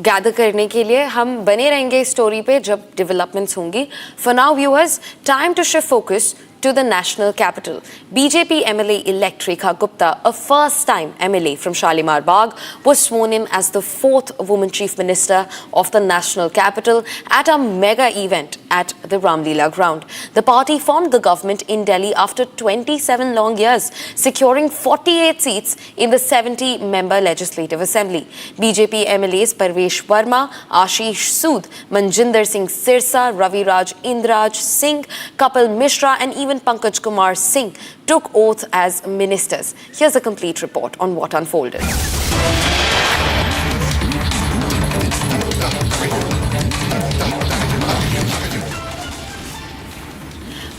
गैदर करने के लिए। हम बने रहेंगे इस स्टोरी पे जब डेवलपमेंट्स होंगी। For now viewers, time to shift focus to the national capital. BJP MLA-elect Rekha Gupta, a first-time MLA from Shalimar Bagh, was sworn in as the 4th woman chief minister of the national capital at a mega event at the Lila ground. The party formed the government in Delhi after 27 long years, securing 48 seats in the 70-member Legislative Assembly. BJP MLAs Parvesh Verma, Ashish Sood, Manjinder Singh Sirsa, Raviraj Indraj Singh, Kapil Mishra and even Pankaj Kumar Singh took oath as ministers. Here's a complete report on what unfolded.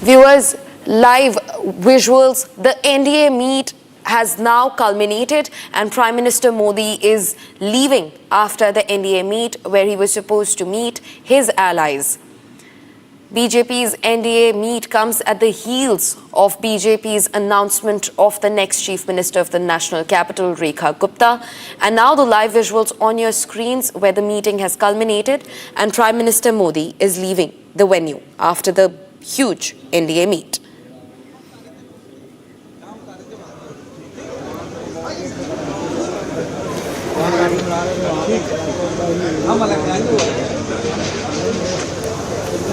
Viewers, live visuals. The NDA meet has now culminated and Prime Minister Modi is leaving after the NDA meet where he was supposed to meet his allies. BJP's NDA meet comes at the heels of BJP's announcement of the next Chief Minister of the national capital, Rekha Gupta. And now the live visuals on your screens where the meeting has culminated and Prime Minister Modi is leaving the venue after the huge NDA meet.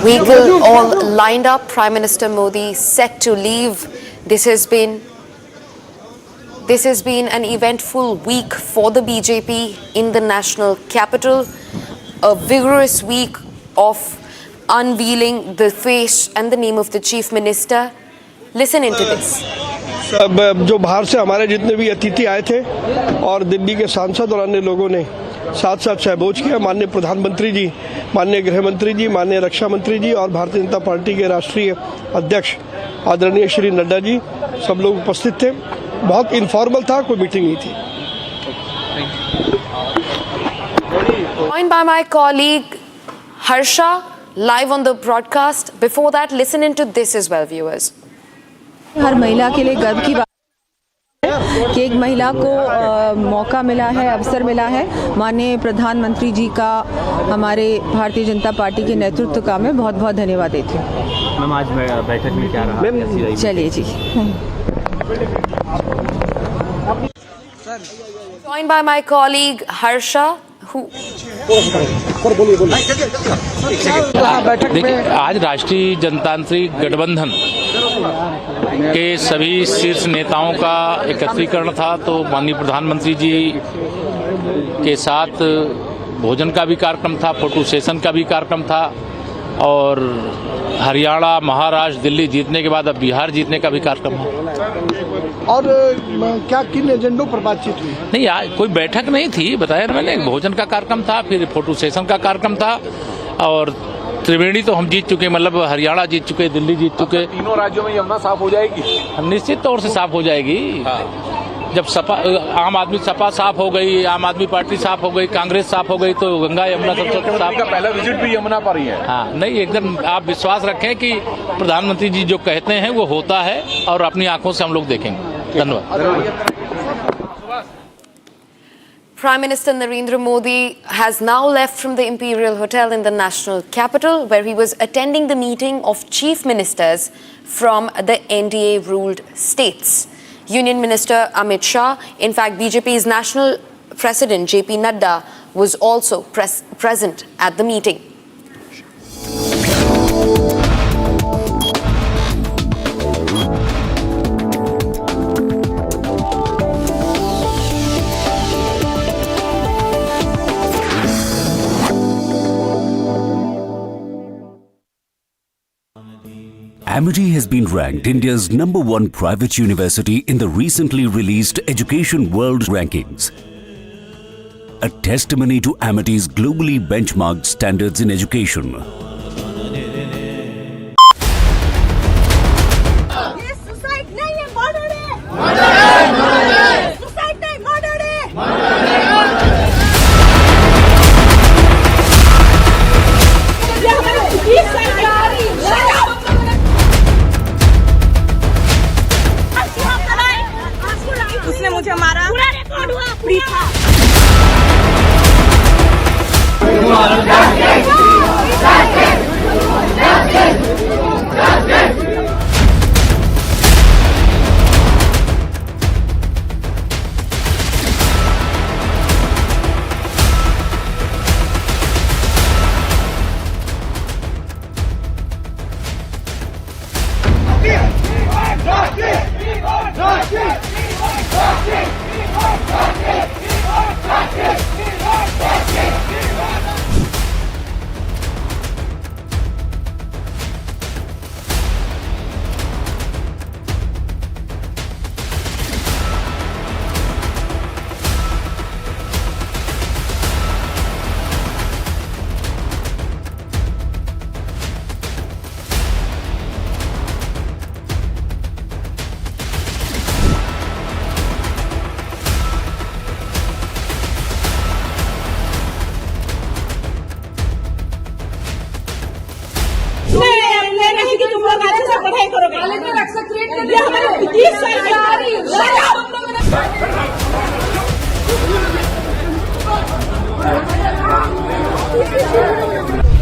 Vehicle all lined up, Prime Minister Modi set to leave. This has been an eventful week for the BJP in the national capital. A vigorous week of unveiling the face and the name of the Chief Minister. Listen into this. जो बाहर से हमारे जितने भी अतिथि आए थे और दिल्ली के सांसद और अन्य लोगों ने साथ साथ सहभोज किया। माननीय प्रधानमंत्री जी, माननीय गृह मंत्री जी, माननीय रक्षा मंत्री जी और भारतीय जनता पार्टी के राष्ट्रीय अध्यक्ष आदरणीय श्री नड्डा जी सब लोग उपस्थित थे। बहुत इनफॉर्मल था, कोई मीटिंग नहीं थी। Joined by my colleague Harsha live on the broadcast. Before that, listen into this as well, viewers. हर महिला के लिए गर्व की बात है कि एक महिला को मौका मिला है, अवसर मिला है। माननीय प्रधानमंत्री जी का हमारे भारतीय जनता पार्टी के नेतृत्व का मैं बहुत बहुत धन्यवाद देती हूँ। मैम, आज बैठक में क्या रहा? चलिए जी। Joined by my colleague Harsha, who देखिए, आज राष्ट्रीय जनतांत्रिक गठबंधन के सभी शीर्ष नेताओं का एकत्रीकरण था, तो माननीय प्रधानमंत्री जी के साथ भोजन का भी कार्यक्रम था, फोटो सेशन का भी कार्यक्रम था और हरियाणा, महाराष्ट्र, दिल्ली जीतने के बाद अब बिहार जीतने का भी कार्यक्रम है। और क्या किन एजेंडों पर बातचीत हुई? नहीं, कोई बैठक नहीं थी, बताया मैंने। भोजन का कार्यक्रम था, फिर फोटो सेशन का कार्यक्रम था और त्रिवेणी तो हम जीत चुके, मतलब हरियाणा जीत चुके, दिल्ली जीत चुके। तीनों राज्यों में यमुना साफ हो जाएगी? निश्चित तौर से साफ हो जाएगी। जब सपा आम आदमी सपा साफ हो गई, आम आदमी पार्टी साफ हो गई, कांग्रेस साफ हो गई, तो गंगा यमुना सब साफ। का पहला विजिट भी यमुना पर ही है। हाँ, नहीं, एकदम आप विश्वास रखें कि प्रधानमंत्री जी जो कहते हैं वो होता है और अपनी आंखों से हम लोग देखेंगे। धन्यवाद। Prime Minister Narendra Modi has now left from the Imperial Hotel in the national capital, where he was attending the meeting of chief ministers from the NDA-ruled states. Union Minister Amit Shah, in fact, BJP's national president JP Nadda, was also present at the meeting. Amity has been ranked India's #1 private university in the recently released Education World Rankings. A testimony to Amity's globally benchmarked standards in education. उसने मुझे मारा, पूरा record हुआ, free था।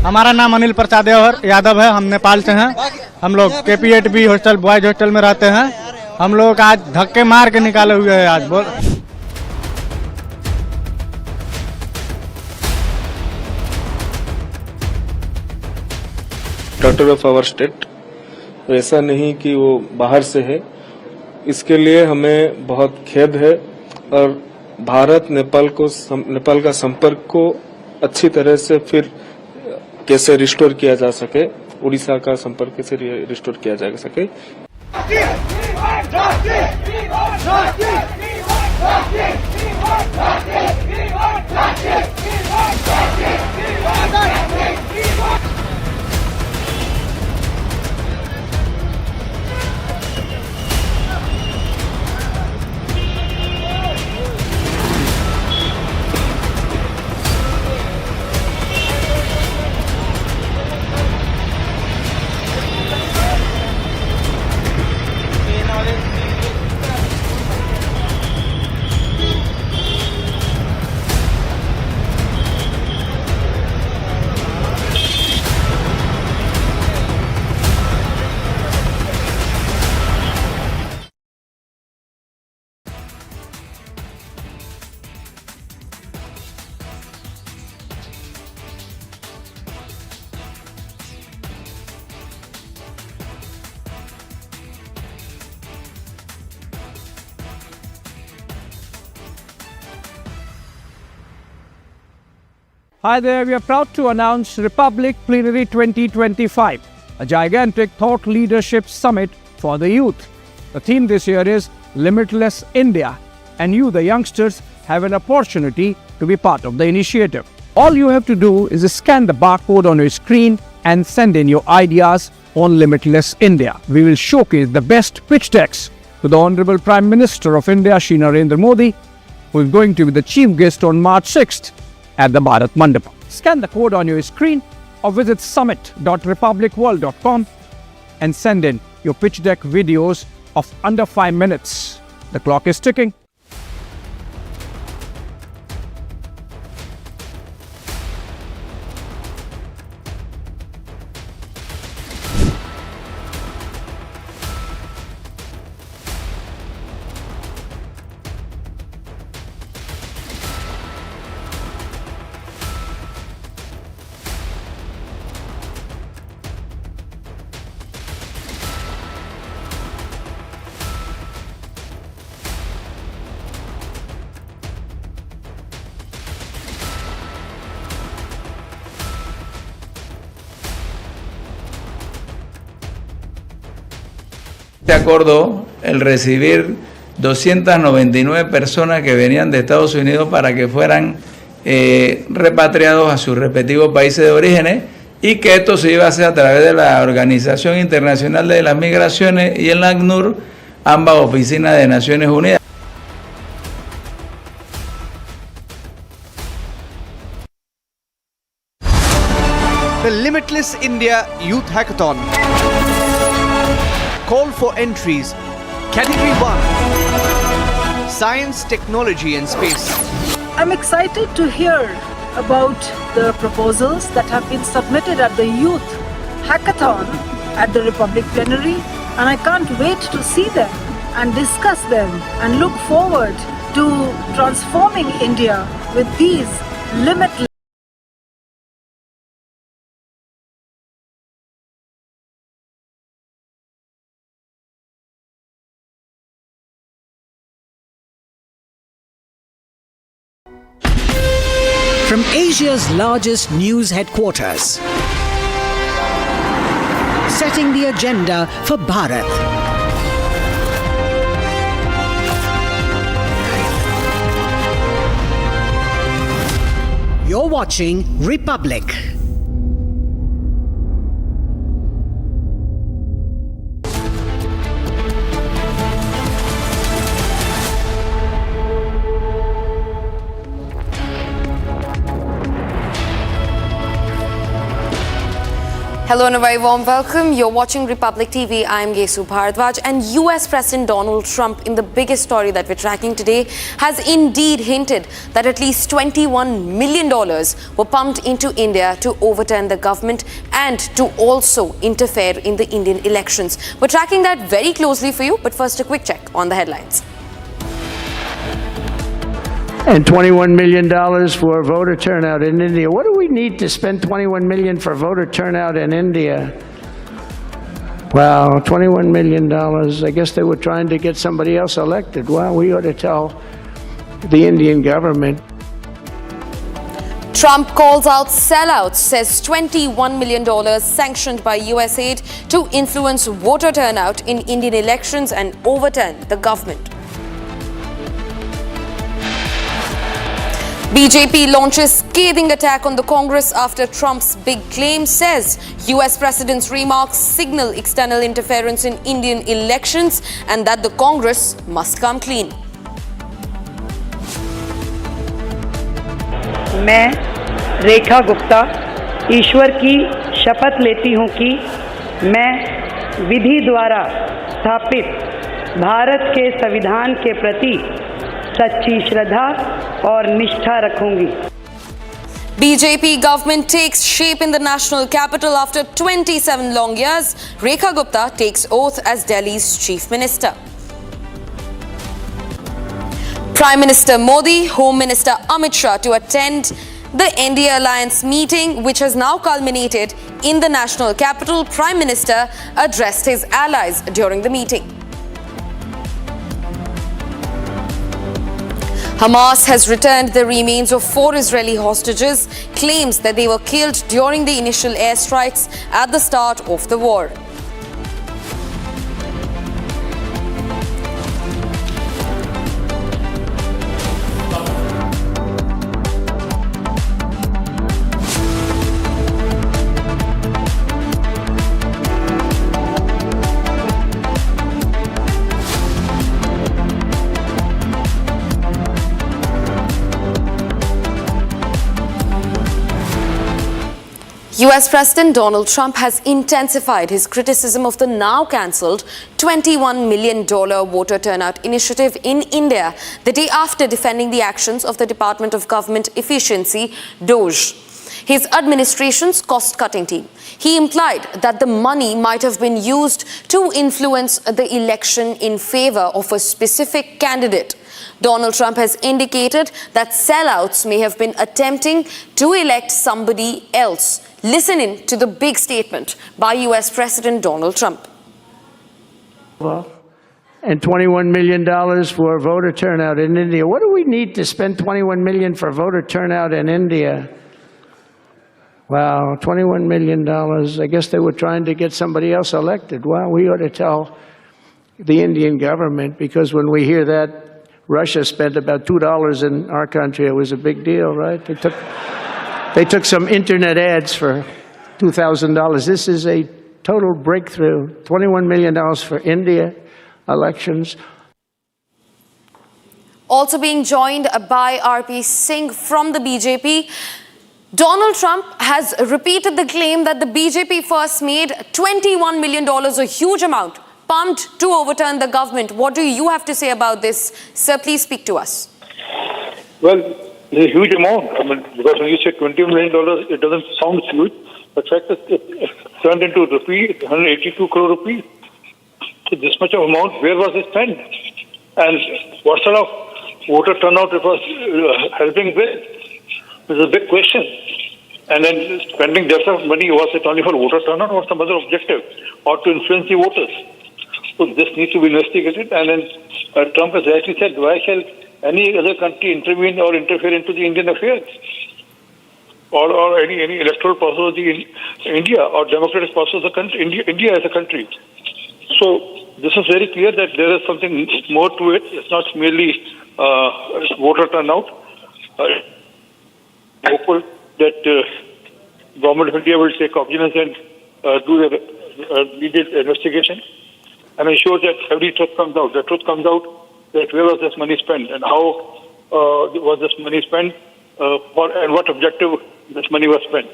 हमारा नाम अनिल प्रसाद यादव है। हम नेपाल से हैं। हम लोग KP8B हॉस्टल बॉयज हॉस्टल में रहते हैं। हम लोग आज धक्के मार के निकाले हुए हैं। आज बोल डॉटर ऑफ आवर स्टेट, ऐसा नहीं कि वो बाहर से है। इसके लिए हमें बहुत खेद है और भारत नेपाल का संपर्क को अच्छी तरह से फिर कैसे रिस्टोर किया जा सके, उड़ीसा का संपर्क कैसे रिस्टोर किया जा सके। Hi there, we are proud to announce Republic Plenary 2025, a gigantic thought leadership summit for the youth. The theme this year is Limitless India, and you, the youngsters, have an opportunity to be part of the initiative. All you have to do is scan the barcode on your screen and send in your ideas on Limitless India. We will showcase the best pitch decks to the Honorable Prime Minister of India, Shri Narendra Modi, who is going to be the chief guest on March 6th at the Bharat Mandapa. Scan the code on your screen or visit summit.republicworld.com and send in your pitch deck videos of under 5 minutes. The clock is ticking. Se acordó el recibir 299 personas que venían de Estados Unidos para que fueran repatriados a sus respectivos países de orígenes y que esto se iba a hacer a través de la Organización Internacional de las Migraciones y el ACNUR, ambas oficinas de Naciones Unidas. The Limitless India Youth Hackathon. Call for entries. Category 1. Science, Technology and Space. I'm excited to hear about the proposals that have been submitted at the Youth Hackathon at the Republic Plenary, and I can't wait to see them and discuss them and look forward to transforming India with these limitless From Asia's largest news headquarters, setting the agenda for Bharat. You're watching Republic. Hello and a very warm welcome. You're watching Republic TV. I'm Gesu Bharadwaj, and US President Donald Trump, in the biggest story that we're tracking today, has indeed hinted that at least $21 million were pumped into India to overturn the government and to also interfere in the Indian elections. We're tracking that very closely for you, but first a quick check on the headlines. And $21 million for voter turnout in India. What do we need to spend $21 million for voter turnout in India? Wow, $21 million. I guess they were trying to get somebody else elected. Well, we ought to tell the Indian government. Trump calls out sellouts, says $21 million sanctioned by US aid to influence voter turnout in Indian elections and overturn the government. BJP launches scathing attack on the Congress after Trump's big claim, says US President's remarks signal external interference in Indian elections and that the Congress must come clean. मैं रेखा गुप्ता ईश्वर की शपथ लेती हूं कि मैं विधि द्वारा स्थापित भारत के संविधान के प्रति सच्ची श्रद्धा और निष्ठा रखूंगी. BJP government takes shape in the national capital after 27 long years. Rekha Gupta takes oath as Delhi's chief minister. Prime Minister Modi, Home Minister Amit Shah to attend the NDA alliance meeting, which has now culminated in the national capital. Prime Minister addressed his allies during the meeting. Hamas has returned the remains of 4 Israeli hostages, claims that they were killed during the initial airstrikes at the start of the war. US President Donald Trump has intensified his criticism of the now cancelled $21 million voter turnout initiative in India the day after defending the actions of the Department of Government Efficiency, DOGE, his administration's cost-cutting team. He implied that the money might have been used to influence the election in favor of a specific candidate. Donald Trump has indicated that sellouts may have been attempting to elect somebody else. Listen in to the big statement by US President Donald Trump. And $21 million for voter turnout in India. What do we need to spend $21 million for voter turnout in India? Wow, $21 million. I guess they were trying to get somebody else elected. Well, we ought to tell the Indian government, because when we hear that Russia spent about $2 in our country, it was a big deal, right? They took some internet ads for $2,000. This is a total breakthrough. $21 million for India elections. Also being joined by RP Singh from the BJP. Donald Trump has repeated the claim that the BJP first made $21 million, a huge amount, pumped to overturn the government. What do you have to say about this? Sir, please speak to us. Well, it's a huge amount. I mean, because when you say $20 million, it doesn't sound huge. The fact that it turned into rupee, 182 crore rupees. So this much of amount, where was it spent? And what sort of voter turnout it was helping with? This is a big question. And then spending that sort of money, was it only for voter turnout or some other objective? Or to influence the voters? So this needs to be investigated. And then Trump has actually said, why shall any other country intervene or interfere into the Indian affairs? Or any electoral process in India or democratic process of the country, India as a country. So this is very clear that there is something more to it. It's not merely voter turnout. Hopeful that government of India will take cognizance and do the needed investigation and ensure that every truth comes out. The truth comes out that where was this money spent and how was this money spent for and what objective this money was spent.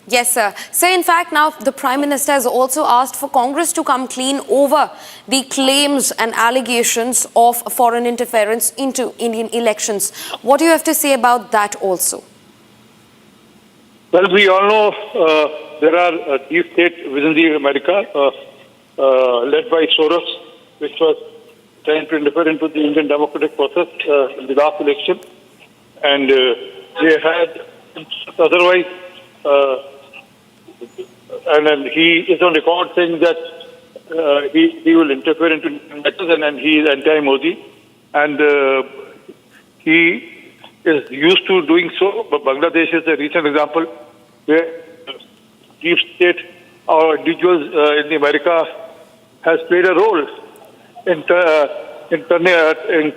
Yes, sir. So, in fact, now the Prime Minister has also asked for Congress to come clean over the claims and allegations of foreign interference into Indian elections. What do you have to say about that also? Well, we all know there are deep state within the America led by Soros, which was trying to interfere into the Indian democratic process in the last election. And they had otherwise, and then he is on record saying that he will interfere into matters and he is anti-Modi. And he is used to doing so, but Bangladesh is a recent example where deep state or individuals in America has played a role in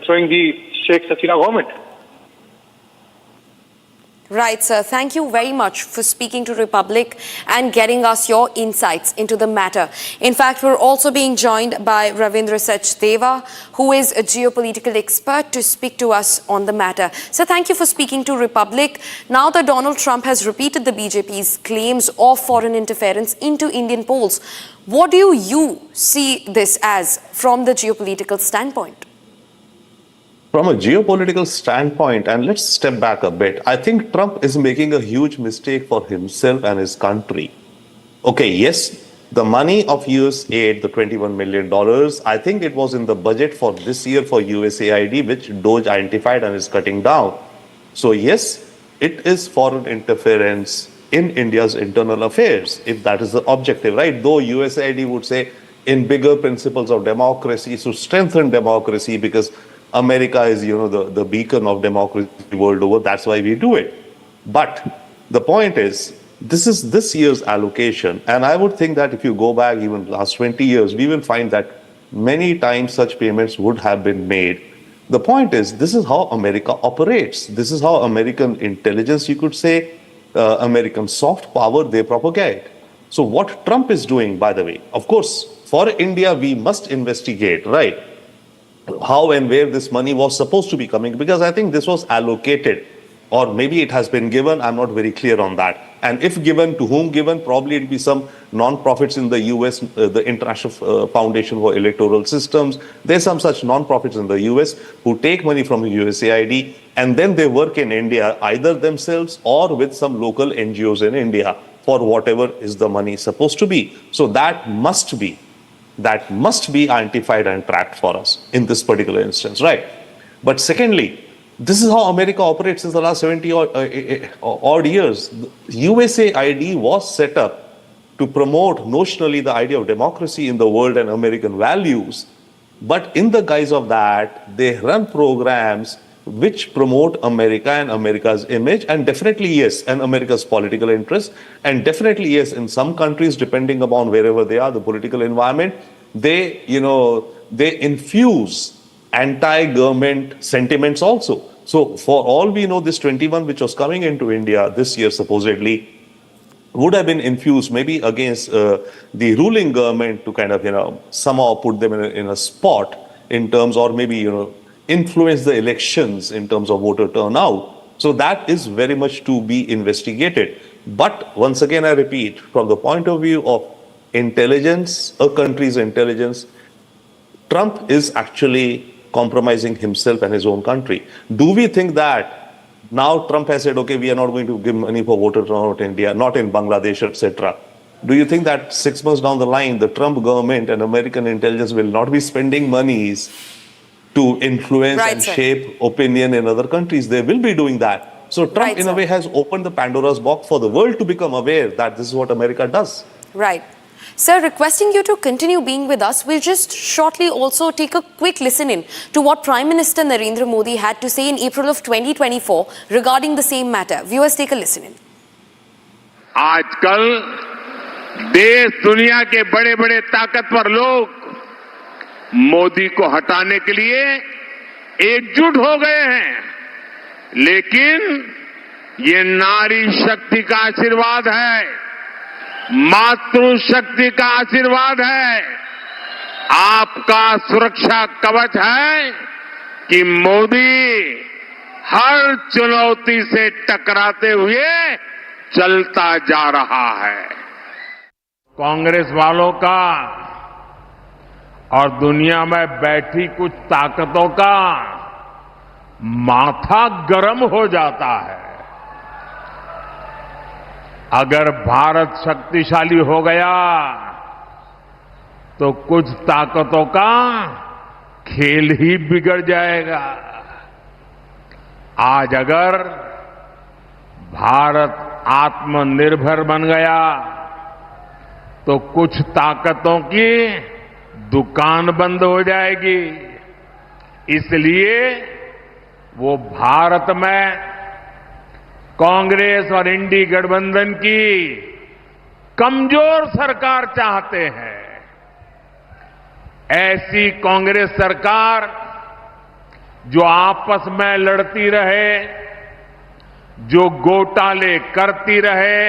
throwing the Sheikh Hasina government. Right, sir. Thank you very much for speaking to Republic and getting us your insights into the matter. In fact, we're also being joined by Ravindra Sachdeva, who is a geopolitical expert, to speak to us on the matter. So thank you for speaking to Republic. Now that Donald Trump has repeated the BJP's claims of foreign interference into Indian polls, what do you see this as from the geopolitical standpoint? From a geopolitical standpoint, and let's step back a bit, I think Trump is making a huge mistake for himself and his country. Okay, yes, the money of US aid, the $21 million, I think it was in the budget for this year for USAID, which DOJ identified and is cutting down. So yes, it is foreign interference in India's internal affairs, if that is the objective, right? Though USAID would say in bigger principles of democracy, to strengthen democracy, because America is, the beacon of democracy world over. That's why we do it. But the point is, this is this year's allocation. And I would think that if you go back even last 20 years, we will find that many times such payments would have been made. The point is, this is how America operates. This is how American intelligence, you could say, American soft power, they propagate. So what Trump is doing, by the way, of course, for India, we must investigate, right? How and where this money was supposed to be coming, because I think this was allocated, or maybe it has been given. I'm not very clear on that. And if given, to whom given, probably it'll be some non-profits in the US, the International Foundation for Electoral Systems. There's some such non-profits in the US who take money from USAID and then they work in India, either themselves or with some local NGOs in India for whatever is the money supposed to be. So that must be identified and tracked for us in this particular instance, right? But secondly, this is how America operates since the last 70 odd years. USAID was set up to promote notionally the idea of democracy in the world and American values. But in the guise of that, they run programs which promote America and America's image, and definitely yes, and America's political interests, and definitely yes, in some countries, depending upon wherever they are, the political environment, they, they infuse anti-government sentiments also. So for all we know, this 21 which was coming into India this year supposedly would have been infused maybe against the ruling government to kind of, somehow put them in a spot in terms, or maybe, influence the elections in terms of voter turnout. So that is very much to be investigated. But once again, I repeat, from the point of view of intelligence, a country's intelligence, Trump is actually compromising himself and his own country. Do we think that now Trump has said, okay, we are not going to give money for voter turnout in India, not in Bangladesh, etc. Do you think that 6 months down the line, the Trump government and American intelligence will not be spending monies to influence and shape opinion in other countries? They will be doing that. So Trump, in a way, has opened the Pandora's box for the world to become aware that this is what America does. Right. Sir, requesting you to continue being with us, we'll just shortly also take a quick listen in to what Prime Minister Narendra Modi had to say in April of 2024 regarding the same matter. Viewers, take a listen in. आजकल देश दुनिया के बड़े बड़े ताकतवर लोग मोदी को हटाने के लिए एकजुट हो गए हैं, लेकिन ये नारी शक्ति का आशीर्वाद है, मातृशक्ति का आशीर्वाद है, आपका सुरक्षा कवच है कि मोदी हर चुनौती से टकराते हुए चलता जा रहा है। कांग्रेस वालों का और दुनिया में बैठी कुछ ताकतों का माथा गर्म हो जाता है। अगर भारत शक्तिशाली हो गया तो कुछ ताकतों का खेल ही बिगड़ जाएगा। आज अगर भारत आत्मनिर्भर बन गया तो कुछ ताकतों की दुकान बंद हो जाएगी। इसलिए वो भारत में कांग्रेस और इंडी गठबंधन की कमजोर सरकार चाहते हैं। ऐसी कांग्रेस सरकार जो आपस में लड़ती रहे, जो घोटाले करती रहे।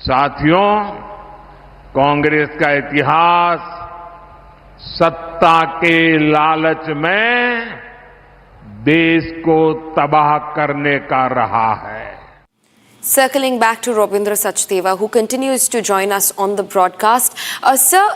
साथियों, कांग्रेस का इतिहास सत्ता के लालच में देश को तबाह करने का रहा है। Circling back to Robindra Sachdeva, who continues to join us on the broadcast. Sir,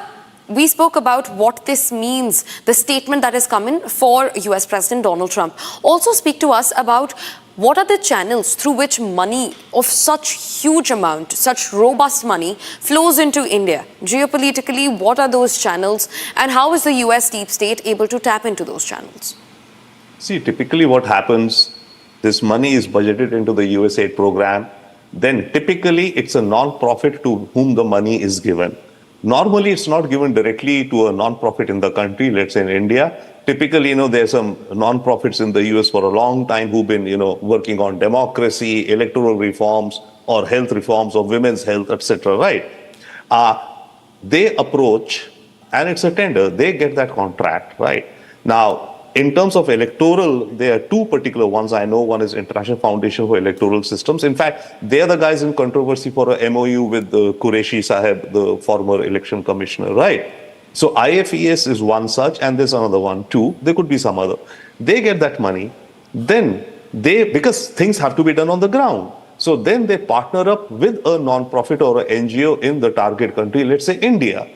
we spoke about what this means, the statement that has come in for US President Donald Trump. Also speak to us about what are the channels through which money of such huge amount, such robust money flows into India? Geopolitically, what are those channels and how is the US deep state able to tap into those channels? See, typically what happens, this money is budgeted into the USAID program. Then typically it's a non-profit to whom the money is given. Normally it's not given directly to a non-profit in the country, let's say in India. Typically, there's some non-profits in the US for a long time who've been, working on democracy, electoral reforms, or health reforms, or women's health, etc., right? They approach, and it's a tender, they get that contract, right? Now, in terms of electoral, there are two particular ones I know. One is International Foundation for Electoral Systems. In fact, they're the guys in controversy for a MOU with Qureshi Saheb, the former election commissioner, right? So IFES is one such, and there's another one too. There could be some other. They get that money. Then because things have to be done on the ground. So then they partner up with a non-profit or an NGO in the target country, let's say India.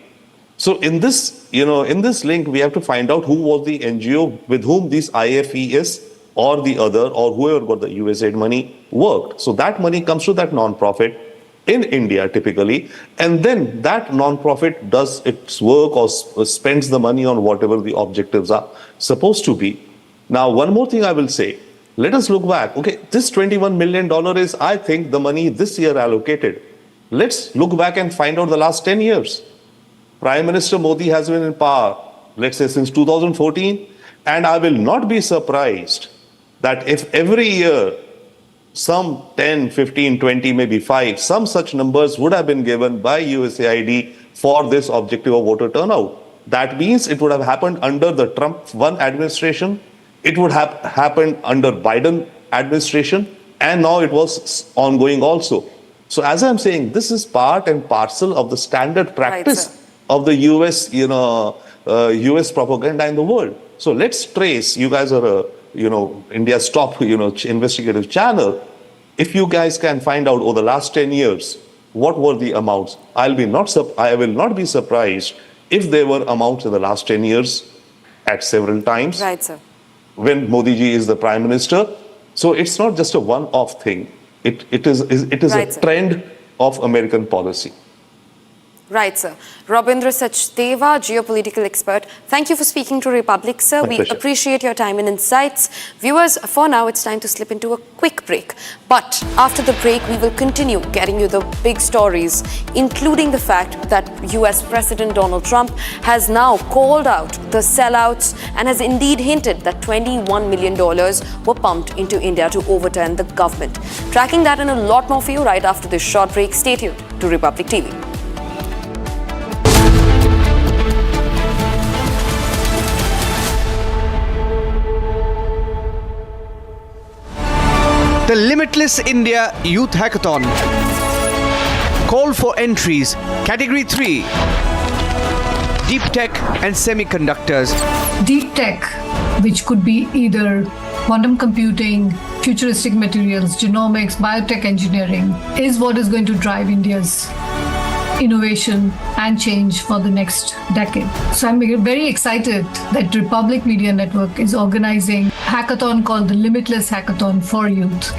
So in this, in this link, we have to find out who was the NGO with whom this IFES or the other or whoever got the USAID money worked. So that money comes to that non-profit in India typically, and then that non-profit does its work or spends the money on whatever the objectives are supposed to be. Now, one more thing I will say, let us look back. Okay, this $21 million is, I think, the money this year allocated. Let's look back and find out the last 10 years. Prime Minister Modi has been in power, let's say since 2014, and I will not be surprised that if every year some 10, 15, 20, maybe 5, some such numbers would have been given by USAID for this objective of voter turnout. That means it would have happened under the Trump 1 administration, it would have happened under Biden administration, and now it was ongoing also. So as I'm saying, this is part and parcel of the standard practice of the US, US propaganda in the world. So let's trace. You guys are India's top, investigative channel. If you guys can find out over the last 10 years, what were the amounts? I will not be surprised if there were amounts in the last 10 years at several times. Right, sir. When Modi ji is the Prime Minister. So it's not just a one-off thing. It is right, a trend of American policy. Right, sir. Robindra Sachdeva, geopolitical expert. Thank you for speaking to Republic, sir. My We pleasure. appreciate your time and insights. Viewers, for now, it's time to slip into a quick break. But after the break, we will continue getting you the big stories, including the fact that US President Donald Trump has now called out the sellouts and has indeed hinted that $21 million were pumped into India to overturn the government. Tracking that and a lot more for you right after this short break. Stay tuned to Republic TV. The Limitless India Youth Hackathon. Call for entries. Category 3. Deep Tech and Semiconductors. Deep Tech, which could be either quantum computing, futuristic materials, genomics, biotech engineering, is what is going to drive India's innovation and change for the next decade. So I'm very excited that Republic Media Network is organizing a hackathon called the Limitless Hackathon for Youth.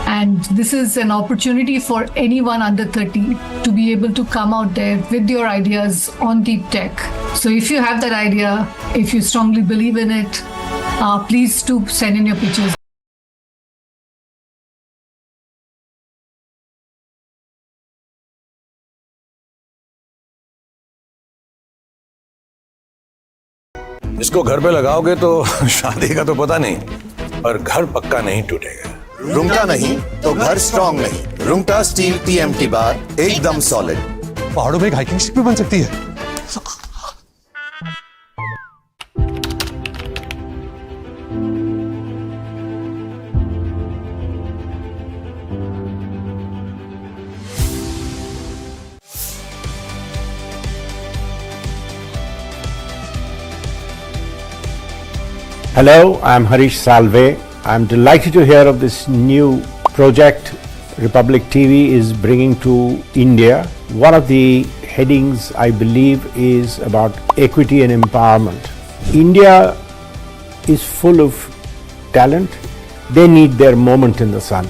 And this is an opportunity for anyone under 30 to be able to come out there with your ideas on deep tech. So if you have that idea, if you strongly believe in it, please do send in your pictures. इसको घर पे लगाओगे तो शादी का तो पता नहीं, पर घर पक्का नहीं टूटेगा। रुंगटा नहीं तो घर स्ट्रॉन्ग नहीं। रुंगटा स्टील TMT बार एकदम सॉलिड। पहाड़ों में एक हाइकिंग स्टिक भी बन सकती है। Hello, I'm Harish Salve. I'm delighted to hear of this new project Republic TV is bringing to India. One of the headings, I believe, is about equity and empowerment. India is full of talent. They need their moment in the sun.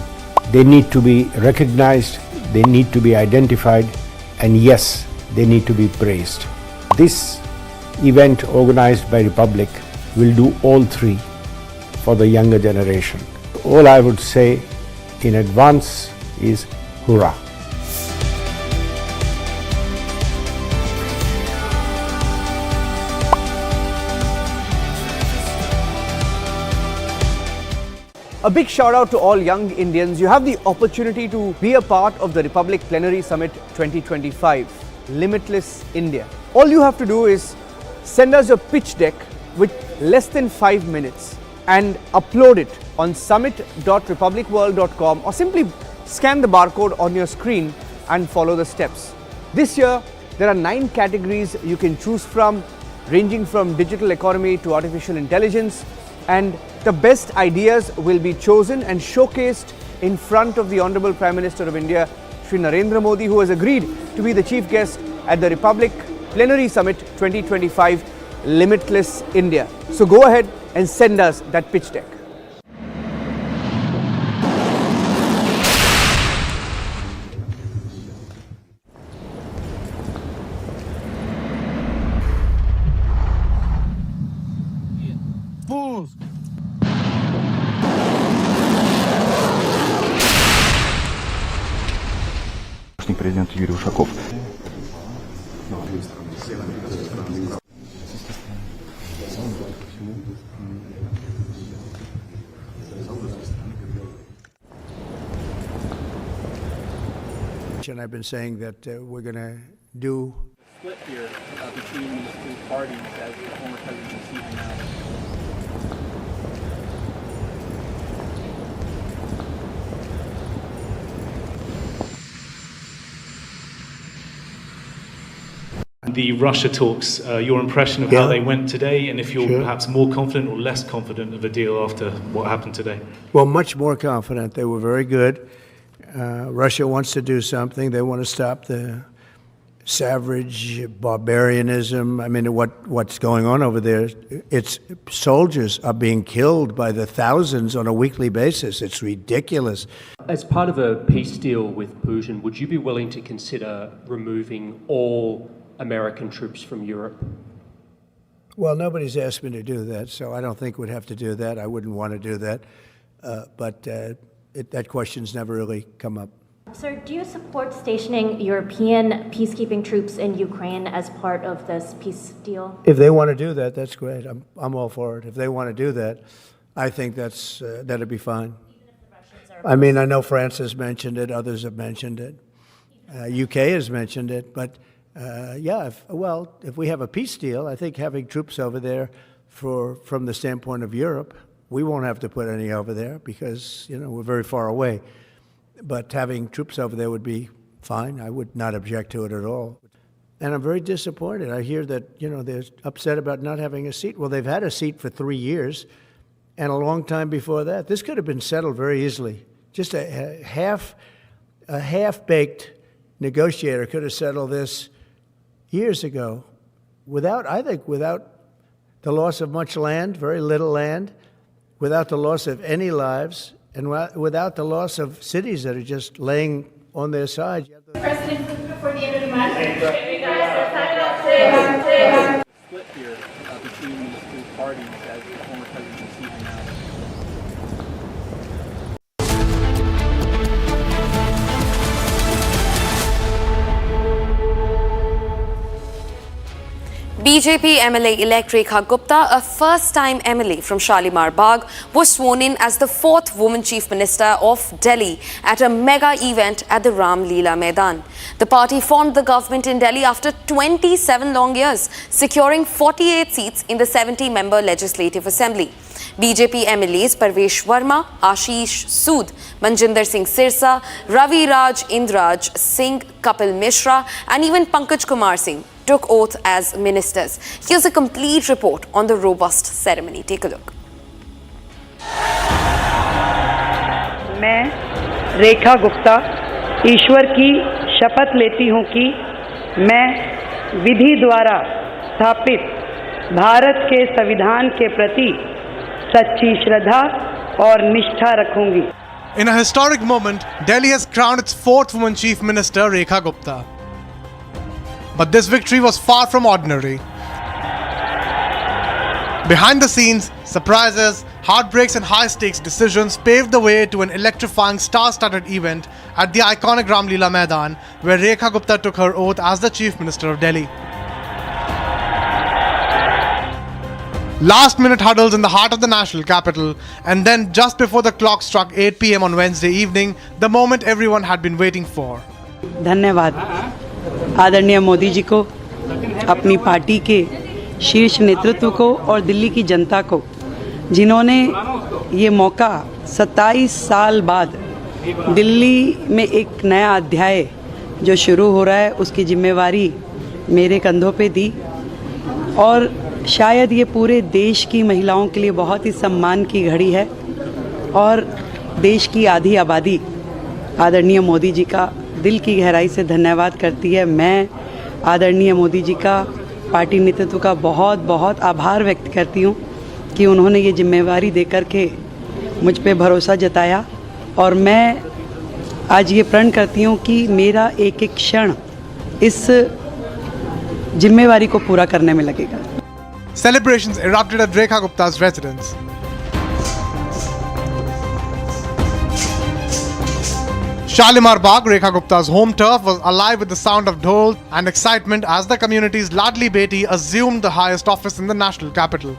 They need to be recognized, they need to be identified, and yes, they need to be praised. This event organized by Republic will do all three for the younger generation. All I would say in advance is hurrah. A big shout out to all young Indians. You have the opportunity to be a part of the Republic Plenary Summit 2025, Limitless India. All you have to do is send us your pitch deck with less than 5 minutes and upload it on summit.republicworld.com or simply scan the barcode on your screen and follow the steps. This year, there are 9 categories you can choose from, ranging from digital economy to artificial intelligence, and the best ideas will be chosen and showcased in front of the Honorable Prime Minister of India, Shri Narendra Modi, who has agreed to be the chief guest at the Republic Plenary Summit 2025, Limitless India. So go ahead and send us that pitch deck. Президент Юрий Ушаков. And I've been saying that we're going to do. Split here between these two parties as the former president sees them now. The Russia talks, your impression of how they went today, and if you're perhaps more confident or less confident of a deal after what happened today? Well, much more confident. They were very good. Russia wants to do something. They want to stop the savage barbarianism. I mean, what's going on over there? It's soldiers are being killed by the thousands on a weekly basis. It's ridiculous. As part of a peace deal with Putin, would you be willing to consider removing all American troops from Europe? Well, nobody's asked me to do that, so I don't think we'd have to do that. I wouldn't want to do that. But that question's never really come up. Sir, do you support stationing European peacekeeping troops in Ukraine as part of this peace deal? If they want to do that, that's great. I'm all for it. If they want to do that, I think that'd be fine. I mean, I know France has mentioned it. Others have mentioned it. UK has mentioned it. But if we have a peace deal, I think having troops over there from the standpoint of Europe, we won't have to put any over there because, we're very far away. But having troops over there would be fine. I would not object to it at all. And I'm very disappointed. I hear that, they're upset about not having a seat. Well, they've had a seat for 3 years and a long time before that. This could have been settled very easily. Just a half-baked negotiator could have settled this years ago without the loss of much land, very little land, without the loss of any lives, and without the loss of cities that are just laying on their side. President, before the end of the month, split here between these two parties as the former president sees them now. BJP MLA-elect Rekha Gupta, a first-time MLA from Shalimar Bagh, was sworn in as the 4th woman Chief Minister of Delhi at a mega event at the Lila Maidan. The party formed the government in Delhi after 27 long years, securing 48 seats in the 70-member Legislative Assembly. BJP MLAs Parvesh Verma, Ashish Sood, Manjinder Singh Sirsa, Ravi Raj Indraj Singh, Kapil Mishra and even Pankaj Kumar Singh took oath as ministers. Here's a complete report on the robust ceremony. Take a look. मैं रेखा गुप्ता ईश्वर की शपथ लेती हूं कि मैं विधि द्वारा स्थापित भारत के संविधान के प्रति सच्ची श्रद्धा और निष्ठा रखूंगी. In a historic moment, Delhi has crowned its 4th woman Chief Minister, Rekha Gupta. But this victory was far from ordinary. Behind the scenes, surprises, heartbreaks and high-stakes decisions paved the way to an electrifying star-studded event at the iconic Lila Maidan, where Rekha Gupta took her oath as the Chief Minister of Delhi. Last-minute huddles in the heart of the national capital, and then just before the clock struck 8 p.m. on Wednesday evening, the moment everyone had been waiting for. धन्यवाद आदरणीय मोदी जी को, अपनी party के शीर्ष नेतृत्व को और दिल्ली की जनता को, जिन्होंने ये मौका 27 साल बाद दिल्ली में एक नया अध्याय जो शुरू हो रहा है उसकी जिम्मेवारी मेरे कंधों पे दी. और शायद ये पूरे देश की महिलाओं के लिए बहुत ही सम्मान की घड़ी है और देश की आधी आबादी आदरणीय मोदी जी का दिल की गहराई से धन्यवाद करती है. मैं आदरणीय मोदी जी का पार्टी नेतृत्व का बहुत बहुत आभार व्यक्त करती हूँ कि उन्होंने ये जिम्मेवारी देकर के मुझ पे भरोसा जताया और मैं आज ये प्रण करती हूँ कि मेरा एक एक क्षण इस जिम्मेवारी को पूरा करने में लगेगा. Celebrations erupted at Rekha Gupta's residence. Shalimar Bagh, Rekha Gupta's home turf, was alive with the sound of dhol and excitement as the community's ladli beti assumed the highest office in the national capital.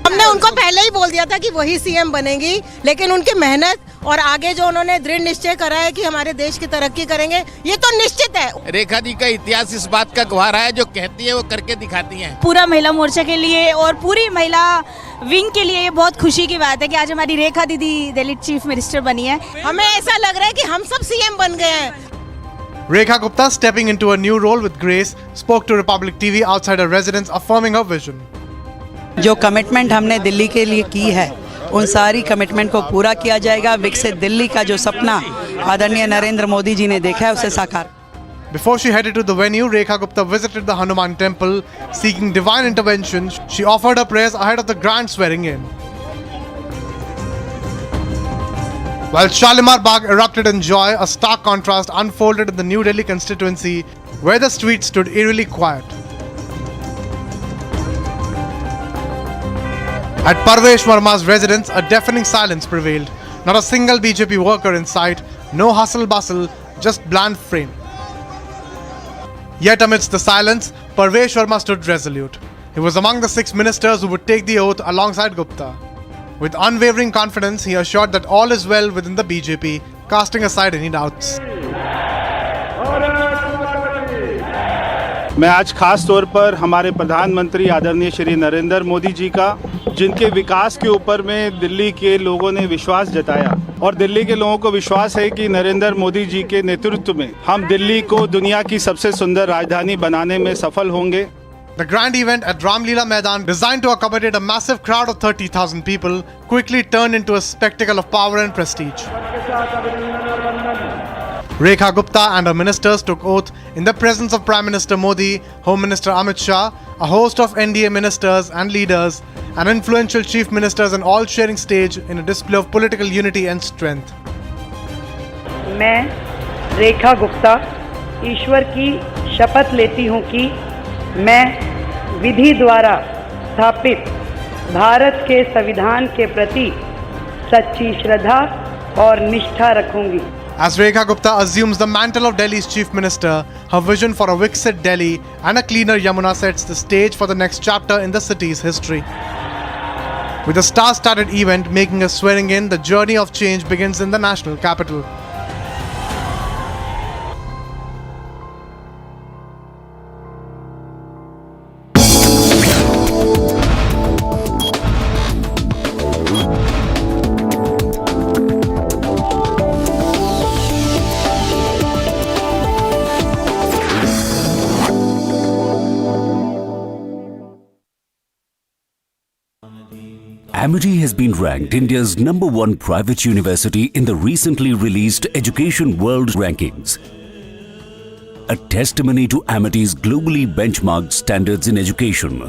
हमने उनको पहले ही बोल दिया था कि वही CM बनेंगी, लेकिन उनकी मेहनत और आगे जो उन्होंने दृढ़ निश्चय करा है कि हमारे देश की तरक्की करेंगे, ये तो निश्चित है। रेखा जी का इतिहास इस बात का गवाह रहा है, जो कहती है वो करके दिखाती हैं। पूरा महिला मोर्चा के लिए और पूरी महिला विंग के लिए ये बहुत खुशी की बात है कि आज हमारी रेखा दीदी दिल्ली चीफ मिनिस्टर बनी है। हमें ऐसा लग रहा है कि हम सब सीएम बन गए हैं। Rekha Gupta, stepping into a new role with grace, spoke to Republic TV outside her residence, affirming her vision. जो कमिटमेंट हमने दिल्ली के लिए की है, उन सारी कमिटमेंट को पूरा किया जाएगा। विकसित दिल्ली का जो सपना आदरणीय नरेंद्र मोदी जी ने देखा है, उसे साकार। Before she headed to the venue, Rekha Gupta visited the Hanuman temple, seeking divine intervention. She offered her prayers ahead of the grand swearing in. While Shalimar Bagh erupted in joy, a stark contrast unfolded in the New Delhi constituency, where the streets stood eerily quiet. At Parvesh Verma's residence, a deafening silence prevailed. Not a single BJP worker in sight, no hustle bustle, just bland frame. Yet amidst the silence, Parvesh Verma stood resolute. He was among the 6 ministers who would take the oath alongside Gupta. With unwavering confidence, he assured that all is well within the BJP, casting aside any doubts. मैं आज खास तौर पर हमारे प्रधानमंत्री आदरणीय श्री नरेंद्र मोदी जी का, जिनके विकास के ऊपर में दिल्ली के लोगों ने विश्वास जताया और दिल्ली के लोगों को विश्वास है कि नरेंद्र मोदी जी के नेतृत्व में हम दिल्ली को दुनिया की सबसे सुंदर राजधानी बनाने में सफल होंगे। The grand event at Lila Maidan, designed to accommodate a massive crowd of 30,000 people, quickly turned into a spectacle of power and prestige. Rekha Gupta and her ministers took oath in the presence of Prime Minister Modi, Home Minister Amit Shah, a host of NDA ministers and leaders, and influential chief ministers, and all sharing stage in a display of political unity and strength. मैं रेखा गुप्ता ईश्वर की शपथ लेती हूँ कि मैं विधि द्वारा स्थापित भारत के संविधान के प्रति सच्ची श्रद्धा और निष्ठा रखूंगी। As Rekha Gupta assumes the mantle of Delhi's chief minister, her vision for a Viksit Delhi and a cleaner Yamuna sets the stage for the next chapter in the city's history. With a star-studded event making a swearing in, the journey of change begins in the national capital. Amity has been ranked India's #1 private university in the recently released Education World Rankings. A testimony to Amity's globally benchmarked standards in education.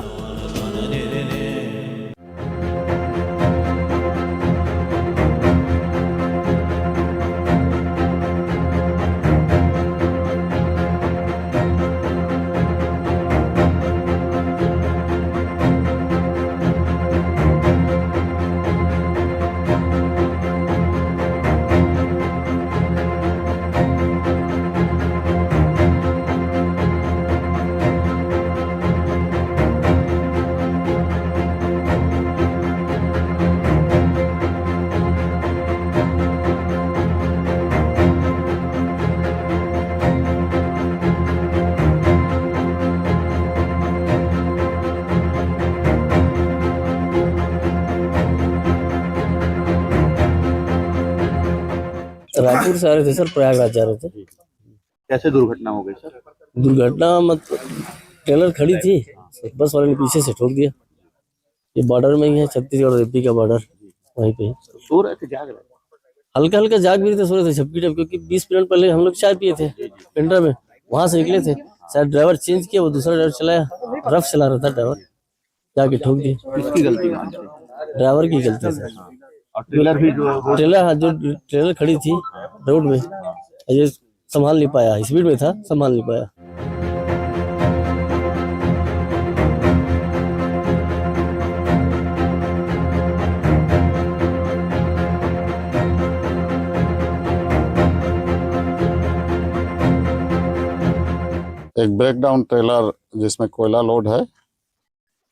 Raipur से आ रहे थे sir, Prayagraj जा रहे थे। कैसे दुर्घटना हो गई सर? दुर्घटना मतलब ट्रेलर खड़ी थी, बस वाले ने पीछे से ठोक दिया। ये बॉर्डर में ही है, छत्तीसगढ़ और यूपी का बॉर्डर, वहीं पे। सो रहे थे, जाग रहे थे? हल्का हल्का जाग भी रहे थे, सो रहे थे झपकी टाइप, क्योंकि 20 मिनट पहले हम लोग चाय पिए थे पेंड्रा में, वहां से निकले थे। शायद ड्राइवर चेंज किया, वो दूसरा ड्राइवर चलाया, रफ चला रहा था ड्राइवर, जाके ठोक दिया। किसकी गलती? ड्राइवर की गलती सर। और ट्रेलर भी जो ट्रेलर खड़ी थी रोड में, ये संभाल नहीं पाया, स्पीड में था, संभाल नहीं पाया। एक ब्रेकडाउन ट्रेलर जिसमें कोयला लोड है,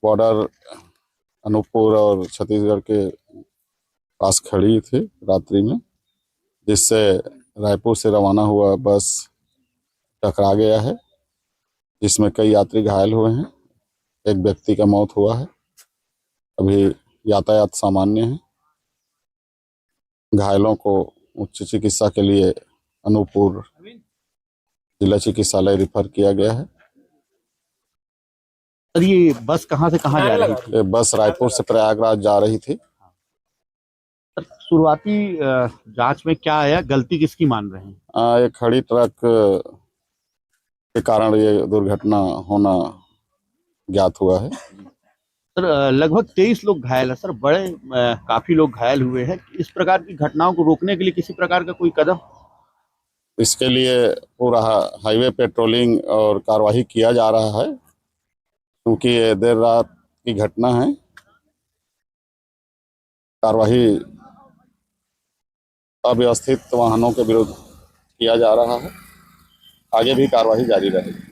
बॉर्डर अनूपपुर और छत्तीसगढ़ के पास खड़ी थी रात्रि में, जिससे रायपुर से रवाना हुआ बस टकरा गया है, जिसमें कई यात्री घायल हुए हैं। एक व्यक्ति का मौत हुआ है। अभी यातायात सामान्य है। घायलों को उच्च चिकित्सा के लिए अनूपपुर जिला चिकित्सालय रेफर किया गया है। सर ये बस कहाँ से कहाँ जा रही थी? ये बस रायपुर से प्रयागराज जा रही थी। शुरुआती जांच में क्या आया, गलती किसकी मान रहे हैं? एक खड़ी ट्रक के कारण ये दुर्घटना होना ज्ञात हुआ है। सर लगभग 23 लोग घायल है। सर बड़े काफी लोग घायल हुए हैं। इस प्रकार की घटनाओं को रोकने के लिए किसी प्रकार का कोई कदम? इसके लिए पूरा हाईवे पेट्रोलिंग और कार्रवाई किया जा रहा है, क्योंकि ये देर रात की घटना है। कार्रवाई अव्यवस्थित वाहनों के विरुद्ध किया जा रहा है। आगे भी कार्रवाई जारी रहेगी।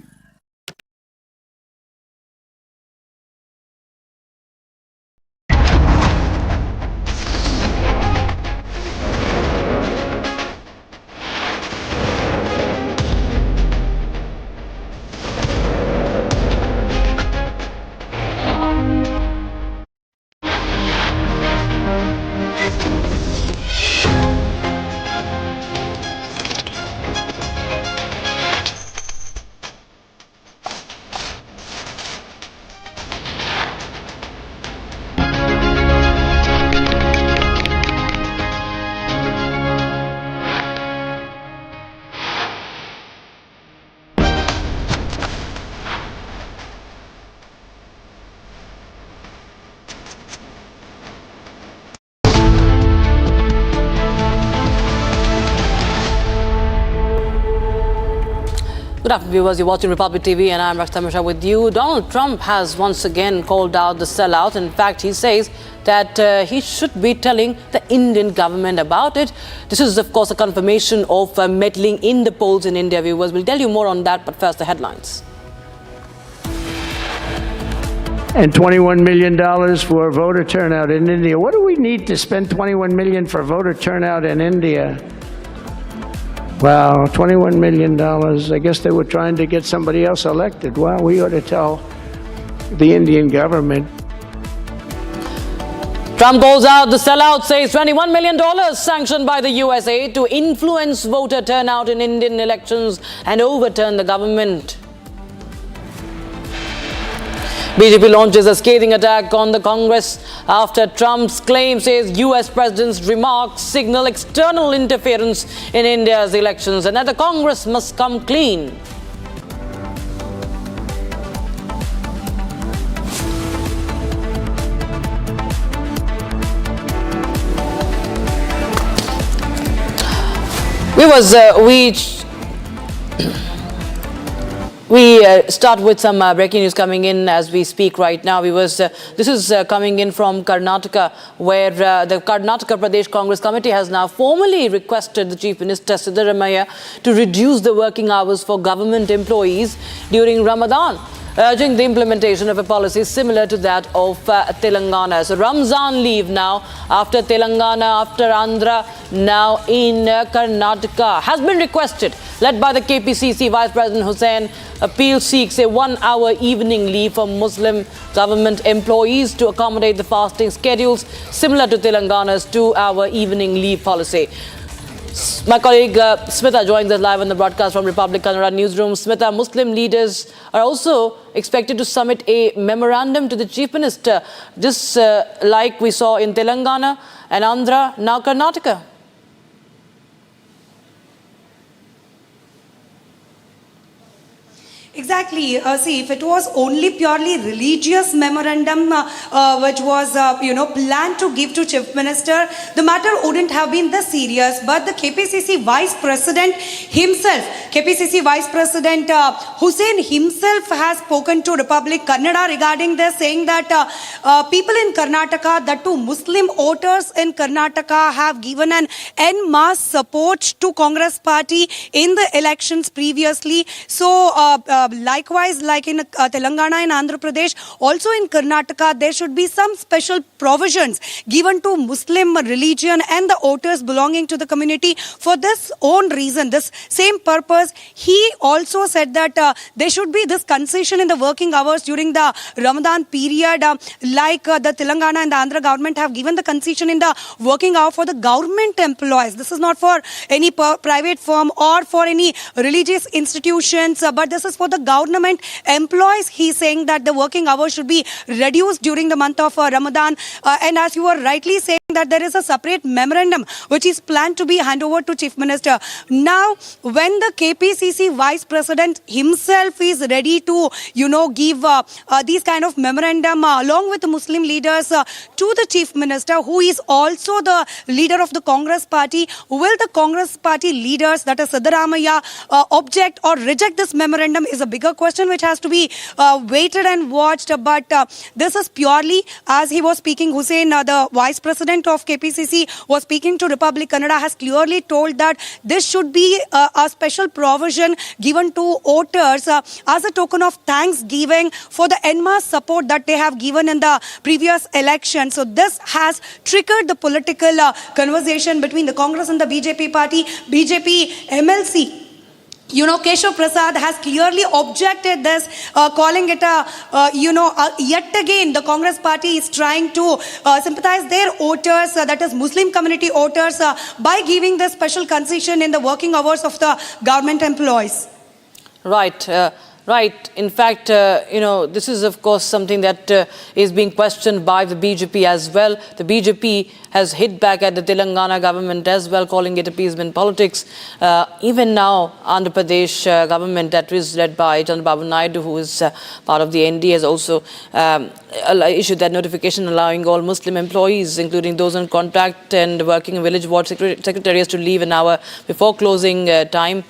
Good afternoon, viewers. You're watching Republic TV and I'm Rakta Mishra with you. Donald Trump has once again called out the sellout. In fact, he says that he should be telling the Indian government about it. This is, of course, a confirmation of meddling in the polls in India, viewers. We'll tell you more on that, but first the headlines. And $21 million for voter turnout in India. What do we need to spend $21 million for voter turnout in India? Wow, $21 million. I guess they were trying to get somebody else elected. Well, we ought to tell the Indian government. Trump calls out the sellout, says $21 million sanctioned by the USA to influence voter turnout in Indian elections and overturn the government. BJP launches a scathing attack on the Congress after Trump's claim, says US President's remarks signal external interference in India's elections and that the Congress must come clean. We start with some breaking news coming in as we speak right now. This is coming in from Karnataka, where the Karnataka Pradesh Congress Committee has now formally requested the Chief Minister Siddaramaiah to reduce the working hours for government employees during Ramadan, urging the implementation of a policy similar to that of Telangana. So Ramzan leave now after Telangana, after Andhra, now in Karnataka has been requested, led by the KPCC Vice President Hussain. Appeal seeks a 1-hour evening leave for Muslim government employees to accommodate the fasting schedules, similar to Telangana's 2-hour evening leave policy. My colleague Smita joins us live on the broadcast from Republic Kannada newsroom. Smita, Muslim leaders are also expected to submit a memorandum to the Chief Minister, just like we saw in Telangana and Andhra, now Karnataka. Exactly. See, if it was only purely religious memorandum which was, planned to give to Chief Minister, the matter wouldn't have been this serious. But the KPCC Vice President himself, KPCC Vice President Hussain himself has spoken to Republic Kannada regarding this, saying that people in Karnataka, that too Muslim voters in Karnataka, have given an en masse support to Congress party in the elections previously. So, likewise, like in Telangana and Andhra Pradesh, also in Karnataka, there should be some special provisions given to Muslim religion and the voters belonging to the community. For this own reason, this same purpose, he also said that there should be this concession in the working hours during the Ramadan period, like the Telangana and the Andhra government have given the concession in the working hour for the government employees. This is not for any private firm or for any religious institutions, but this is for the government employees. He's saying that the working hours should be reduced during the month of Ramadan. And as you were rightly saying, that there is a separate memorandum which is planned to be handed over to Chief Minister. Now, when the KPCC Vice President himself is ready to, give these kind of memorandum along with the Muslim leaders to the Chief Minister, who is also the leader of the Congress Party, will the Congress Party leaders, that is Siddaramaiah, object or reject this memorandum is a bigger question which has to be waited and watched. But this is purely, as he was speaking, Hussein, the Vice President of KPCC, was speaking to Republic Kannada, has clearly told that this should be a special provision given to voters as a token of thanksgiving for the en masse support that they have given in the previous election. So this has triggered the political conversation between the Congress and the BJP party. BJP MLC Keshav Prasad has clearly objected this, calling it yet again the Congress party is trying to sympathize their voters, that is Muslim community voters, by giving the special concession in the working hours of the government employees. Right. Right. In fact, this is, of course, something that is being questioned by the BJP as well. The BJP has hit back at the Telangana government as well, calling it appeasement politics. Even now, Andhra Pradesh government that is led by Chandrababu Naidu, who is part of the ND, has also issued that notification allowing all Muslim employees, including those on contract and working in village ward secretariats, to leave an hour before closing time.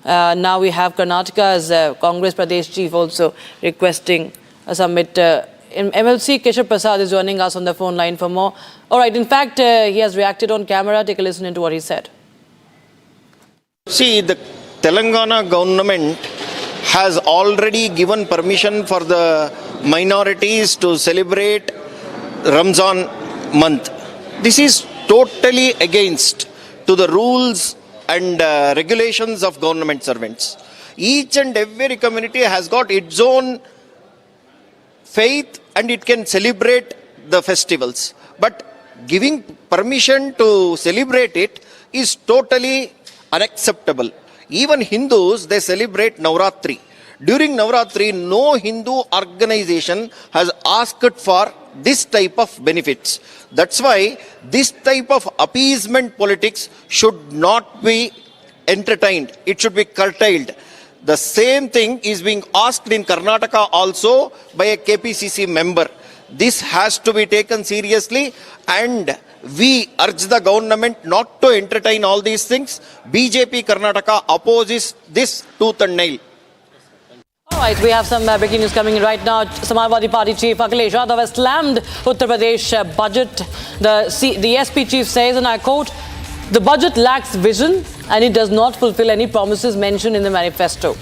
Now we have Karnataka's Congress Pradesh chief also requesting a summit. MLC Keshav Prasad is joining us on the phone line for more. All right, in fact, he has reacted on camera. Take a listen into what he said. See, the Telangana government has already given permission for the minorities to celebrate Ramzan month. This is totally against to the rules and regulations of government servants. Each and every community has got its own faith and it can celebrate the festivals. But giving permission to celebrate it is totally unacceptable. Even Hindus, they celebrate Navratri. During Navratri, no Hindu organization has asked for this type of benefits. That's why this type of appeasement politics should not be entertained. It should be curtailed. The same thing is being asked in Karnataka also by a KPCC member. This has to be taken seriously and we urge the government not to entertain all these things. BJP Karnataka opposes this tooth and nail. All right, we have some breaking news coming in right now. Samajwadi Party chief Akhilesh Yadav has slammed Uttar Pradesh budget. The SP chief says, and I quote, "The budget lacks vision and it does not fulfill any promises mentioned in the manifesto."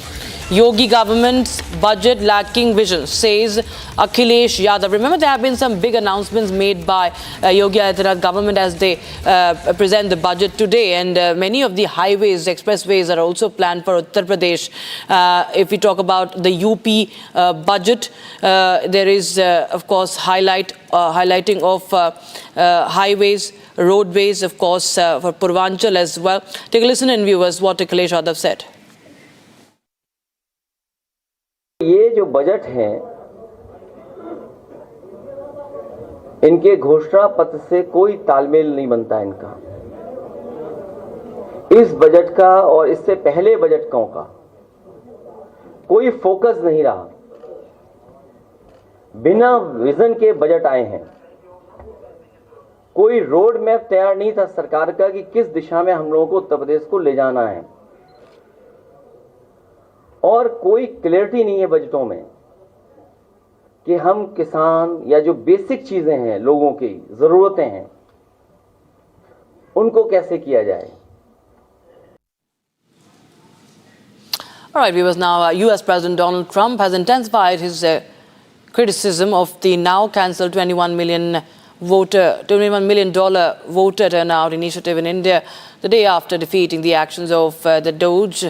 Yogi government's budget lacking vision, says Akhilesh Yadav. Remember, there have been some big announcements made by Yogi Adityanath government as they present the budget today, and many of the highways, expressways are also planned for Uttar Pradesh. If we talk about the UP budget, there is, of course, highlighting of highways, roadways, of course, for Purvanchal as well. Take a listen in, viewers, what Akhilesh Yadav said. ये जो budget है, इनके घोषणा पत्र से कोई तालमेल नहीं बनता इनका। इस बजट का और इससे पहले बजटों का कोई फोकस नहीं रहा। बिना विजन के बजट आए हैं। कोई रोड मैप तैयार नहीं था सरकार का कि किस दिशा में हम लोगों को उत्तर प्रदेश को ले जाना है, और कोई क्लैरिटी नहीं है बजटों में कि हम किसान या जो बेसिक चीजें हैं, लोगों की जरूरतें हैं, उनको कैसे किया जाए। All right, viewers, now US President Donald Trump has intensified his criticism of the now cancelled $21 million voter turnout initiative in India the day after defeating the actions of the Doge,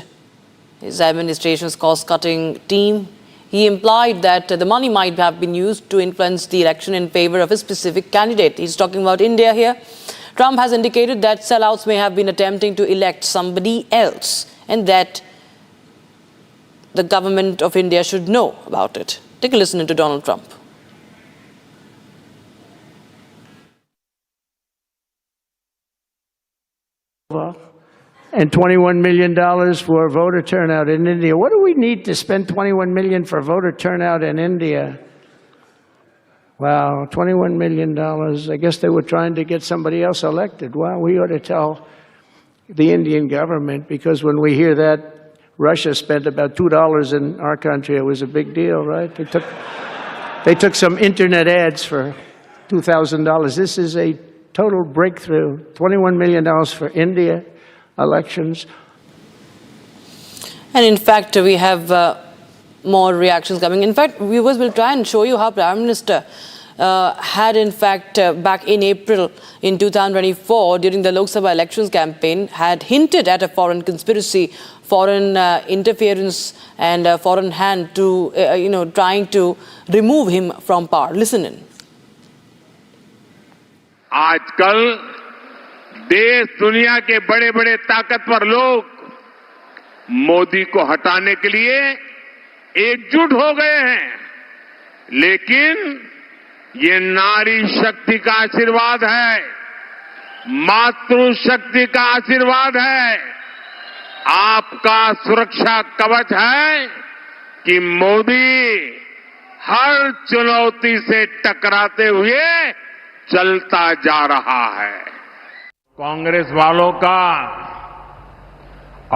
his administration's cost-cutting team. He implied that the money might have been used to influence the election in favor of a specific candidate. He's talking about India here. Trump has indicated that sellouts may have been attempting to elect somebody else and that the government of India should know about it. Take a listen to Donald Trump. And $21 million for voter turnout in India. What do we need to spend $21 million for voter turnout in India? Wow, $21 million. I guess they were trying to get somebody else elected. Well, we ought to tell the Indian government, because when we hear that Russia spent about $2 in our country, it was a big deal, right? They took some internet ads for $2,000. This is a total breakthrough. $21 million for India elections. And in fact, we have more reactions coming. In fact, viewers will try and show you how Prime Minister had in fact back in April in 2024 during the Lok Sabha elections campaign had hinted at a foreign conspiracy, foreign interference and a foreign hand to trying to remove him from power. Listen in. आजकल देश दुनिया के बड़े बड़े ताकतवर लोग मोदी को हटाने के लिए एकजुट हो गए हैं, लेकिन ये नारी शक्ति का आशीर्वाद है, मातृशक्ति का आशीर्वाद है, आपका सुरक्षा कवच है कि मोदी हर चुनौती से टकराते हुए चलता जा रहा है। कांग्रेस वालों का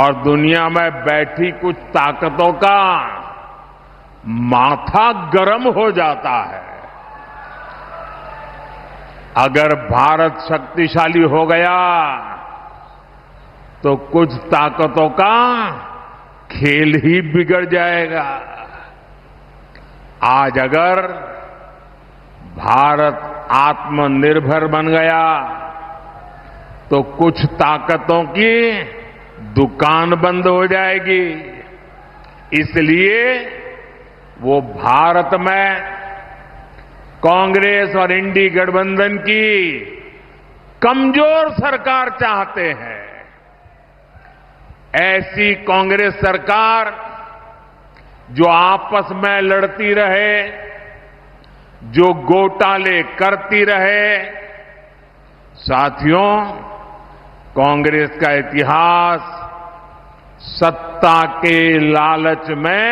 और दुनिया में बैठी कुछ ताकतों का माथा गर्म हो जाता है। अगर भारत शक्तिशाली हो गया तो कुछ ताकतों का खेल ही बिगड़ जाएगा। आज अगर भारत आत्मनिर्भर बन गया तो कुछ ताकतों की दुकान बंद हो जाएगी। इसलिए वो भारत में कांग्रेस और इंडी गठबंधन की कमजोर सरकार चाहते हैं। ऐसी कांग्रेस सरकार जो आपस में लड़ती रहे, जो घोटाले करती रहे। साथियों, कांग्रेस का इतिहास सत्ता के लालच में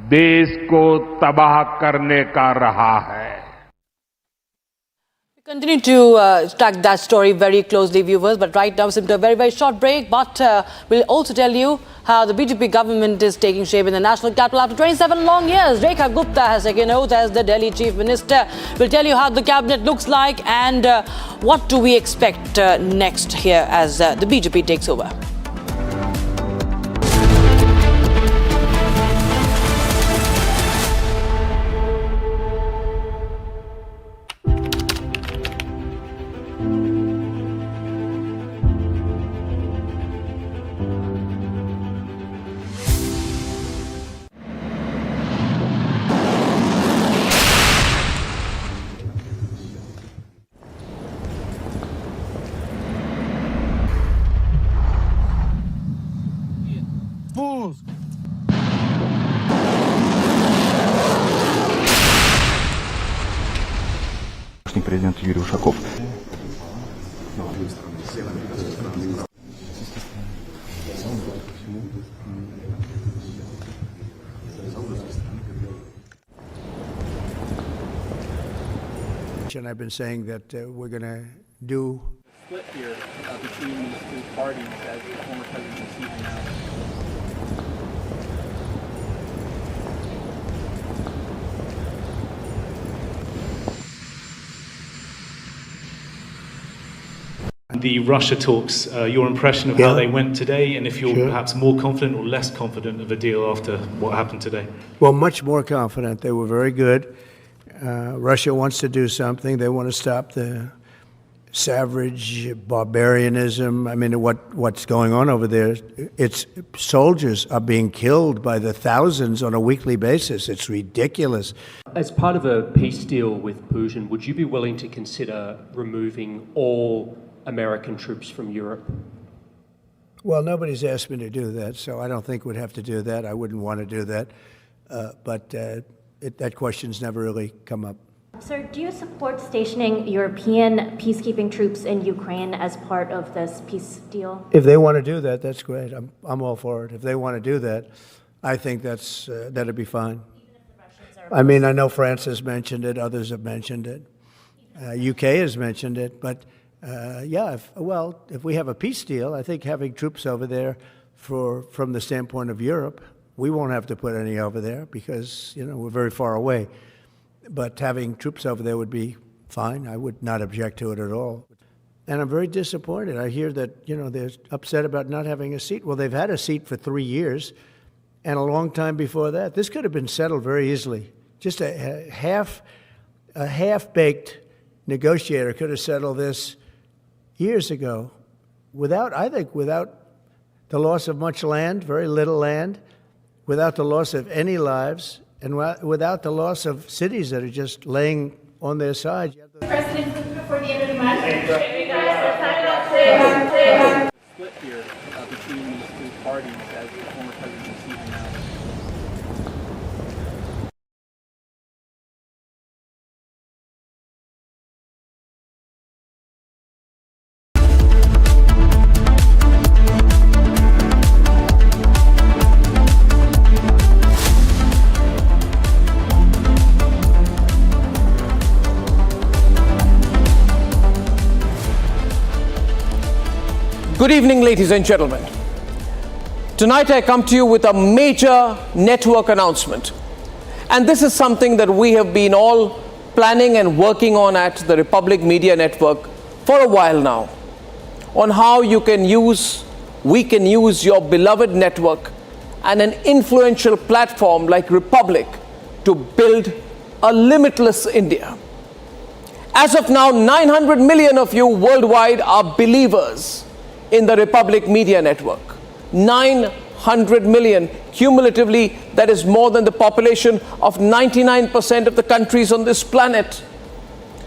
देश को तबाह करने का रहा है। We continue to track that story very closely, viewers, but right now it's a very, very short break. But we'll also tell you how the BJP government is taking shape in the national capital after 27 long years. Rekha Gupta has taken oath as the Delhi Chief Minister. We'll tell you how the cabinet looks like and what do we expect next here as the BJP takes over. Президент Юрий Ушаков. And I've been saying that we're going to do split here between these two parties as the former president sees it now. The Russia talks, your impression of how they went today, and if you're perhaps more confident or less confident of a deal after what happened today? Well, much more confident. They were very good. Russia wants to do something. They want to stop the savage barbarianism. I mean, what's going on over there? It's soldiers are being killed by the thousands on a weekly basis. It's ridiculous. As part of a peace deal with Putin, would you be willing to consider removing all American troops from Europe? Well, nobody's asked me to do that, so I don't think we'd have to do that. I wouldn't want to do that. But that question's never really come up. Sir, do you support stationing European peacekeeping troops in Ukraine as part of this peace deal? If they want to do that, that's great. I'm all for it. If they want to do that, I think that'd be fine. I mean, I know France has mentioned it. Others have mentioned it. UK has mentioned it. But if we have a peace deal, I think having troops over there from the standpoint of Europe, we won't have to put any over there because, we're very far away. But having troops over there would be fine. I would not object to it at all. And I'm very disappointed. I hear that, they're upset about not having a seat. Well, they've had a seat for 3 years and a long time before that. This could have been settled very easily. Just a half-baked negotiator could have settled this years ago without the loss of much land, very little land, without the loss of any lives, and without the loss of cities that are just laying on their side. President, before the end of the month, Split here between these two parties as the former president sees it now. Good evening, ladies and gentlemen. Tonight I come to you with a major network announcement. And this is something that we have been all planning and working on at the Republic Media Network for a while now, on how we can use your beloved network and an influential platform like Republic to build a limitless India. As of now, 900 million of you worldwide are believers in the Republic Media Network. 900 million cumulatively, that is more than the population of 99% of the countries on this planet.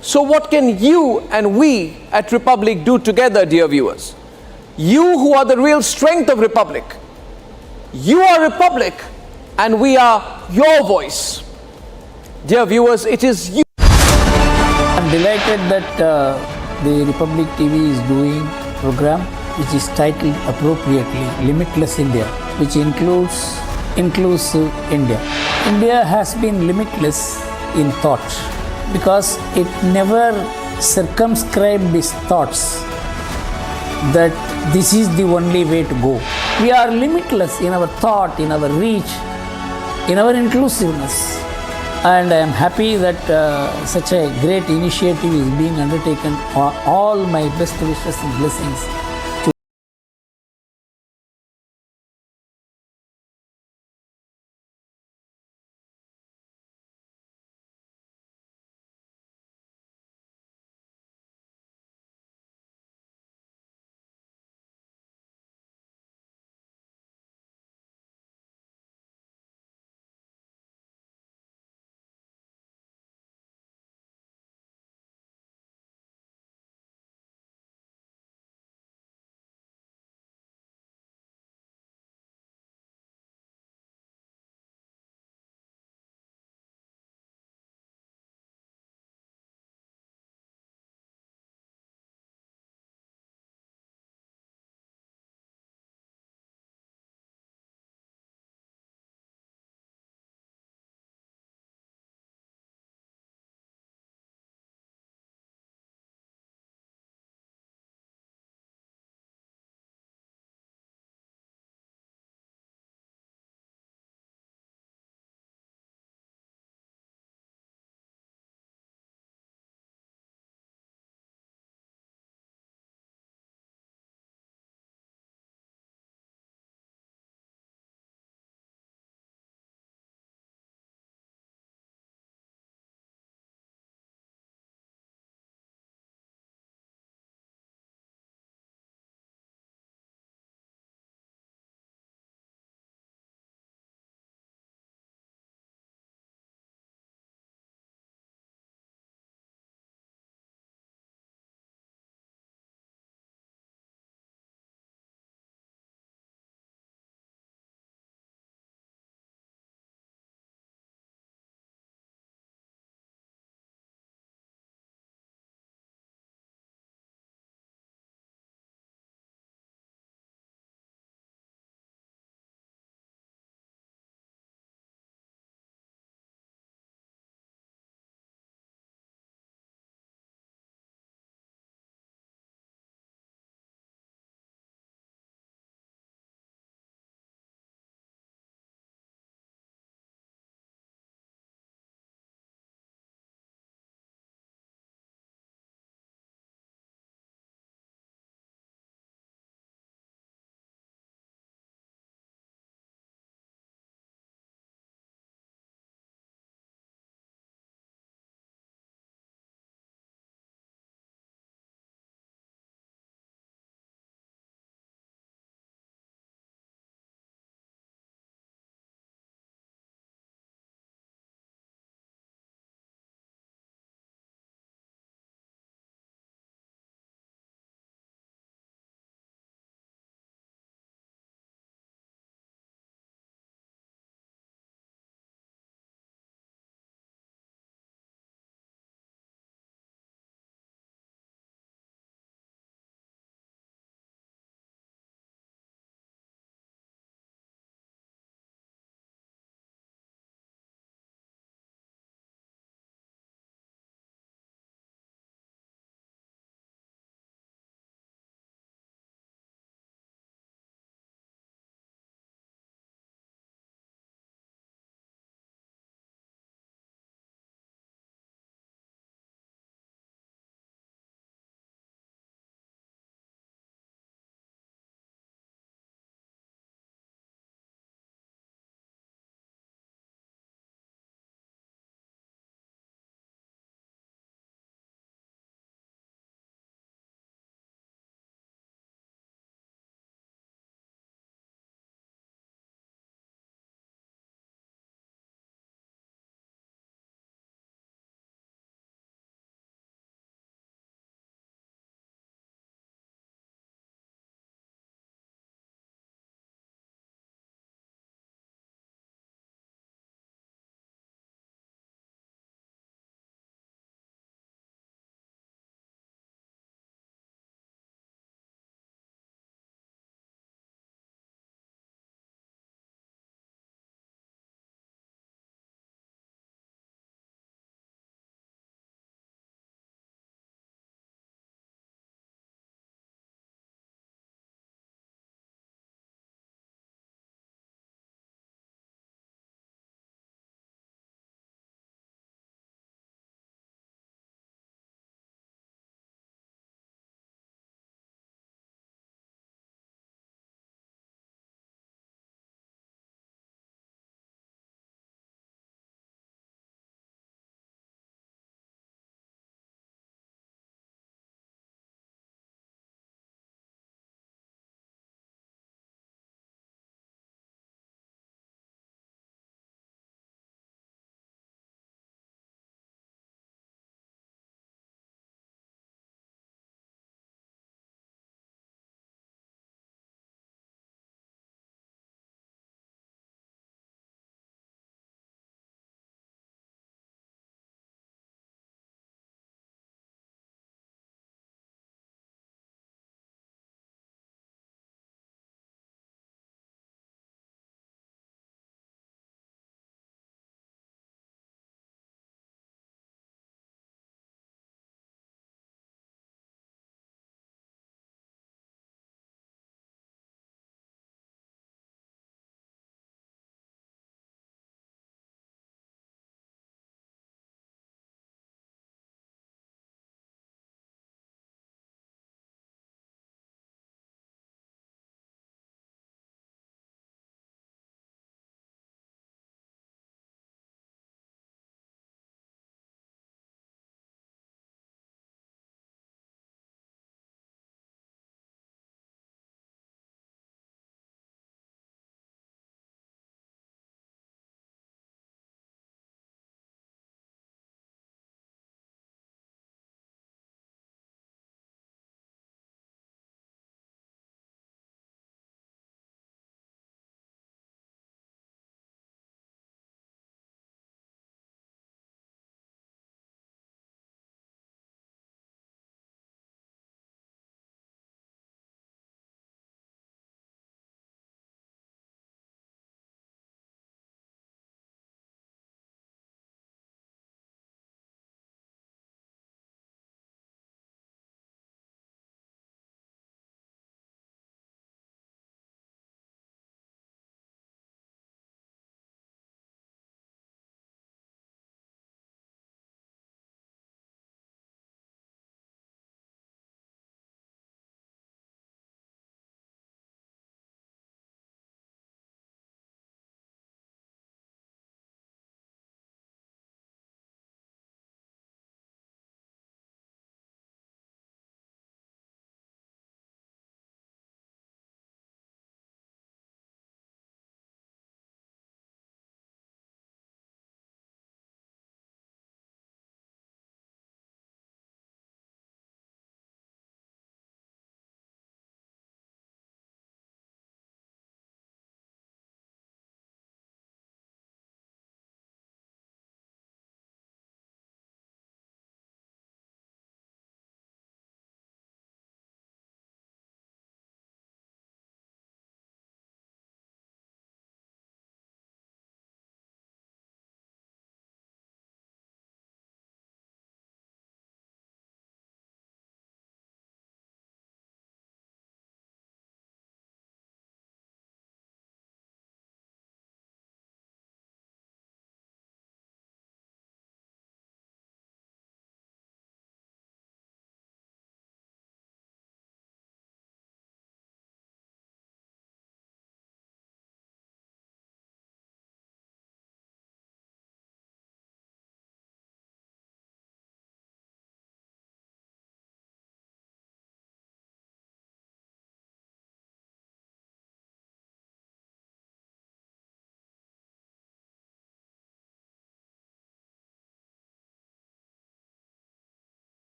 So what can you and we at Republic do together, dear viewers? You who are the real strength of Republic. You are Republic and we are your voice. Dear viewers, it is you. I'm delighted that the Republic TV is doing a program which is titled appropriately Limitless India, which includes Inclusive India. India has been limitless in thought because it never circumscribed its thoughts that this is the only way to go. We are limitless in our thought, in our reach, in our inclusiveness. And I am happy that such a great initiative is being undertaken. All my best wishes and blessings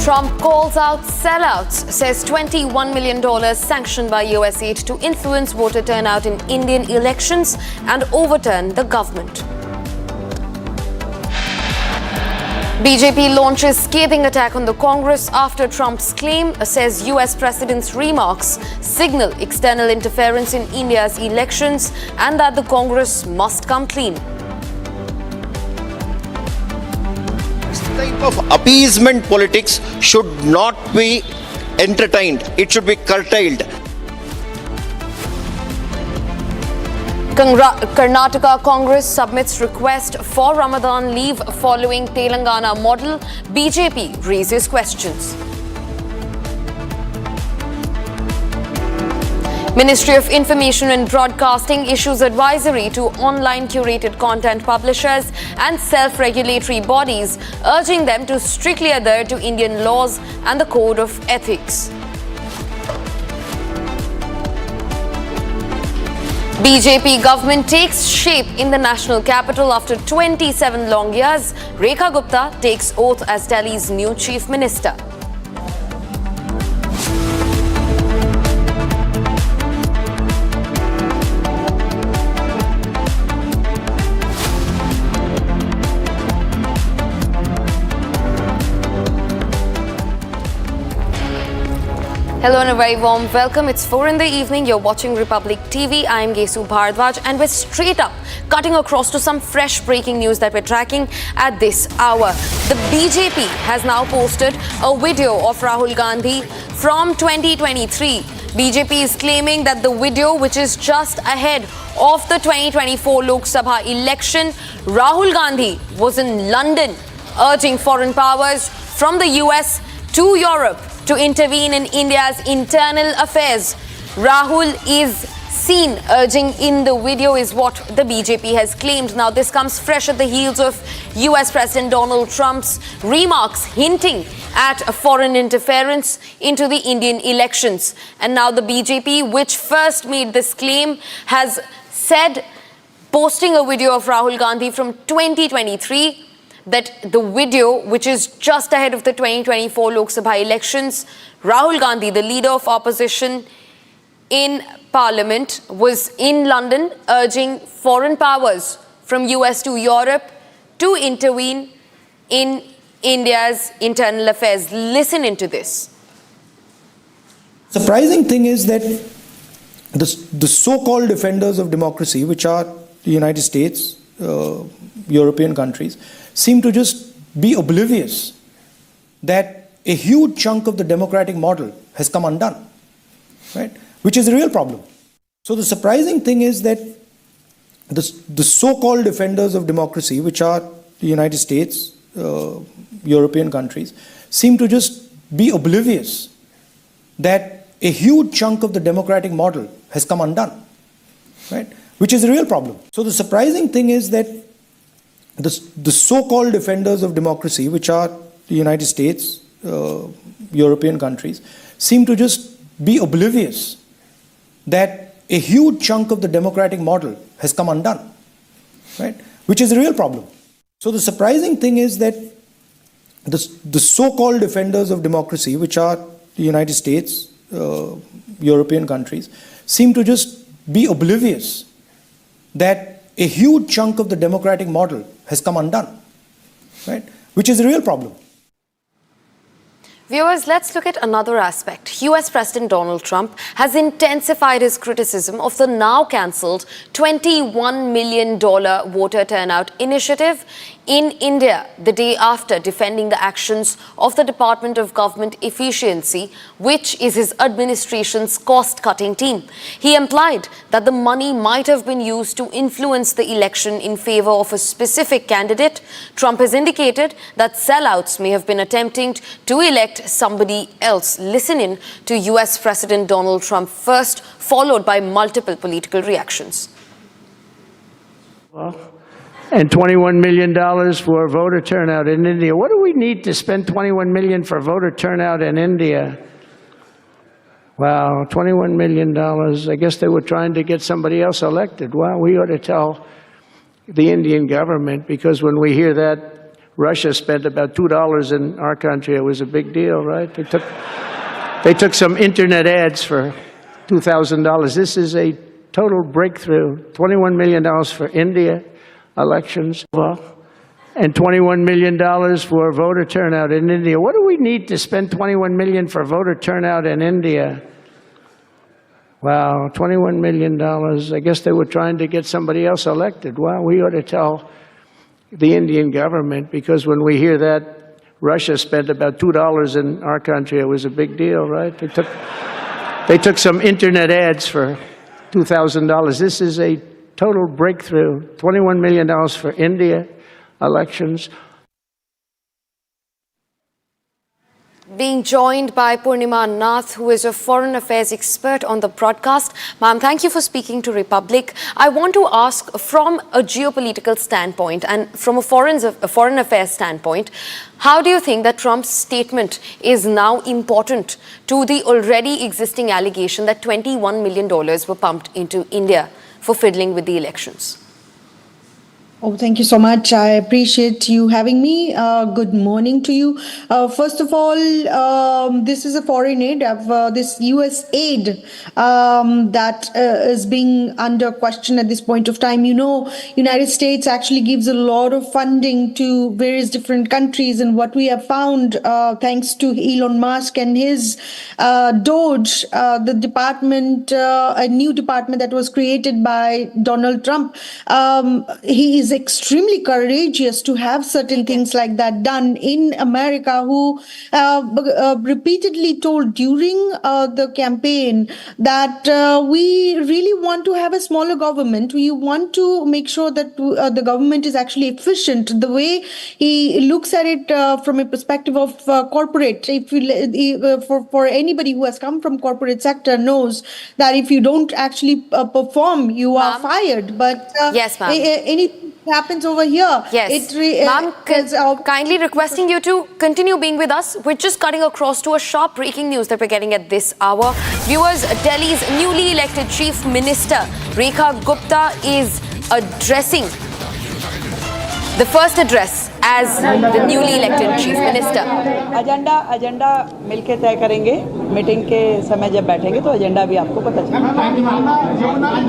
Trump calls out sellouts, says $21 million sanctioned by US aid to influence voter turnout in Indian elections and overturn the government. BJP launches scathing attack on the Congress after Trump's claim, says US President's remarks signal external interference in India's elections and that the Congress must come clean. This type of appeasement politics should not be entertained. It should be curtailed. Karnataka Congress submits request for Ramadan leave following Telangana model. BJP raises questions. Ministry of Information and Broadcasting issues advisory to online curated content publishers and self-regulatory bodies, urging them to strictly adhere to Indian laws and the Code of Ethics. BJP government takes shape in the national capital after 27 long years. Rekha Gupta takes oath as Delhi's new chief minister. Hello and a very warm welcome. It's 4 in the evening. You're watching Republic TV. I'm Gesu Bharadwaj and we're straight up cutting across to some fresh breaking news that we're tracking at this hour. The BJP has now posted a video of Rahul Gandhi from 2023. BJP is claiming that the video, which is just ahead of the 2024 Lok Sabha election, Rahul Gandhi was in London urging foreign powers from the US to Europe to intervene in India's internal affairs. Rahul is seen urging in the video is what the BJP has claimed. Now, this comes fresh at the heels of US President Donald Trump's remarks hinting at a foreign interference into the Indian elections. And now the BJP, which first made this claim, has said, posting a video of Rahul Gandhi from 2023, that the video, which is just ahead of the 2024 Lok Sabha elections, Rahul Gandhi, the leader of opposition in Parliament, was in London urging foreign powers from US to Europe to intervene in India's internal affairs. Listen into this. Surprising thing is that the so-called defenders of democracy, which are the United States, European countries, seem to just be oblivious that a huge chunk of the democratic model has come undone, right? Which is a real problem. So the surprising thing is that the so-called defenders of democracy, which are the United States, European countries, seem to just be oblivious that a huge chunk of the democratic model has come undone, right? Which is a real problem. So the surprising thing is that the so-called defenders of democracy, which are the United States, European countries, seem to just be oblivious that a huge chunk of the democratic model has come undone, right? Which is a real problem. So the surprising thing is that the so-called defenders of democracy, which are the United States, European countries, seem to just be oblivious that a huge chunk of the democratic model has come undone, right? Which is a real problem. Viewers, let's look at another aspect. US President Donald Trump has intensified his criticism of the now cancelled $21 million voter turnout initiative in India the day after defending the actions of the Department of Government Efficiency, which is his administration's cost-cutting team. He implied that the money might have been used to influence the election in favor of a specific candidate. Trump has indicated that sellouts may have been attempting to elect somebody else. Listen in to US President Donald Trump first, followed by multiple political reactions. And $21 million for voter turnout in India. What do we need to spend $21 million for voter turnout in India? Wow, $21 million. I guess they were trying to get somebody else elected. Well, we ought to tell the Indian government, because when we hear that Russia spent about $2 in our country, it was a big deal, right? They took some internet ads for $2,000. This is a total breakthrough. $21 million for India elections and $21 million for voter turnout in India. What do we need to spend $21 million for voter turnout in India? Wow, $21 million. I guess they were trying to get somebody else elected. Well, we ought to tell the Indian government, because when we hear that Russia spent about $2 in our country, it was a big deal, right? They took some internet ads for $2,000. This is a total breakthrough. $21 million for India elections. Being joined by Purnima Nath, who is a foreign affairs expert on the broadcast. Ma'am, thank you for speaking to Republic. I want to ask, from a geopolitical standpoint and from a foreign affairs standpoint, how do you think that Trump's statement is now important to the already existing allegation that $21 million were pumped into India for fiddling with the elections? Oh, thank you so much. I appreciate you having me. Good morning to you. First of all, this is a foreign aid, this US aid that is being under question at this point of time. You know, United States actually gives a lot of funding to various different countries, and what we have found, thanks to Elon Musk and his DOGE, the department, a new department that was created by Donald Trump, he is extremely courageous to have certain things like that done in America, who repeatedly told during the campaign that we really want to have a smaller government. We want to make sure that the government is actually efficient. The way he looks at it from a perspective of corporate, for anybody who has come from corporate sector knows that if you don't actually perform, you are fired. But yes, ma'am. Anything happens over here. Yes. Ma'am, kindly requesting you to continue being with us. We're just cutting across to a sharp breaking news that we're getting at this hour. Viewers, Delhi's newly elected Chief Minister, Rekha Gupta, is addressing the first address as the newly elected Chief Minister. Agenda मिलके तय करेंगे. Meeting के समय जब बैठेंगे तो agenda भी आपको पता चलेगा.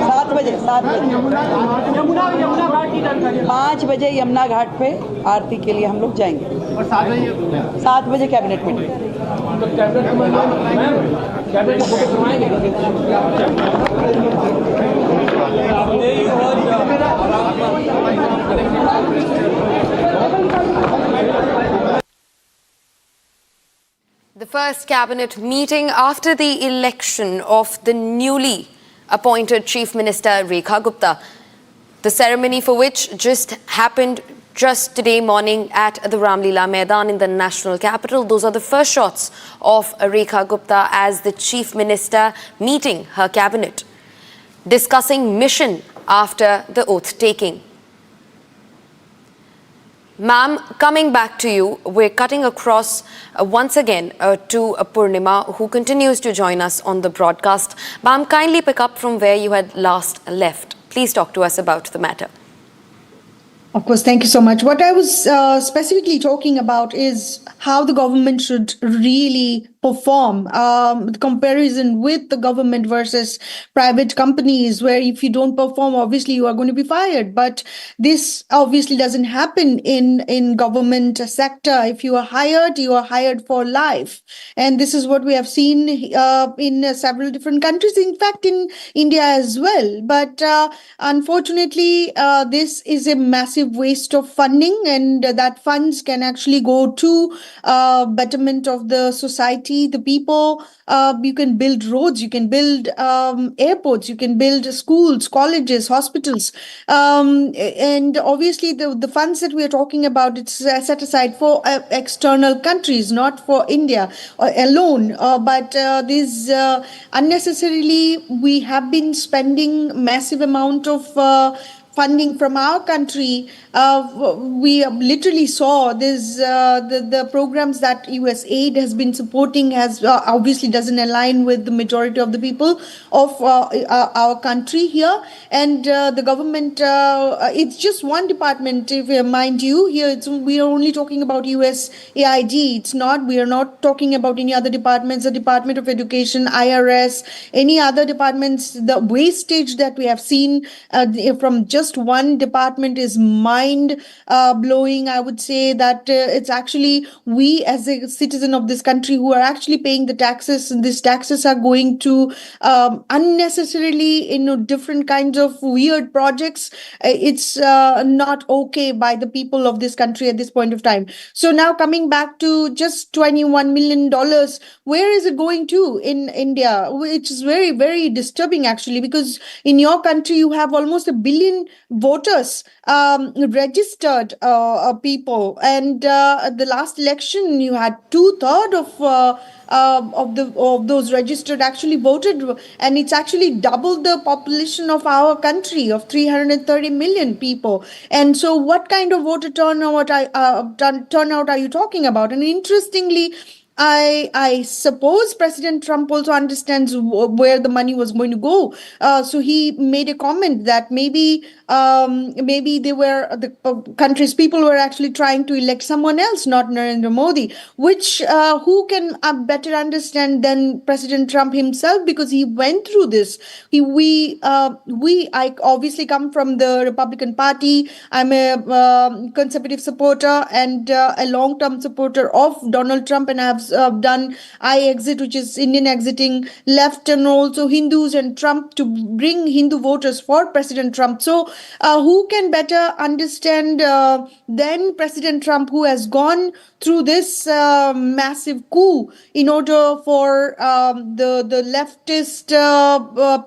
7 बजे 5 बजे यमुना घाट पे आरती के लिए हम लोग जाएंगे. और 7 बजे cabinet meeting. The first cabinet meeting after the election of the newly appointed Chief Minister Rekha Gupta. The ceremony for which just happened just today morning at the Lila Maidan in the national capital. Those are the first shots of Rekha Gupta as the Chief Minister meeting her cabinet, discussing mission after the oath taking. Ma'am, coming back to you, we're cutting across once again to Purnima, who continues to join us on the broadcast. Ma'am, kindly pick up from where you had last left. Please talk to us about the matter. Of course, thank you so much. What I was specifically talking about is how the government should really perform, the comparison with the government versus private companies, where if you don't perform, obviously you are going to be fired. But this obviously doesn't happen in government sector. If you are hired for life. And this is what we have seen in several different countries, in fact, in India as well. But unfortunately, this is a massive waste of funding, and that funds can actually go to betterment of the society, the people. You can build roads, you can build airports, you can build schools, colleges, hospitals. And obviously the funds that we are talking about, it's set aside for external countries, not for India alone. But this unnecessarily, we have been spending massive amount of funding from our country, we literally saw this, the programs that US aid has been supporting has obviously doesn't align with the majority of the people of our country here. And the government, it's just one department, if mind you, here we are only talking about USAID. It's not, we are not talking about any other departments, the Department of Education, IRS, any other departments. The wastage that we have seen from just one department is mind blowing. I would say that it's actually we as a citizen of this country who are actually paying the taxes, and these taxes are going to unnecessarily different kinds of weird projects. It's not okay by the people of this country at this point of time. So now coming back to just $21 million, where is it going to in India? Which is very, very disturbing actually, because in your country you have almost 1 billion voters, registered people, and the last election you had 2/3 of those registered actually voted, and it's actually doubled the population of our country of 330 million people. And so what kind of voter turnout are you talking about? And interestingly, I suppose President Trump also understands where the money was going to go. So he made a comment that maybe they were the country's people were actually trying to elect someone else, not Narendra Modi, which who can better understand than President Trump himself, because he went through this. I obviously come from the Republican Party. I'm a conservative supporter and a long-term supporter of Donald Trump, and I've done I-Exit, which is Indian exiting left, and also Hindus and Trump to bring Hindu voters for President Trump. So who can better understand than President Trump, who has gone through this massive coup in order for the leftist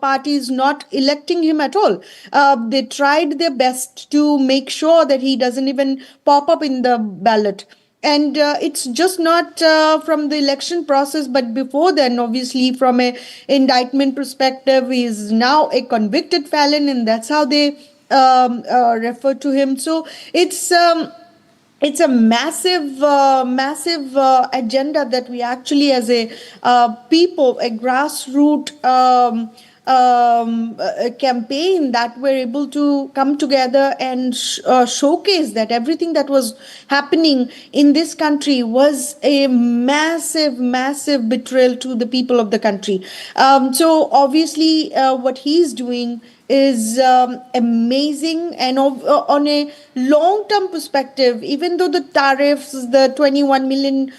parties not electing him at all. They tried their best to make sure that he doesn't even pop up in the ballot. And it's just not from the election process, but before then, obviously, from a indictment perspective, he is now a convicted felon, and that's how they refer to him. So it's a massive agenda that we actually, as a people, a grassroots campaign, that we're able to come together and showcase that everything that was happening in this country was a massive betrayal to the people of the country. So obviously what he's doing is amazing, and on a long-term perspective, even though the tariffs, the $21 million,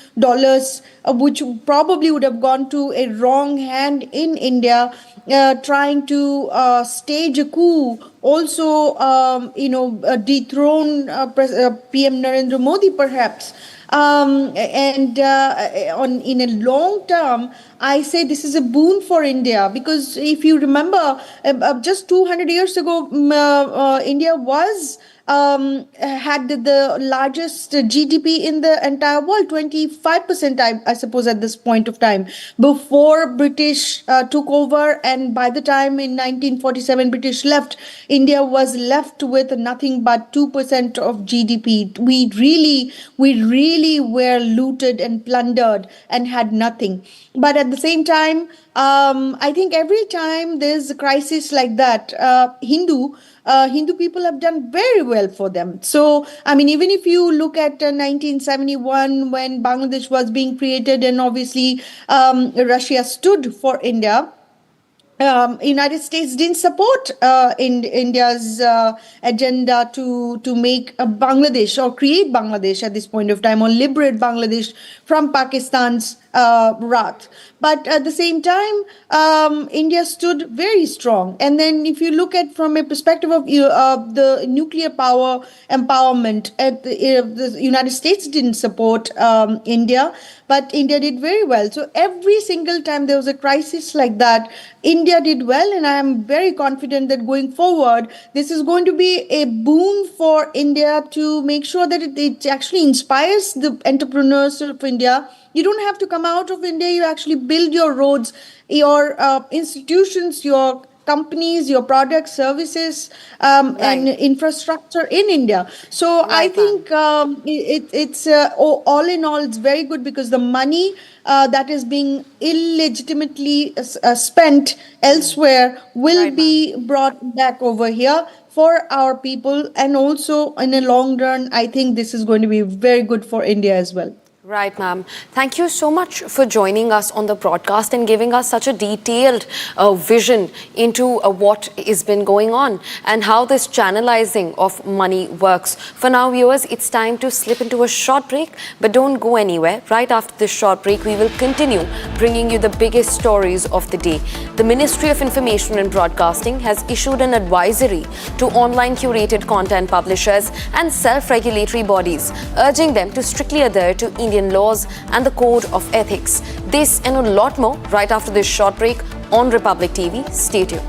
which probably would have gone to a wrong hand in India, trying to stage a coup, also dethrone PM Narendra Modi perhaps. In a long term, I say this is a boon for India, because if you remember, just 200 years ago, India was had the largest GDP in the entire world, 25%, I suppose, at this point of time, before British took over. And by the time in 1947 British left, India was left with nothing but 2% of GDP. We really were looted and plundered and had nothing. But at the same time, I think every time there's a crisis like that, Hindu people have done very well for them. So, I mean, even if you look at 1971, when Bangladesh was being created, and obviously Russia stood for India, United States didn't support India's agenda to make Bangladesh or create Bangladesh at this point of time, or liberate Bangladesh from Pakistan's wrath. But at the same time, India stood very strong. And then if you look at from a perspective of the nuclear power empowerment, the United States didn't support India, but India did very well. So every single time there was a crisis like that, India did well, and I am very confident that going forward, this is going to be a boon for India to make sure that it actually inspires the entrepreneurs of India. You don't have to come out of India, you actually build your roads, your institutions, your companies, your products, services, and infrastructure in India. So I think it's all in all, it's very good because the money that is being illegitimately spent elsewhere will be brought back over here for our people. And also, in a long run, I think this is going to be very good for India as well. Right, ma'am. Thank you so much for joining us on the broadcast and giving us such a detailed vision into what has been going on and how this channelizing of money works. For now, viewers, it's time to slip into a short break, but don't go anywhere. Right after this short break, we will continue bringing you the biggest stories of the day. The Ministry of Information and Broadcasting has issued an advisory to online curated content publishers and self-regulatory bodies, urging them to strictly adhere to Indian laws and the code of ethics. This and a lot more right after this short break on Republic TV. Stay tuned.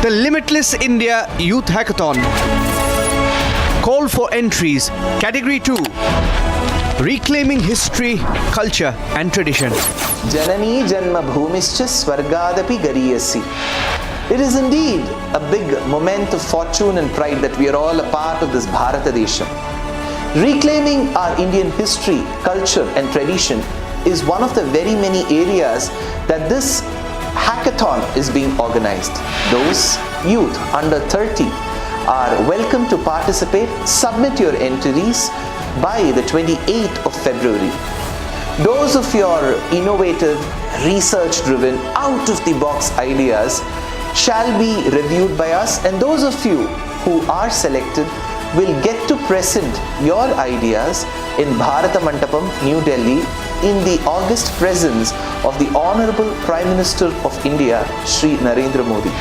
The Limitless India Youth Hackathon. Call for entries. Category 2. Reclaiming history, culture and tradition. Janani Janma Bhumischa Swargadapi Gariyasi. It is indeed a big moment of fortune and pride that we are all a part of this Bharata Desham. Reclaiming our Indian history, culture and tradition is one of the very many areas that this hackathon is being organized. Those youth under 30 are welcome to participate. Submit your entries by the 28th of February. Those of your innovative, research-driven, out-of-the-box ideas shall be reviewed by us, and those of you who are selected will get to present your ideas in Bharata Mandapam, New Delhi, in the august presence of the Honorable Prime Minister of India, Shri Narendra Modi.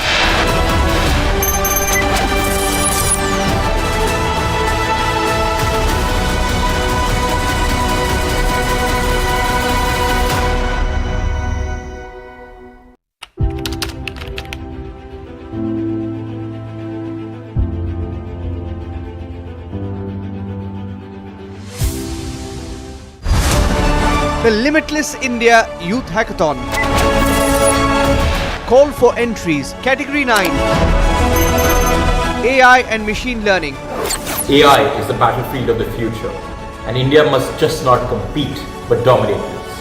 The Limitless India Youth Hackathon. Call for entries. Category 9. AI and Machine Learning. AI is the battlefield of the future, and India must just not compete but dominate this.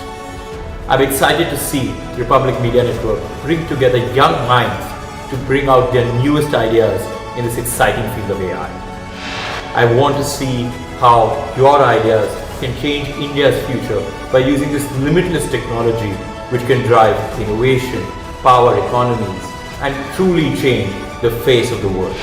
I'm excited to see Republic Media Network bring together young minds to bring out their newest ideas in this exciting field of AI. I want to see how your ideas can change India's future by using this limitless technology which can drive innovation, power economies, and truly change the face of the world.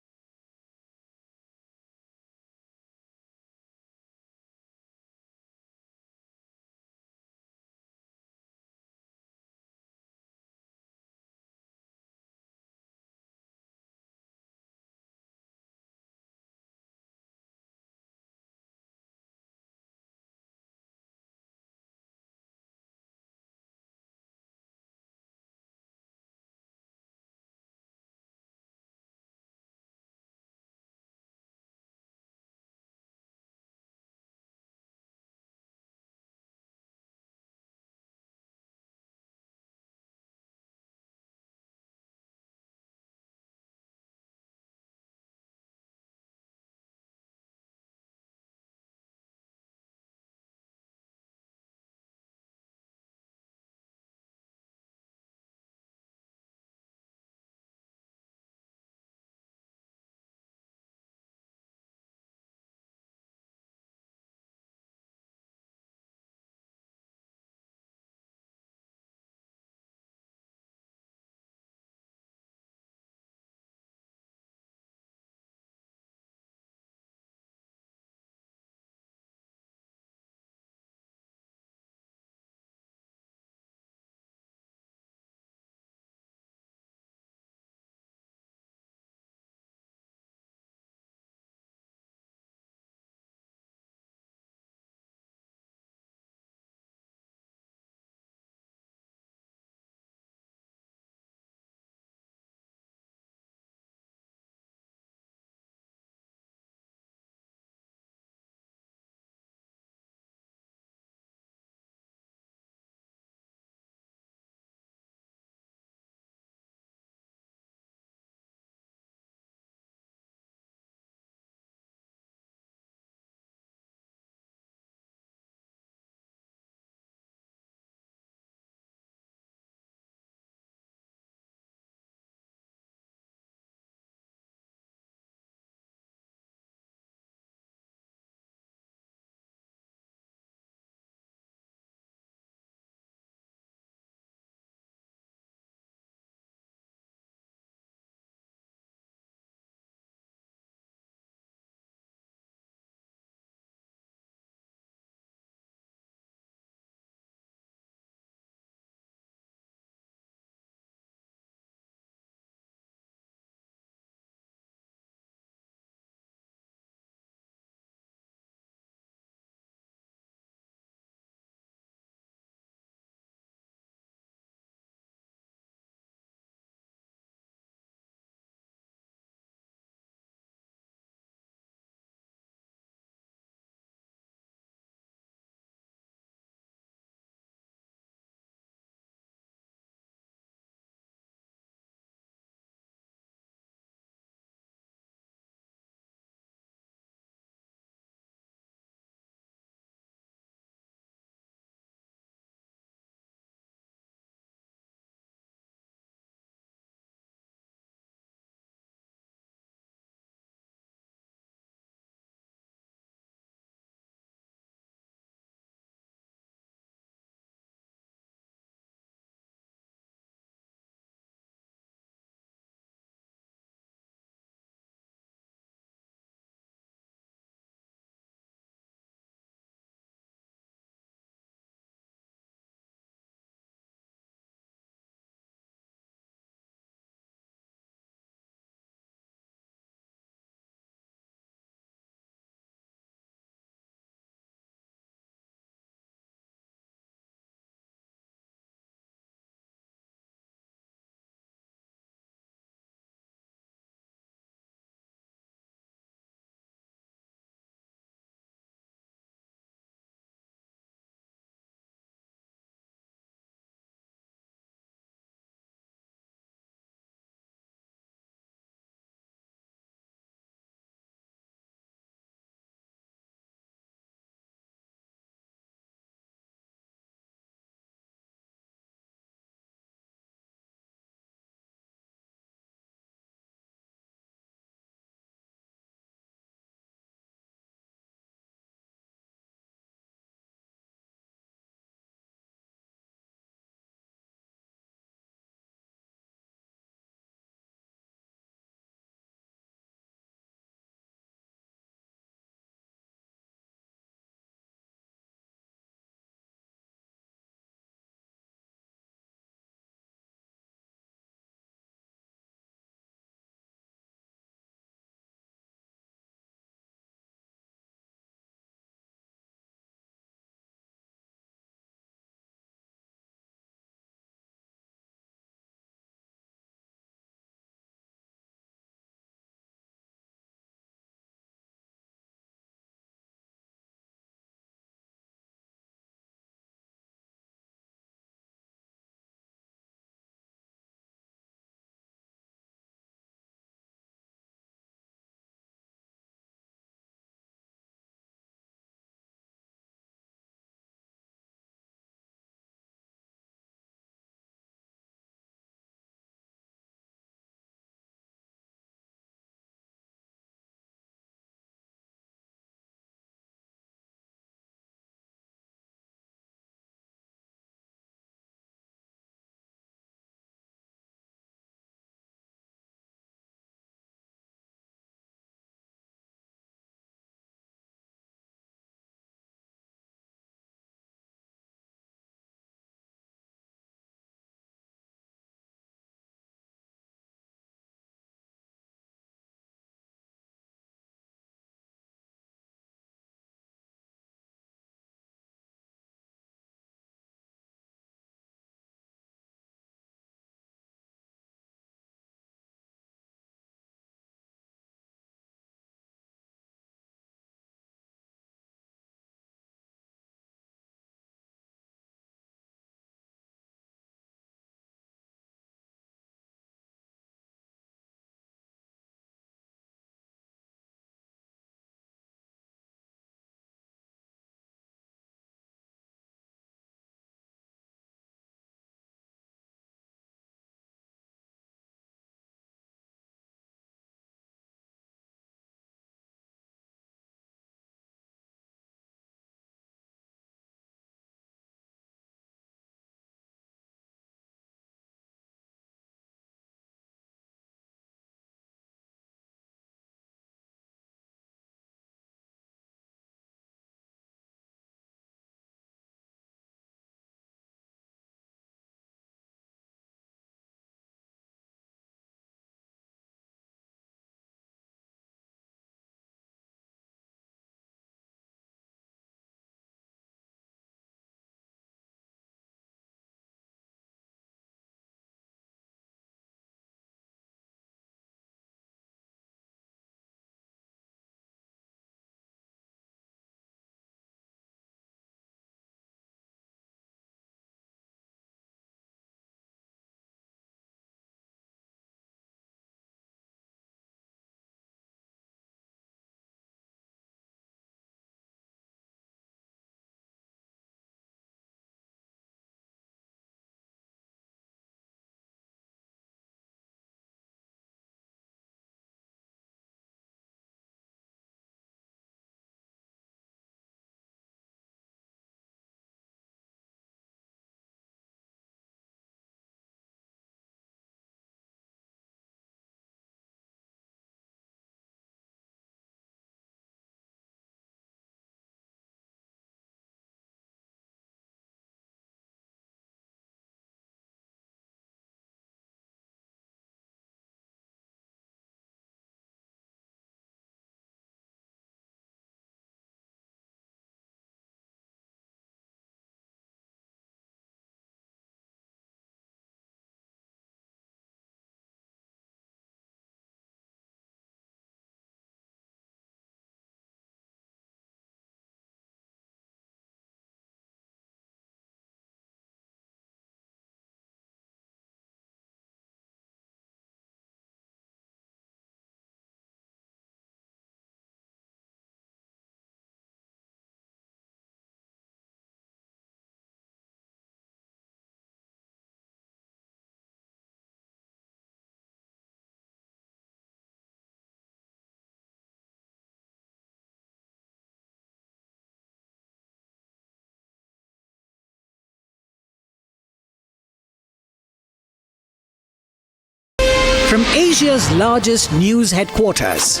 from Asia's largest news headquarters.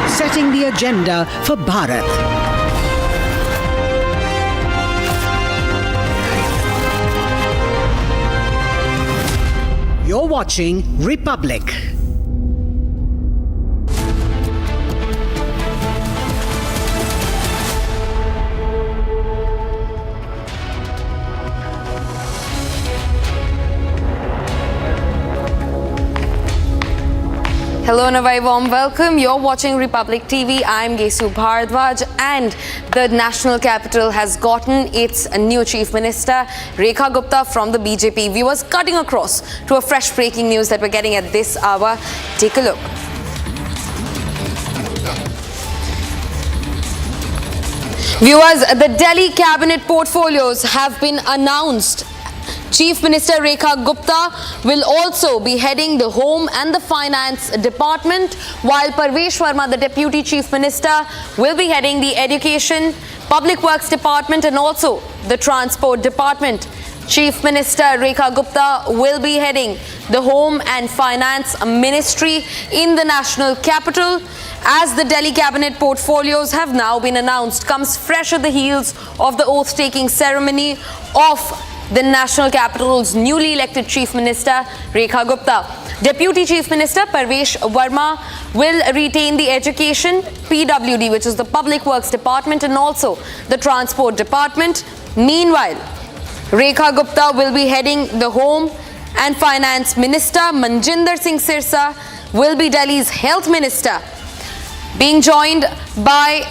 Setting the agenda for Bharat. You're watching Republic. Hello and a very warm welcome. You're watching Republic TV. I'm Gesu Bharadwaj, and the national capital has gotten its new chief minister, Rekha Gupta from the BJP. Viewers, cutting across to a fresh breaking news that we're getting at this hour. Take a look. Viewers, the Delhi cabinet portfolios have been announced. Chief Minister Rekha Gupta will also be heading the Home and the Finance Department, while Parvesh Verma, the Deputy Chief Minister, will be heading the Education, Public Works Department and also the Transport Department. Chief Minister Rekha Gupta will be heading the Home and Finance Ministry in the national capital. As the Delhi cabinet portfolios have now been announced, comes fresh at the heels of the oath-taking ceremony of the national capital's newly elected Chief Minister, Rekha Gupta. Deputy Chief Minister Parvesh Verma will retain the Education, PWD, which is the Public Works Department, and also the Transport Department. Meanwhile, Rekha Gupta will be heading the Home and Finance Minister. Manjinder Singh Sirsa will be Delhi's Health Minister, being joined by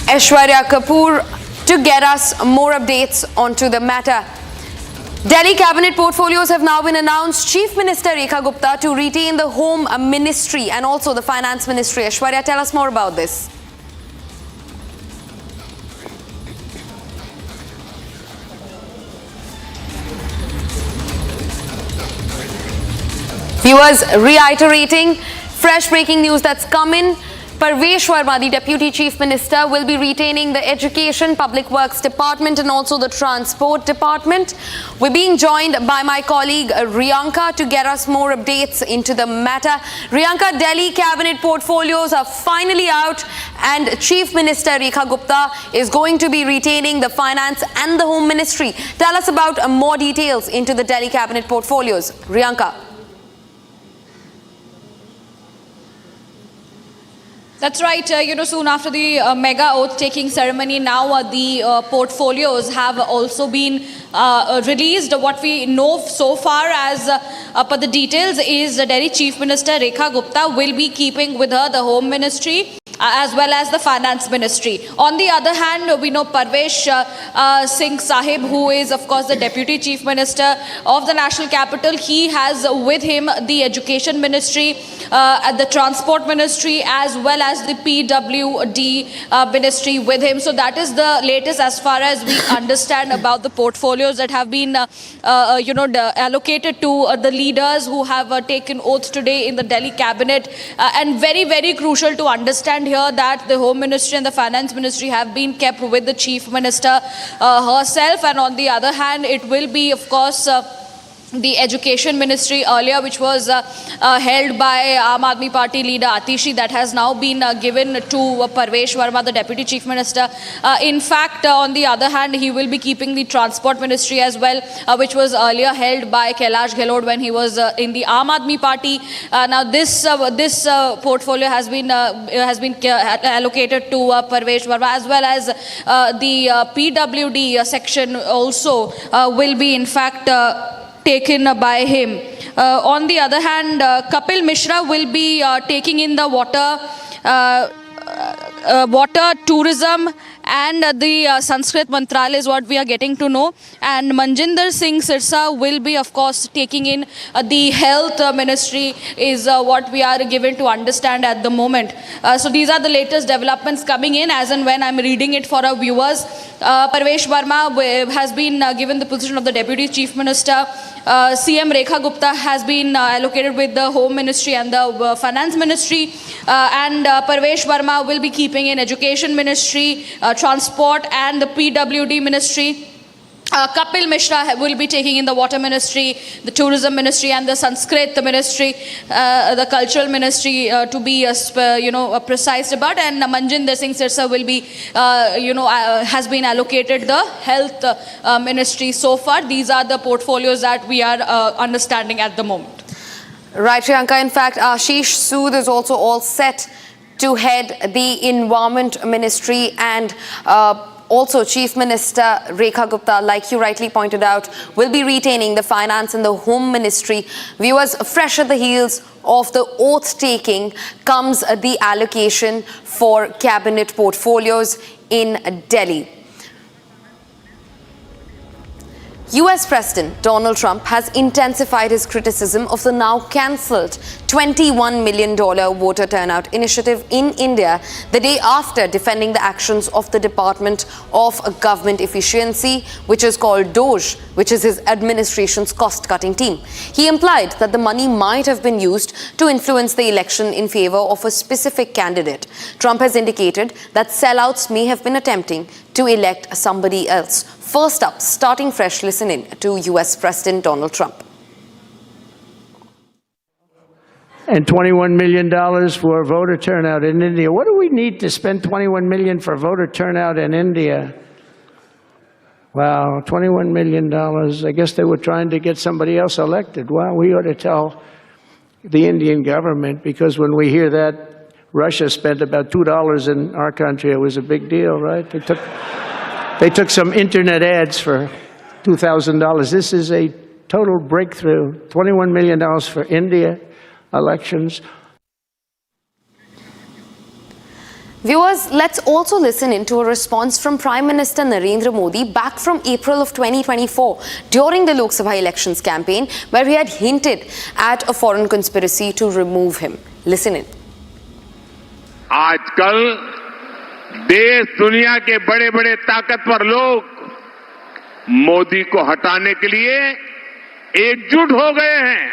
Aishwarya Kapoor to get us more updates onto the matter. Delhi cabinet portfolios have now been announced. Chief Minister Rekha Gupta to retain the Home Ministry and also the Finance Ministry. Aishwarya, tell us more about this. Viewers, reiterating fresh breaking news that's come in. Parvesh Verma, the Deputy Chief Minister, will be retaining the Education, Public Works Department and also the Transport Department. We're being joined by my colleague Riyanka to get us more updates into the matter. Riyanka, Delhi cabinet portfolios are finally out and Chief Minister Rekha Gupta is going to be retaining the Finance and the Home Ministry. Tell us about more details into the Delhi cabinet portfolios. Riyanka. That's right. Soon after the mega oath-taking ceremony, now the portfolios have also been released. What we know so far as per the details is the Delhi Chief Minister Rekha Gupta will be keeping with her the Home Ministry as well as the Finance Ministry. On the other hand, we know Parvesh Singh Sahib, who is of course the Deputy Chief Minister of the National Capital, he has with him the Education Ministry, the Transport Ministry as well as the PWD Ministry with him. So that is the latest as far as we understand about the portfolios that have been allocated to the leaders who have taken oath today in the Delhi cabinet. And very, very crucial to understand here that the Home Ministry and the Finance Ministry have been kept with the Chief Minister herself, and on the other hand it will be of course the Education Ministry earlier, which was held by Aam Aadmi Party leader Atishi, that has now been given to Parvesh Verma, the Deputy Chief Minister. In fact, on the other hand, he will be keeping the Transport Ministry as well, which was earlier held by Kailash Gehlot when he was in the Aam Aadmi Party. Now, this portfolio has been allocated to Parvesh Verma, as well as the PWD section also will be in fact taken by him. On the other hand, Kapil Mishra will be taking in the water, tourism and the Sanskrit Mantralaya is what we are getting to know. And Manjinder Singh Sirsa will be of course taking in the Health Ministry is what we are given to understand at the moment. So these are the latest developments coming in as and when I'm reading it for our viewers. Parvesh Verma has been given the position of the Deputy Chief Minister. CM Rekha Gupta has been allocated with the Home Ministry and the Finance Ministry. And Parvesh Verma will be keeping in Education Ministry, Transport and the PWD Ministry. Kapil Mishra will be taking in the water ministry, the tourism ministry, and the Sanskrit ministry, the cultural ministry, to be precise about. And Manjinder Singh Sirsa will be, has been allocated the health ministry so far. These are the portfolios that we are understanding at the moment. Right, Priyanka. In fact, Ashish Sood is also all set to head the Environment Ministry, and also Chief Minister Rekha Gupta, like you rightly pointed out, will be retaining the Finance and the Home Ministry. Viewers, fresh at the heels of the oath-taking comes the allocation for cabinet portfolios in Delhi. US President Donald Trump has intensified his criticism of the now cancelled $21 million voter turnout initiative in India the day after defending the actions of the Department of Government Efficiency, which is called DOGE, which is his administration's cost-cutting team. He implied that the money might have been used to influence the election in favor of a specific candidate. Trump has indicated that sellouts may have been attempting to elect somebody else. First up, starting fresh, listen in to US President Donald Trump. And $21 million for voter turnout in India. What do we need to spend $21 million for voter turnout in India? Wow, $21 million. I guess they were trying to get somebody else elected. Well, we ought to tell the Indian government, because when we hear that Russia spent about $2 in our country, it was a big deal, right? They took some internet ads for $2,000. This is a total breakthrough. $21 million for India elections. Viewers, let's also listen into a response from Prime Minister Narendra Modi back from April of 2024 during the Lok Sabha elections campaign, where he had hinted at a foreign conspiracy to remove him. Listen in. आजकल देश दुनिया के बड़े बड़े ताकतवर लोग मोदी को हटाने के लिए एकजुट हो गए हैं,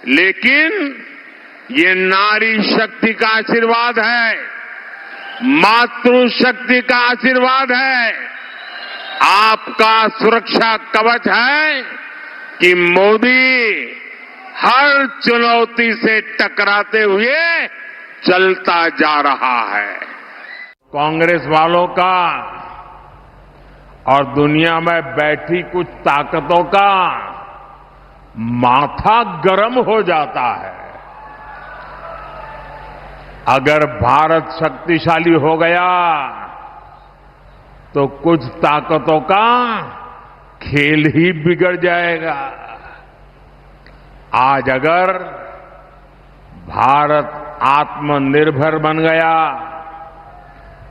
लेकिन ये नारी शक्ति का आशीर्वाद है, मातृशक्ति का आशीर्वाद है, आपका सुरक्षा कवच है कि मोदी हर चुनौती से टकराते हुए चलता जा रहा है। कांग्रेस वालों का और दुनिया में बैठी कुछ ताकतों का माथा गर्म हो जाता है। अगर भारत शक्तिशाली हो गया तो कुछ ताकतों का खेल ही बिगड़ जाएगा। आज अगर भारत आत्मनिर्भर बन गया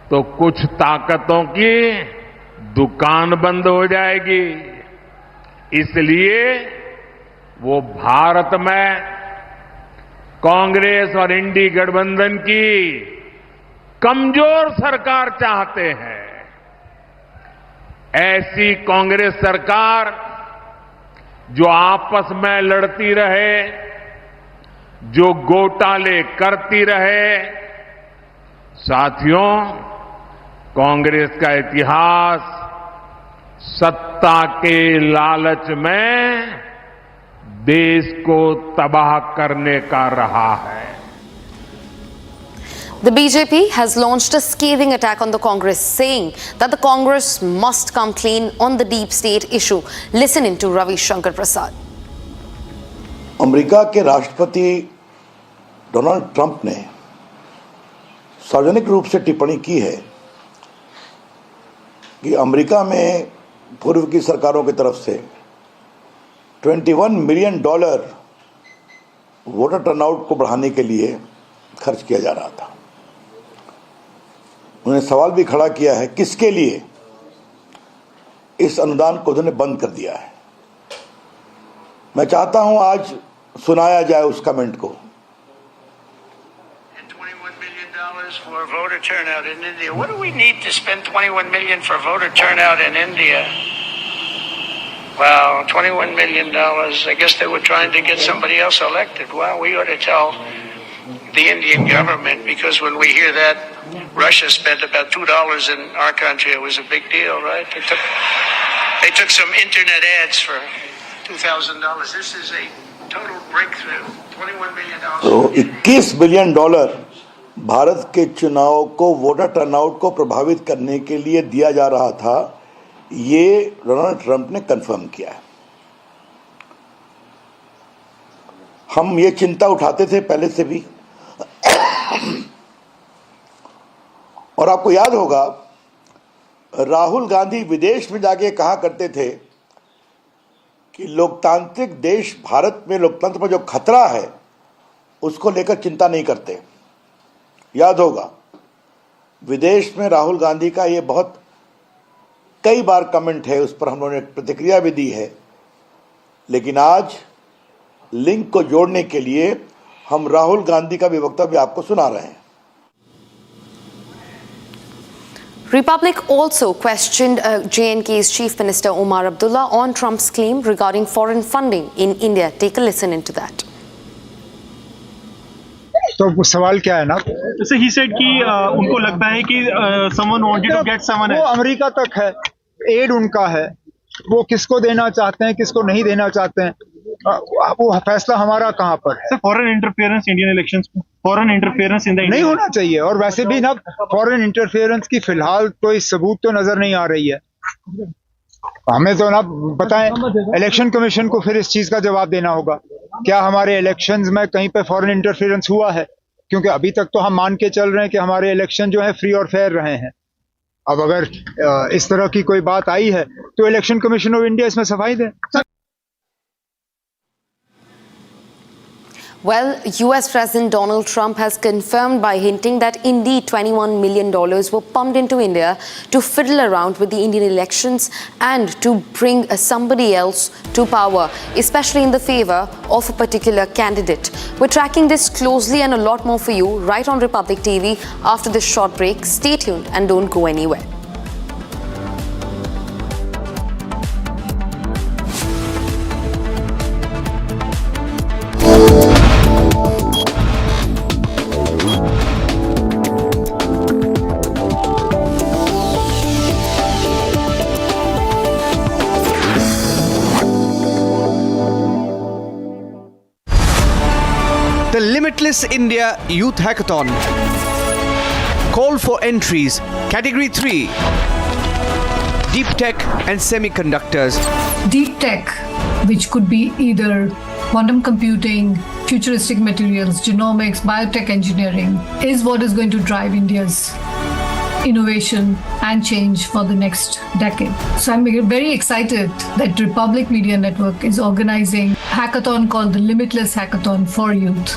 तो कुछ ताकतों की दुकान बंद हो जाएगी। इसलिए वो भारत में कांग्रेस और इंडी गठबंधन की कमजोर सरकार चाहते हैं। ऐसी कांग्रेस सरकार जो आपस में लड़ती रहे, जो घोटाले करती रहे। साथियों, कांग्रेस का इतिहास सत्ता के लालच में देश को तबाह करने का रहा है। The BJP has launched a scathing attack on the Congress, saying that the Congress must come clean on the deep state issue. Listen in to Ravi Shankar Prasad. America के राष्ट्रपति डोनाल्ड ट्रंप ने सार्वजनिक रूप से टिप्पणी की है कि अमेरिका में पूर्व की सरकारों की तरफ से $21 मिलियन वोटर टर्नआउट को बढ़ाने के लिए खर्च किया जा रहा था। उन्होंने सवाल भी खड़ा किया है किसके लिए इस अनुदान को उन्होंने बंद कर दिया है। मैं चाहता हूं आज सुनाया जाए उस कमेंट को। For voter turnout in India. What do we need to spend $21 million for voter turnout in India? Wow, $21 million. I guess they were trying to get somebody else elected. Well, we ought to tell the Indian government, because when we hear that Russia spent about $2 in our country, it was a big deal, right? They took some internet ads for $2,000. This is a total breakthrough. $21 million. तो $21 billion Bharat के चुनाव को, voter turnout को प्रभावित करने के लिए दिया जा रहा था, ये डोनाल्ड ट्रंप ने कंफर्म किया है। हम ये चिंता उठाते थे पहले से भी, और आपको याद होगा राहुल गांधी विदेश में जाके कहा करते थे कि लोकतांत्रिक देश भारत में लोकतंत्र पर जो खतरा है उसको लेकर चिंता नहीं करते। याद होगा विदेश में राहुल गांधी का ये बहुत कई बार कमेंट है, उस पर हम लोगों ने प्रतिक्रिया भी दी है। लेकिन आज लिंक को जोड़ने के लिए हम राहुल गांधी का भी वक्तव्य आपको सुना रहे हैं। Republic also questioned J&K's Chief Minister Omar Abdullah on Trump's claim regarding foreign funding in India. Take a listen into that. तो सवाल क्या है ना, जैसे ही सेड कि उनको लगता है कि someone wanted to get someone, वो अमेरिका तक है, एड उनका है, वो किसको देना चाहते हैं किसको नहीं देना चाहते हैं, वो फैसला हमारा कहाँ पर है। फॉरेन इंटरफेरेंस इंडियन इलेक्शंस में, फॉरेन इंटरफेरेंस इन द नहीं होना चाहिए। और वैसे भी ना फॉरेन इंटरफेरेंस की फिलहाल कोई सबूत तो नजर नहीं आ रही है। हमें तो ना बताएं, इलेक्शन कमीशन को फिर इस चीज का जवाब देना होगा, क्या हमारे इलेक्शंस में कहीं पे फॉरेन इंटरफेरेंस हुआ है? क्योंकि अभी तक तो हम मान के चल रहे हैं कि हमारे इलेक्शन जो है फ्री और फेयर रहे हैं। अब अगर इस तरह की कोई बात आई है तो इलेक्शन कमीशन ऑफ इंडिया इसमें सफाई दे। Well, US President Donald Trump has confirmed by hinting that indeed $21 million were pumped into India to fiddle around with the Indian elections and to bring somebody else to power, especially in the favor of a particular candidate. We're tracking this closely and a lot more for you right on Republic TV after this short break. Stay tuned and don't go anywhere. The Limitless India Youth Hackathon. Call for entries. Category 3. Deep Tech and Semiconductors. Deep Tech, which could be either quantum computing, futuristic materials, genomics, biotech engineering, is what is going to drive India's innovation and change for the next decade. So I'm very excited that Republic Media Network is organizing a hackathon called the Limitless Hackathon for Youth.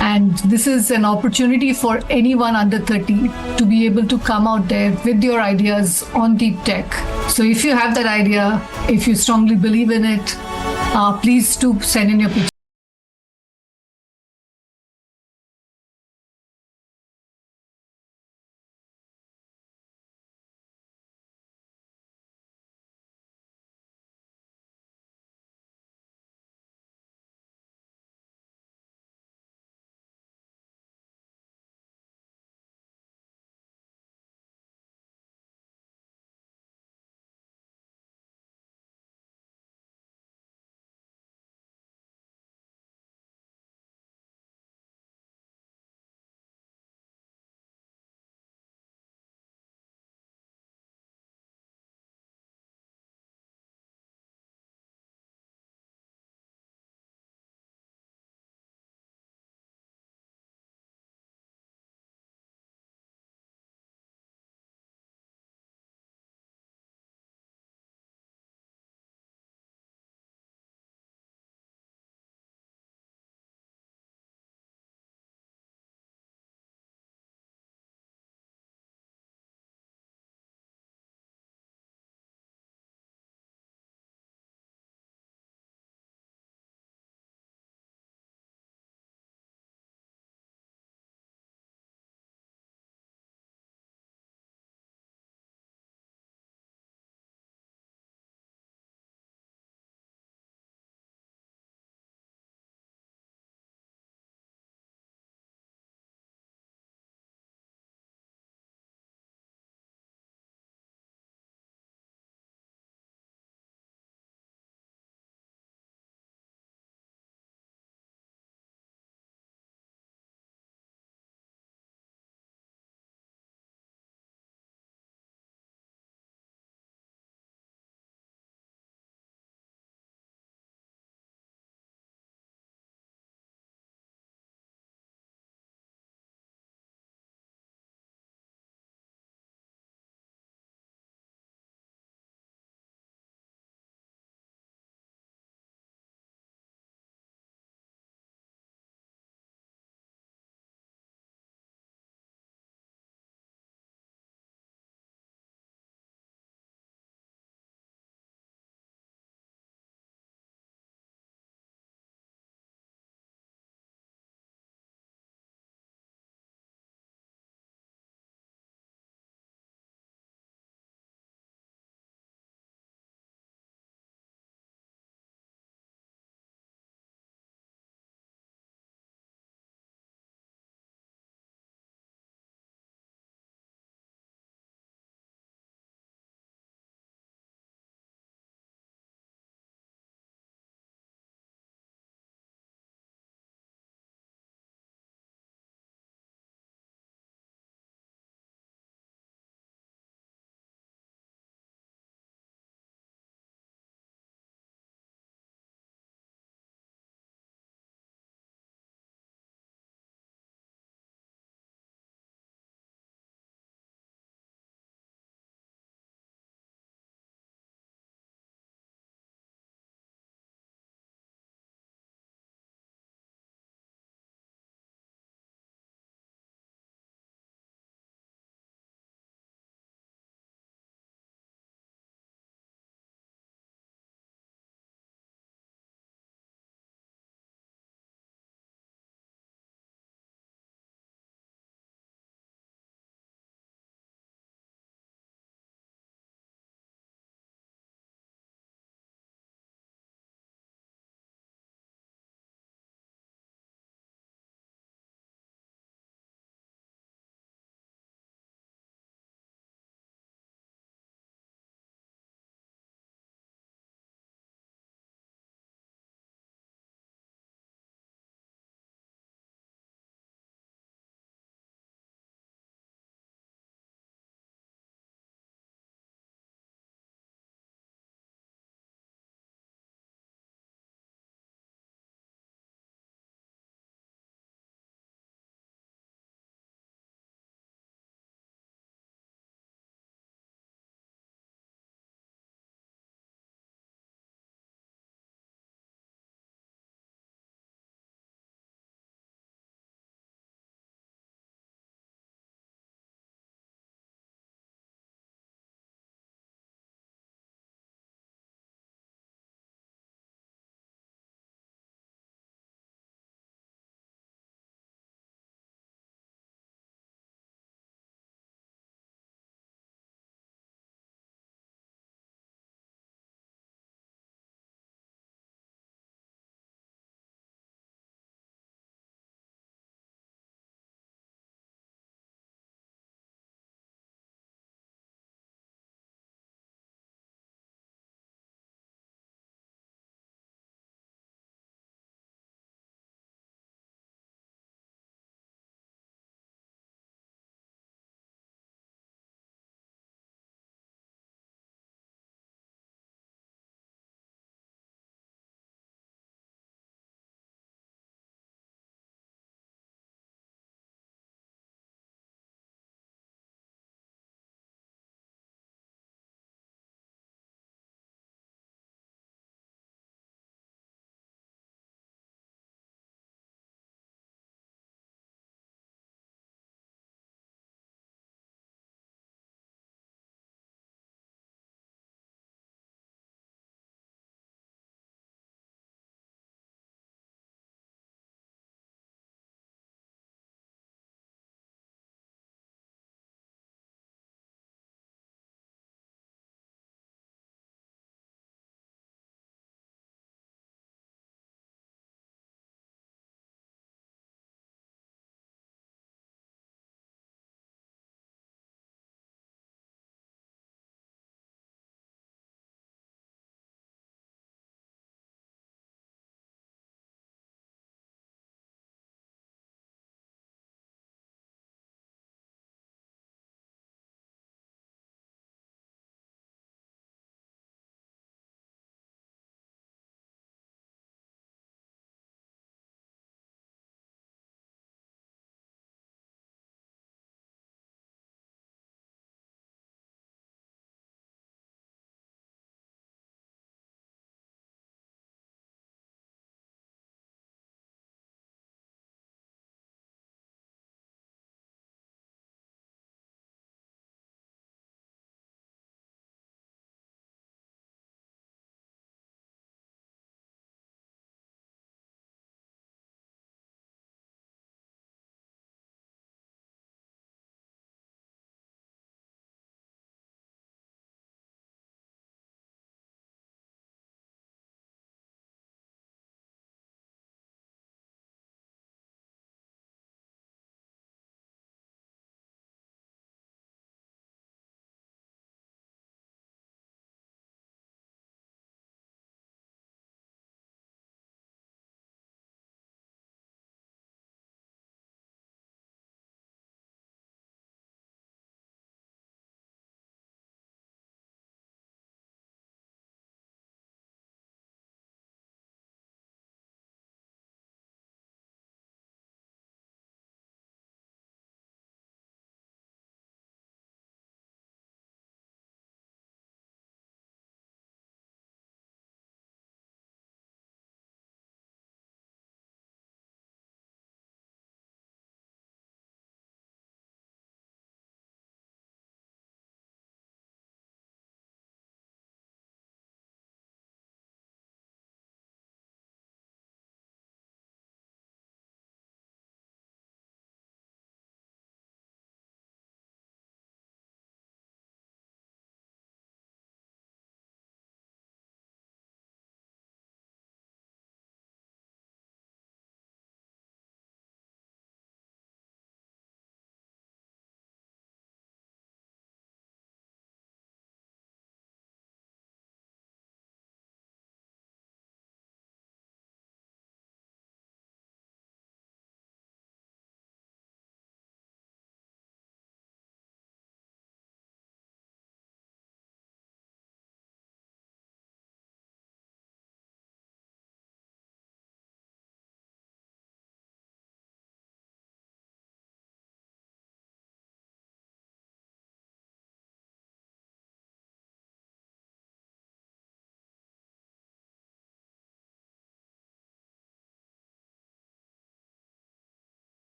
And this is an opportunity for anyone under 30 to be able to come out there with your ideas on deep tech. So if you have that idea, if you strongly believe in it, please do send in your picture.